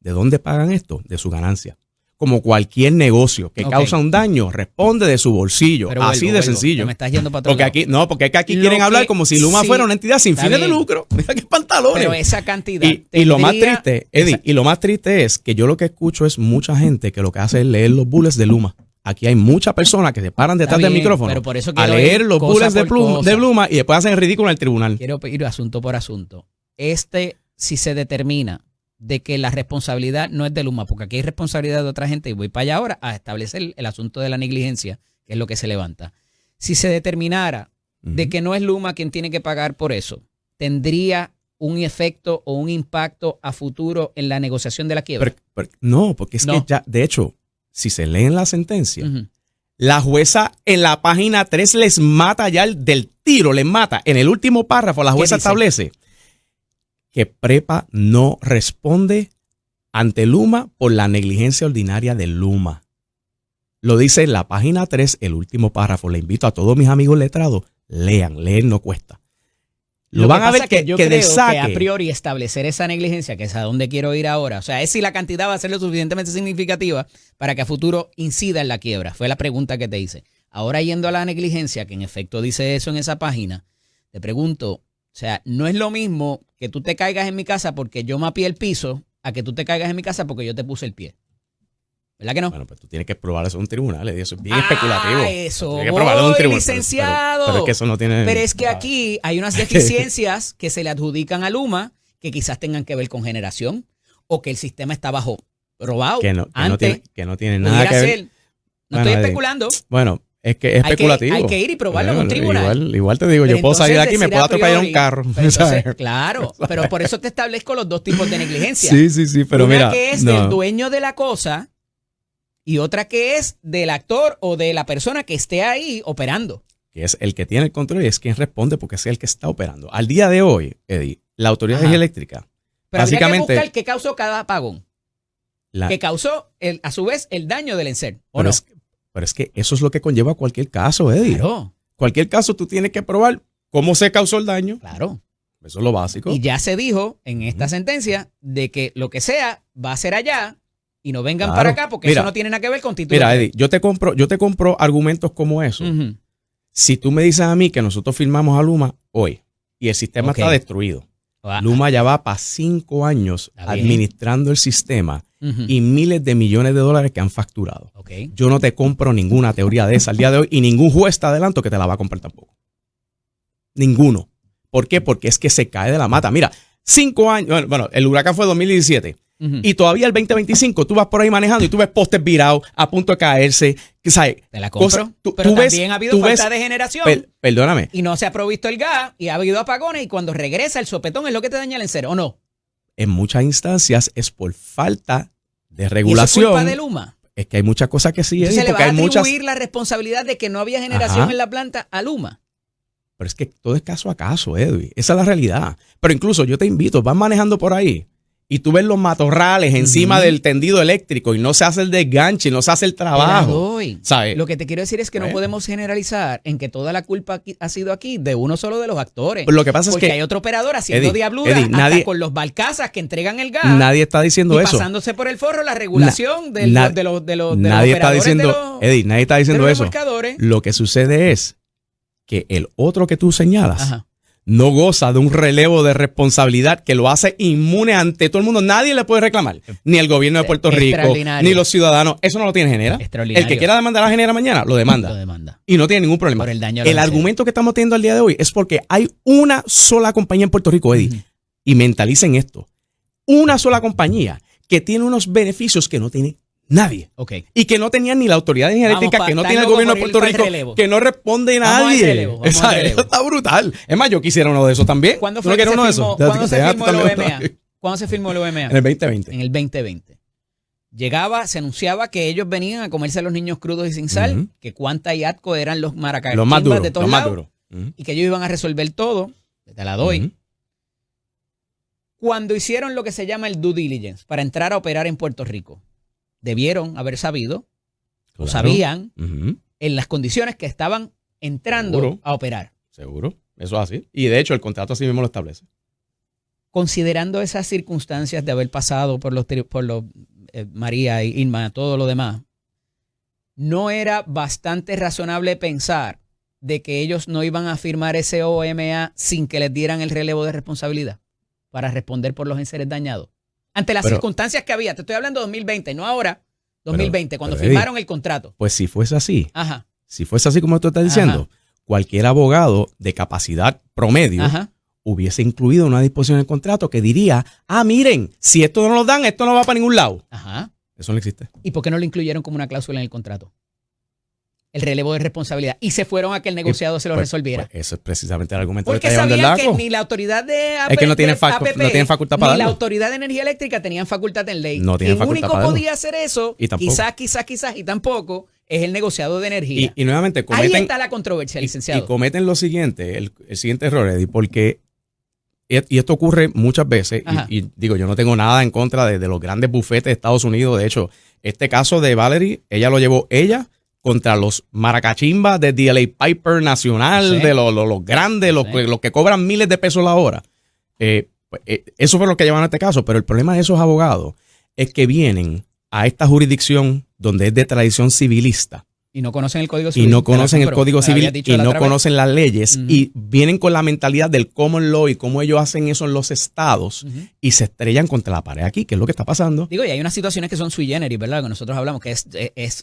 ¿De dónde pagan esto? De su ganancia. Como cualquier negocio que causa un daño, responde de su bolsillo. Pero así de sencillo. Me estás yendo para otro porque lado. Porque aquí quieren hablar como si Luma fuera una entidad sin fines de lucro. Mira qué pantalones. Pero esa cantidad. Y lo más triste, Eddie, y lo más triste es que yo lo que escucho es mucha gente que lo que hace es leer los bullets de Luma. Aquí hay muchas personas que se paran detrás del micrófono por eso a leer los bullets de Luma y después hacen el ridículo en el tribunal. Quiero ir asunto por asunto. Si se determina de que la responsabilidad no es de Luma, porque aquí hay responsabilidad de otra gente, y voy para allá ahora a establecer el asunto de la negligencia, que es lo que se levanta. Si se determinara de que no es Luma quien tiene que pagar por eso, ¿tendría un efecto o un impacto a futuro en la negociación de la quiebra? No, porque es que ya, de hecho, si se lee en la sentencia, la jueza en la página 3 les mata ya del tiro, les mata. En el último párrafo, la jueza establece que Prepa no responde ante Luma por la negligencia ordinaria de Luma. Lo dice en la página 3, el último párrafo. Le invito a todos mis amigos letrados, leer no cuesta. Lo van a ver que yo creo que a priori establecer esa negligencia, que es a donde quiero ir ahora, o sea, es si la cantidad va a ser lo suficientemente significativa para que a futuro incida en la quiebra. Fue la pregunta que te hice. Ahora yendo a la negligencia, que en efecto dice eso en esa página, te pregunto, o sea, no es lo mismo que tú te caigas en mi casa porque yo mapeé el piso a que tú te caigas en mi casa porque yo te puse el pie. ¿Verdad que no? Bueno, pues tú tienes que probar eso en un tribunal, eso es bien especulativo. Eso, tienes que probarlo en un tribunal, licenciado. Pero es que eso no tiene... Pero es que aquí hay unas deficiencias que se le adjudican a Luma que quizás tengan que ver con generación o que el sistema está bajo robado. Que no tiene nada que ver. No estoy especulando. Bueno, es que es especulativo. Hay que ir y probarlo en un tribunal. Igual te digo, pero yo puedo salir de aquí y me puedo atropellar un carro. Entonces, claro, pero por eso te establezco los dos tipos de negligencia. Sí, pero una mira. Que es del dueño de la cosa y otra que es del actor o de la persona que esté ahí operando. Que es el que tiene el control y es quien responde porque es el que está operando. Al día de hoy, Eddie, la Autoridad de Energía Eléctrica, pero básicamente... habría que buscar qué causó cada apagón. Que causó, a su vez, el daño del enser. Pero es que eso es lo que conlleva cualquier caso, Eddie. Claro. Cualquier caso tú tienes que probar cómo se causó el daño. Claro. Eso es lo básico. Y ya se dijo en esta sentencia de que lo que sea va a ser allá y no vengan para acá porque eso no tiene nada que ver con título. Mira, Eddie, yo te compro argumentos como eso. Si tú me dices a mí que nosotros firmamos a Luma hoy y el sistema está destruido, Luma ya va para 5 años administrando el sistema y miles de millones de dólares que han facturado. Yo no te compro ninguna teoría de esa al día de hoy y ningún juez te adelanto que te la va a comprar tampoco. Ninguno. ¿Por qué? Porque es que se cae de la mata. Mira, 5 años, bueno, el huracán fue 2017 y todavía el 2025 tú vas por ahí manejando y tú ves postes virados a punto de caerse. ¿Sabes? Te la compro. Pero también ha habido falta de generación. Perdóname. Y no se ha provisto el gas y ha habido apagones y cuando regresa el sopetón es lo que te daña el enser, ¿o no? en muchas instancias es por falta de regulación. ¿Y eso es culpa de Luma? Es que hay muchas cosas que sí. Entonces le va a atribuir muchas... la responsabilidad de que no había generación en la planta a Luma. Pero es que todo es caso a caso, Edwin. Esa es la realidad. Pero incluso yo te invito, vas manejando por ahí y tú ves los matorrales encima del tendido eléctrico y no se hace el desganche, no se hace el trabajo. ¿Sabes? Lo que te quiero decir es que no podemos generalizar en que toda la culpa ha sido aquí de uno solo de los actores. Pues lo que pasa es que hay otro operador haciendo diabluras hasta con los barcazas que entregan el gas. Nadie está diciendo eso. Pasándose por el forro la regulación de los nadie está diciendo, Eddie, nadie está diciendo eso. Lo que sucede es que el otro que tú señalas no goza de un relevo de responsabilidad que lo hace inmune ante todo el mundo. Nadie le puede reclamar. Ni el gobierno de Puerto Rico, ni los ciudadanos. Eso no lo tiene Genera. El que quiera demandar a Genera mañana, lo demanda. Y no tiene ningún problema. Por el daño el argumento que estamos teniendo al día de hoy es porque hay una sola compañía en Puerto Rico, Eddie. Y mentalicen esto. Una sola compañía que tiene unos beneficios que no tiene nadie. Y que no tenía ni la autoridad de energía eléctrica, que no tiene el gobierno de Puerto Rico, que no responde nadie. Eso está brutal. Es más, yo quisiera uno de esos también. ¿Cuándo se firmó el OMA? ¿Cuándo se firmó el OMA? En el 2020. En el 2020. Se anunciaba que ellos venían a comerse a los niños crudos y sin sal, que Cuanta y Atco eran los maracachimbas los más duros, de todos lados, y que ellos iban a resolver todo. Te la doy. Cuando hicieron lo que se llama el due diligence para entrar a operar en Puerto Rico, debieron haber sabido, o sabían, en las condiciones que estaban entrando a operar. Seguro, eso es así. Y de hecho el contrato así mismo lo establece. Considerando esas circunstancias de haber pasado por los María y Irma, todo lo demás, ¿no era bastante razonable pensar de que ellos no iban a firmar ese OMA sin que les dieran el relevo de responsabilidad para responder por los enseres dañados? Ante las circunstancias que había, te estoy hablando de 2020, no ahora, 2020, cuando firmaron el contrato. Pues si fuese así, si fuese así como tú estás diciendo, cualquier abogado de capacidad promedio hubiese incluido una disposición en el contrato que diría, miren, si esto no lo dan, esto no va para ningún lado. Eso no existe. ¿Y por qué no lo incluyeron como una cláusula en el contrato? El relevo de responsabilidad. Y se fueron a que el negociado se lo resolviera. Pues eso es precisamente el argumento que está llevando el lago. Porque sabían que ni la autoridad de APP, es que no tienen facultad para ni darlo. la autoridad de energía eléctrica tenían facultad en ley. No tienen facultad para darlo. El único podía hacer eso, quizás y tampoco, es el negociado de energía. Y nuevamente ahí está la controversia, licenciado. Y cometen lo siguiente, el siguiente error, Eddie, porque y esto ocurre muchas veces, y digo, yo no tengo nada en contra de los grandes bufetes de Estados Unidos. De hecho, este caso de Valerie, ella lo llevó contra los maracachimbas de DLA Piper Nacional, de los grandes, los que cobran miles de pesos la hora. Eso fue lo que llevaron a este caso, pero el problema de esos abogados es que vienen a esta jurisdicción donde es de tradición civilista. Y no conocen el Código Civil. Y no conocen el Código Civil y no conocen las leyes. Y vienen con la mentalidad del common law y cómo ellos hacen eso en los estados y se estrellan contra la pared aquí, que es lo que está pasando. Digo, y hay unas situaciones que son sui generis, ¿verdad? Que nosotros hablamos que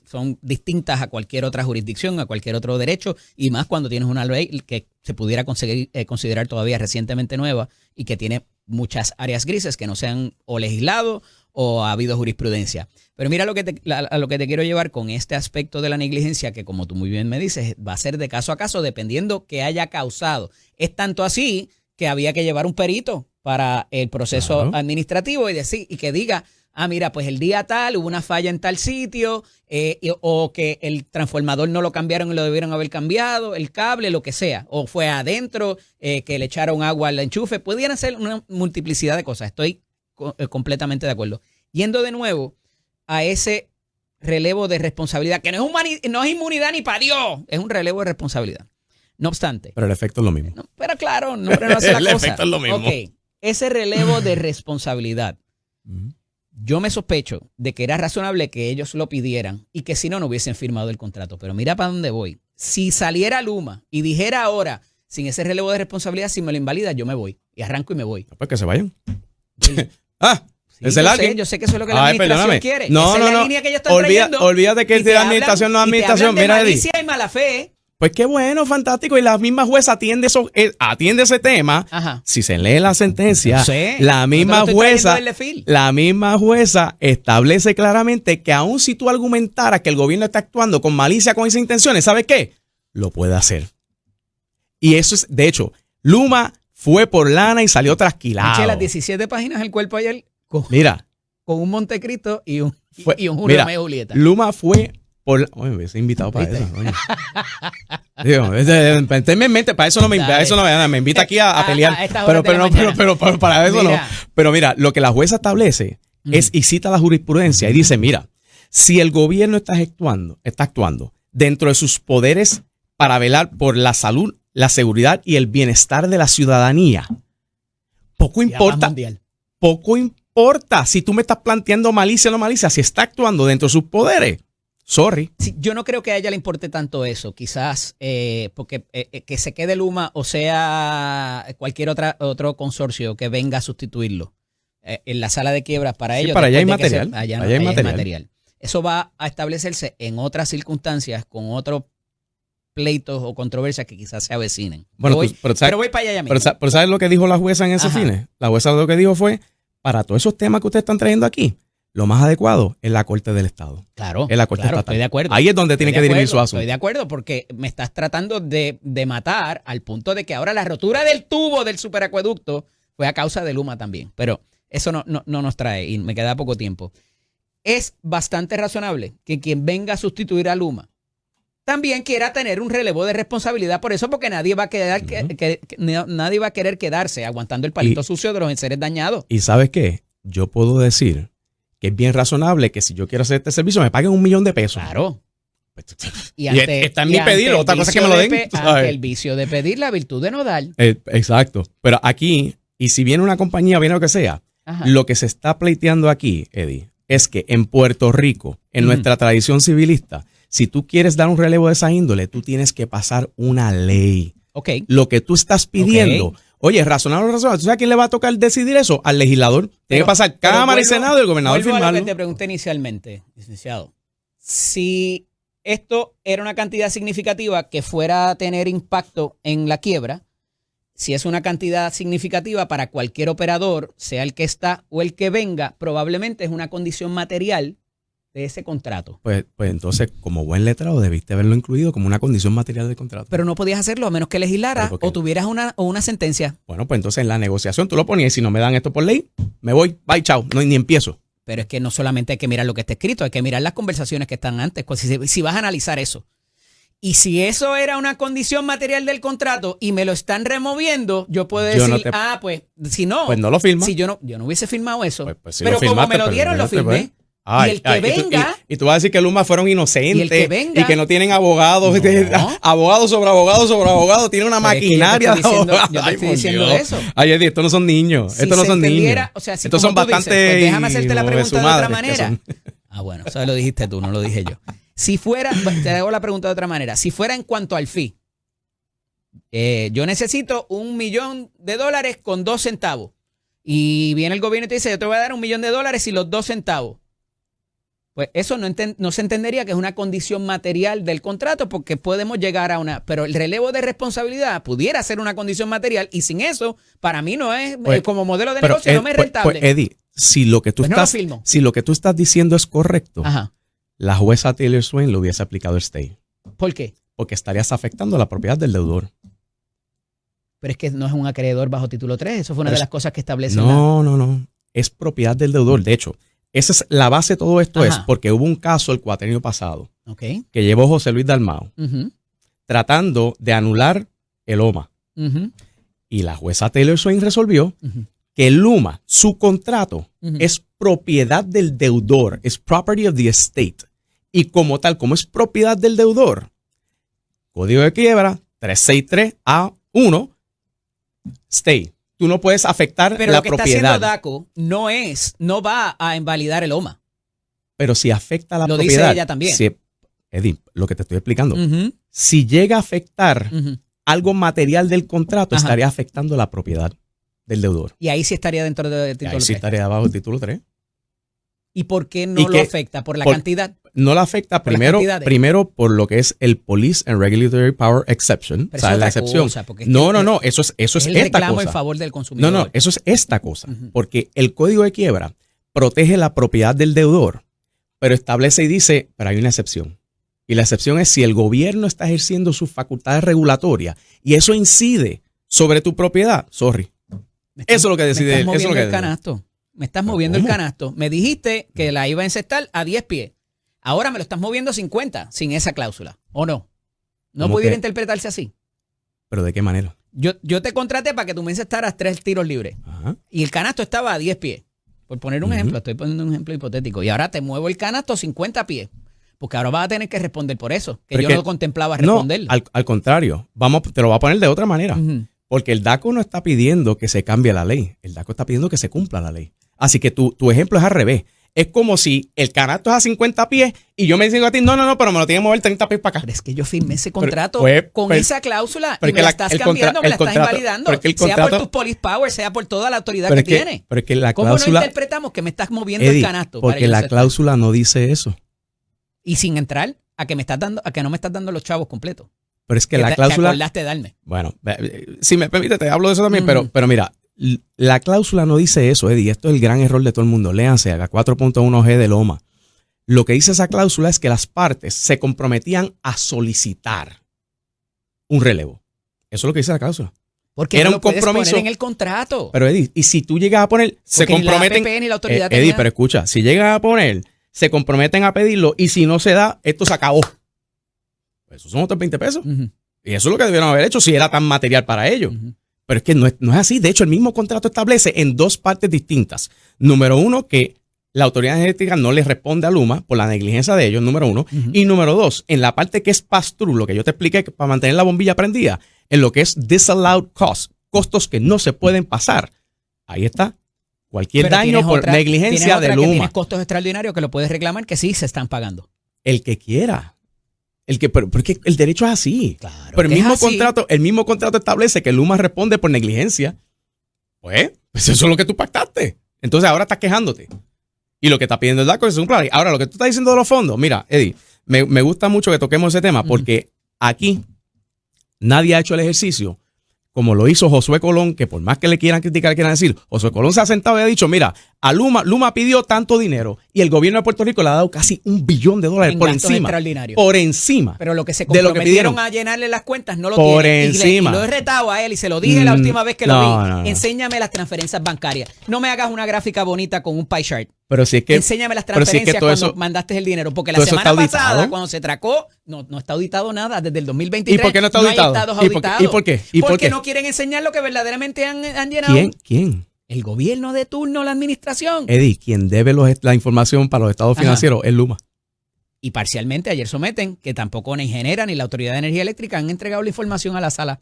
son distintas a cualquier otra jurisdicción, a cualquier otro derecho, y más cuando tienes una ley que se pudiera considerar todavía recientemente nueva y que tiene muchas áreas grises que no se han o legislado o ha habido jurisprudencia. Pero mira a lo que te quiero llevar con este aspecto de la negligencia, que como tú muy bien me dices, va a ser de caso a caso dependiendo que haya causado. Es tanto así que había que llevar un perito para el proceso administrativo y que diga, mira, pues el día tal hubo una falla en tal sitio, o que el transformador no lo cambiaron y lo debieron haber cambiado, el cable, lo que sea, o fue adentro, que le echaron agua al enchufe. Pudieran ser una multiplicidad de cosas. Estoy completamente de acuerdo. Yendo de nuevo a ese relevo de responsabilidad, que no es inmunidad ni para Dios, es un relevo de responsabilidad. No obstante. Pero el efecto es lo mismo. Pero claro, no hace la el cosa. El efecto es lo mismo. Ok, ese relevo de responsabilidad, yo me sospecho de que era razonable que ellos lo pidieran y que si no hubiesen firmado el contrato. Pero mira para dónde voy. Si saliera Luma y dijera ahora, sin ese relevo de responsabilidad, si me lo invalida, yo me voy. Y arranco y me voy. Pues que se vayan. Yo sé que eso es lo que la administración quiere. No. La línea que ellos están trayendo. Olvídate que es de la administración, no administración. Mira, malicia y mala fe. Pues qué bueno, fantástico. Y la misma jueza atiende ese tema. Si se lee la sentencia, la misma jueza establece claramente que aun si tú argumentaras que el gobierno está actuando con malicia, con esas intenciones, ¿sabes qué? Lo puede hacer. Y eso es, de hecho, Luma fue por lana y salió trasquilado. Eché las 17 páginas del cuerpo ayer con un Montecristo y un Romeo y Julieta. Luma fue por... Oye, me hubiese invitado para eso. Digo, tenme en mente, para eso no me invita aquí a pelear. Pero para eso no. Pero mira, lo que la jueza establece es y cita la jurisprudencia y dice, mira, si el gobierno está actuando dentro de sus poderes para velar por la salud, la seguridad y el bienestar de la ciudadanía, poco importa si tú me estás planteando malicia o no malicia, si está actuando dentro de sus poderes. Sorry. Sí, yo no creo que a ella le importe tanto eso, quizás porque que se quede Luma o sea cualquier otro consorcio que venga a sustituirlo en la sala de quiebras para ellos. Para allá hay material. Allá hay material. Eso va a establecerse en otras circunstancias con otros pleitos o controversias que quizás se avecinen. Bueno, pero voy para allá mismo. Pero ¿sabes lo que dijo la jueza en ese fines? La jueza lo que dijo fue, para todos esos temas que ustedes están trayendo aquí, lo más adecuado es la Corte del Estado. Claro, es la Corte estatal. Estoy de acuerdo. Ahí es donde tiene que dirimir su asunto. Estoy de acuerdo porque me estás tratando de matar al punto de que ahora la rotura del tubo del superacueducto fue a causa de Luma también. Pero eso no nos trae y me queda poco tiempo. Es bastante razonable que quien venga a sustituir a Luma también quiera tener un relevo de responsabilidad por eso, porque nadie va a nadie va a querer quedarse aguantando el palito sucio de los enseres dañados. ¿Y sabes qué? Yo puedo decir que es bien razonable que si yo quiero hacer este servicio me paguen $1 millón de pesos. Claro. Y está en mi pedido, otra cosa es que me lo den. Ante el vicio de pedir, la virtud de no dar. Exacto. Pero aquí, y si viene una compañía, viene lo que sea, lo que se está pleiteando aquí, Eddie, es que en Puerto Rico, en nuestra tradición civilista, si tú quieres dar un relevo de esa índole, tú tienes que pasar una ley. Okay. Lo que tú estás pidiendo, oye, razonable o razonable. ¿Tú sabes a quién le va a tocar decidir eso? Al legislador. Tiene que pasar Cámara y Senado y el gobernador firmarlo. A lo que te pregunté inicialmente, licenciado. Si esto era una cantidad significativa que fuera a tener impacto en la quiebra, si es una cantidad significativa para cualquier operador, sea el que está o el que venga, probablemente es una condición material de ese contrato. Pues entonces, como buen letrado, debiste haberlo incluido como una condición material del contrato. Pero no podías hacerlo a menos que legislara o tuvieras una sentencia. Bueno, pues entonces en la negociación tú lo ponías y si no me dan esto por ley, me voy, bye, chao, ni empiezo. Pero es que no solamente hay que mirar lo que está escrito, hay que mirar las conversaciones que están antes, si vas a analizar eso. Y si eso era una condición material del contrato y me lo están removiendo, yo puedo decir, pues si no. Pues no lo firma. Si yo no hubiese firmado eso. Pues si pero como me lo dieron, lo firmé. Y el que venga. Y tú vas a decir que Luma fueron inocentes. Y el que venga. Y que no tienen abogados. No. Abogados sobre abogados sobre abogados. Tiene una maquinaria. Yo te estoy diciendo eso. Ay, Eddie, estos no son niños. Si estos no son niños. O sea, si estos son bastante. Dices, pues déjame hacerte la pregunta de otra manera. Bueno, eso lo dijiste tú, no lo dije yo. Si fuera, te hago la pregunta de otra manera. Si fuera en cuanto al fee, yo necesito $1 millón con 2 centavos. Y viene el gobierno y te dice, yo te voy a dar $1 millón y los 2 centavos. Pues eso no se entendería que es una condición material del contrato porque podemos llegar a una... Pero el relevo de responsabilidad pudiera ser una condición material y sin eso, para mí no es, como modelo de negocio, no me es rentable. Eddie, si lo que tú estás diciendo es correcto, la jueza Taylor Swain le hubiese aplicado el stay. ¿Por qué? Porque estarías afectando la propiedad del deudor. Pero es que no es un acreedor bajo título 3. Eso fue una de las cosas que establece. No. Es propiedad del deudor. De hecho, esa es la base de todo esto, es porque hubo un caso el cuatrenio pasado que llevó José Luis Dalmau tratando de anular el OMA. Y la jueza Taylor Swain resolvió que el Luma, su contrato, es propiedad del deudor, es property of the estate. Y como tal, como es propiedad del deudor, Código de Quiebra 363A1, stay. Tú no puedes afectar la propiedad. Pero lo que está haciendo DACO no va a invalidar el OMA. Pero si afecta la propiedad. Lo dice ella también. Eddie, lo que te estoy explicando. Si llega a afectar algo material del contrato, estaría afectando la propiedad del deudor. Y ahí sí estaría dentro del título 3. Ahí sí estaría abajo del título 3. ¿Y por qué no lo afecta? ¿Por la cantidad? No la afecta primero por lo que es el Police and Regulatory Power Exception. Pero o sea, la excepción. No, eso es esta cosa. El reclamo en favor del consumidor. No, eso es esta cosa. Porque el Código de Quiebra protege la propiedad del deudor, pero establece y dice, pero hay una excepción. Y la excepción es si el gobierno está ejerciendo sus facultades regulatorias y eso incide sobre tu propiedad, sorry. Eso es lo que decide él. Me estás eso es lo moviendo que el canasto. Me estás moviendo el canasto. Me dijiste que la iba a encestar a 10 pies. Ahora me lo estás moviendo 50 sin esa cláusula. ¿O no? ¿No pudiera interpretarse así? ¿Pero de qué manera? Yo te contraté para que tú me encestaras 3 tiros libres. Ajá. Y el canasto estaba a 10 pies. Por poner un ejemplo, estoy poniendo un ejemplo hipotético. Y ahora te muevo el canasto 50 pies. Porque ahora vas a tener que responder por eso. Que yo no contemplaba responder. No, al contrario. Te lo voy a poner de otra manera. Porque el DACO no está pidiendo que se cambie la ley. El DACO está pidiendo que se cumpla la ley. Así que tu ejemplo es al revés. Es como si el canasto es a 50 pies y yo me digo a ti, no, pero me lo tiene que mover 30 pies para acá. Pero es que yo firmé ese contrato con esa cláusula y me la estás cambiando, me la estás invalidando. Sea por tus police powers, sea por toda la autoridad que tiene. Pero es que la ¿Cómo cláusula, no interpretamos que me estás moviendo el canasto? Porque la cláusula no dice eso. Y sin entrar a que no me estás dando los chavos completos. Pero es que la cláusula... Te acordaste de darme. Bueno, si me permite, te hablo de eso también, pero mira, la cláusula no dice eso, Eddie. Esto es el gran error de todo el mundo. Léanse, haga 4.1G de Loma. Lo que dice esa cláusula es que las partes se comprometían a solicitar un relevo. Eso es lo que dice la cláusula. Porque era un compromiso poner en el contrato. Pero Eddie, y si tú llegas a poner, se comprometen. Ni la autoridad Eddie, pero escucha, si llegas a poner, se comprometen a pedirlo y si no se da, esto se acabó. Pues esos son otros 20 pesos. Y eso es lo que debieron haber hecho si era tan material para ellos. Pero es que no es así. De hecho, el mismo contrato establece en 2 partes distintas. Número 1, que la autoridad energética no le responde a Luma por la negligencia de ellos, número 1. Y número 2, en la parte que es pass-through, lo que yo te expliqué para mantener la bombilla prendida, en lo que es disallowed costs, costos que no se pueden pasar. Ahí está. Cualquier daño por negligencia de Luma. Tienes costos extraordinarios que lo puedes reclamar que sí se están pagando. El que quiera. Porque el derecho es así. Claro, pero el mismo contrato establece que Luma responde por negligencia. Pues eso es lo que tú pactaste. Entonces ahora estás quejándote. Y lo que está pidiendo el DACO es un plan. Ahora, lo que tú estás diciendo de los fondos, mira, Eddie, me gusta mucho que toquemos ese tema porque aquí nadie ha hecho el ejercicio como lo hizo Josué Colón, que por más que le quieran criticar, quieran decir, Josué Colón se ha sentado y ha dicho, mira, a Luma pidió tanto dinero y el gobierno de Puerto Rico le ha dado casi $1 billón por encima. Por encima. Pero lo que se comprometieron a llenarle las cuentas no lo tienen. Por encima. Y lo he retado a él y se lo dije la última vez que lo vi. No. Enséñame las transferencias bancarias. No me hagas una gráfica bonita con un pie chart. Pero si es que, enséñame las transferencias cuando mandaste el dinero. Porque la semana pasada, cuando se tracó, no está auditado nada desde el 2023. ¿Y por qué no está auditado? No hay estados auditados. ¿Y por qué? Porque no quieren enseñar lo que verdaderamente han llenado. ¿Quién? El gobierno de turno, la administración. Eddie, quien debe la información para los estados financieros es Luma. Y parcialmente ayer someten que tampoco ni Genera ni la Autoridad de Energía Eléctrica han entregado la información a la sala.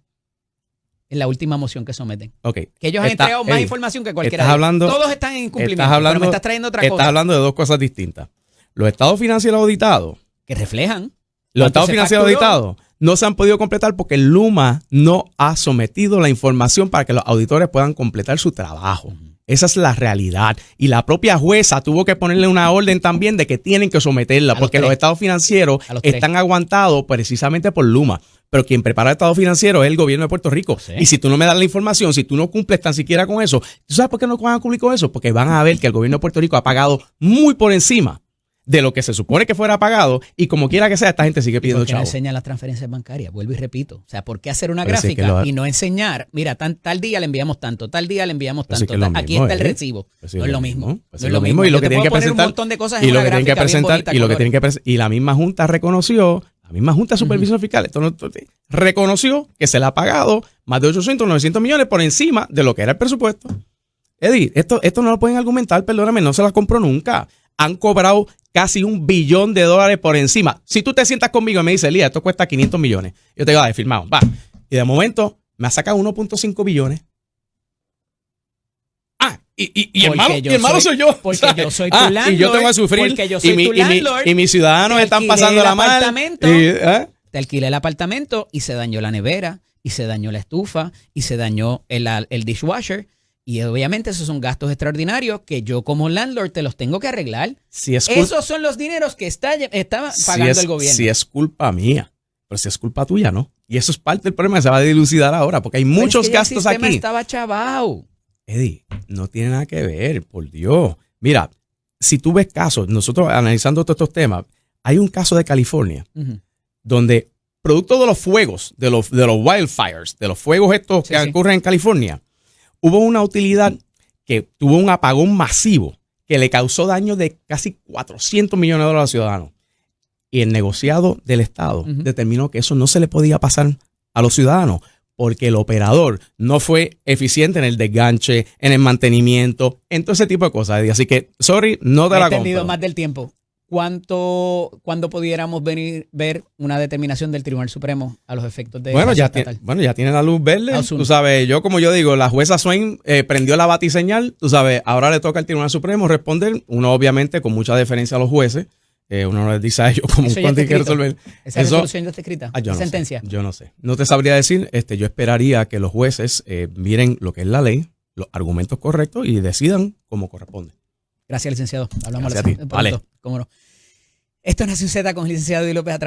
En la última moción que someten. Okay. Que ellos han entregado más información que cualquiera de ellos. Todos están en incumplimiento, pero me estás trayendo otra cosa. Estás hablando de 2 cosas distintas. Los estados financieros auditados. Que reflejan. Los estados financieros auditados no se han podido completar porque Luma no ha sometido la información para que los auditores puedan completar su trabajo. Esa es la realidad. Y la propia jueza tuvo que ponerle una orden también de que tienen que someterla porque los estados financieros están aguantados precisamente por Luma. Pero quien prepara el estado financiero es el gobierno de Puerto Rico. Sí. Y si tú no me das la información, si tú no cumples tan siquiera con eso, ¿tú sabes por qué no van a cumplir con eso? Porque van a ver que el gobierno de Puerto Rico ha pagado muy por encima de lo que se supone que fuera pagado y como quiera que sea, esta gente sigue pidiendo chavos. ¿Por qué no enseñan las transferencias bancarias? Vuelvo y repito. O sea, ¿por qué hacer una gráfica y no enseñar? Mira, tal día le enviamos tanto, tal día le enviamos tanto. Aquí está el recibo. No es lo mismo. No es lo mismo. Y lo que tienen que presentar, un montón de cosas en una gráfica bien bonita, y la misma Junta reconoció, la misma Junta de Supervisión Fiscal, reconoció que se le ha pagado más de 800, 900 millones por encima de lo que era el presupuesto. Eddie, esto no lo pueden argumentar, perdóname, no se la compro nunca. Han cobrado casi $1 billón por encima. Si tú te sientas conmigo y me dices, Elías, esto cuesta 500 millones. Yo te digo, firmado, va. Y de momento me ha sacado 1.5 billones. Y el malo soy yo. Porque yo soy tu landlord. Y yo tengo que sufrir. Porque yo soy tu landlord. Y mis ciudadanos están pasando la mal. Te alquilé el apartamento y se dañó la nevera, y se dañó la estufa, y se dañó el dishwasher. Y obviamente esos son gastos extraordinarios que yo como landlord te los tengo que arreglar. Esos son los dineros que está pagando el gobierno. Si es culpa mía, pero si es culpa tuya, ¿no? Y eso es parte del problema que se va a dilucidar ahora, porque hay muchos gastos aquí. El sistema estaba chavao. Eddie, no tiene nada que ver, por Dios. Mira, si tú ves casos, nosotros analizando todos estos temas, hay un caso de California donde producto de los fuegos, de los wildfires, de los fuegos estos que ocurren en California, hubo una utilidad que tuvo un apagón masivo que le causó daño de casi $400 millones a los ciudadanos. Y el negociado del Estado determinó que eso no se le podía pasar a los ciudadanos porque el operador no fue eficiente en el desganche, en el mantenimiento, en todo ese tipo de cosas. Así que, sorry, no te la compro. He extendido más del tiempo. ¿Cuándo pudiéramos ver una determinación del Tribunal Supremo a los efectos de ya tiene la luz verde. Tú sabes, como yo digo, la jueza Swain prendió la batiseñal. Tú sabes, ahora le toca al Tribunal Supremo responder. Uno, obviamente, con mucha deferencia a los jueces. Uno no les dice a ellos cómo tienen que resolver. ¿Esa resolución ya está escrita? Yo no ¿Sentencia? Yo no sé. No te sabría decir. Yo esperaría que los jueces miren lo que es la ley, los argumentos correctos y decidan como corresponde. Gracias, licenciado. Hablamos Gracias a ti. Vale. ¿Cómo no? Esto es Nación Z con el licenciado Eddie López a través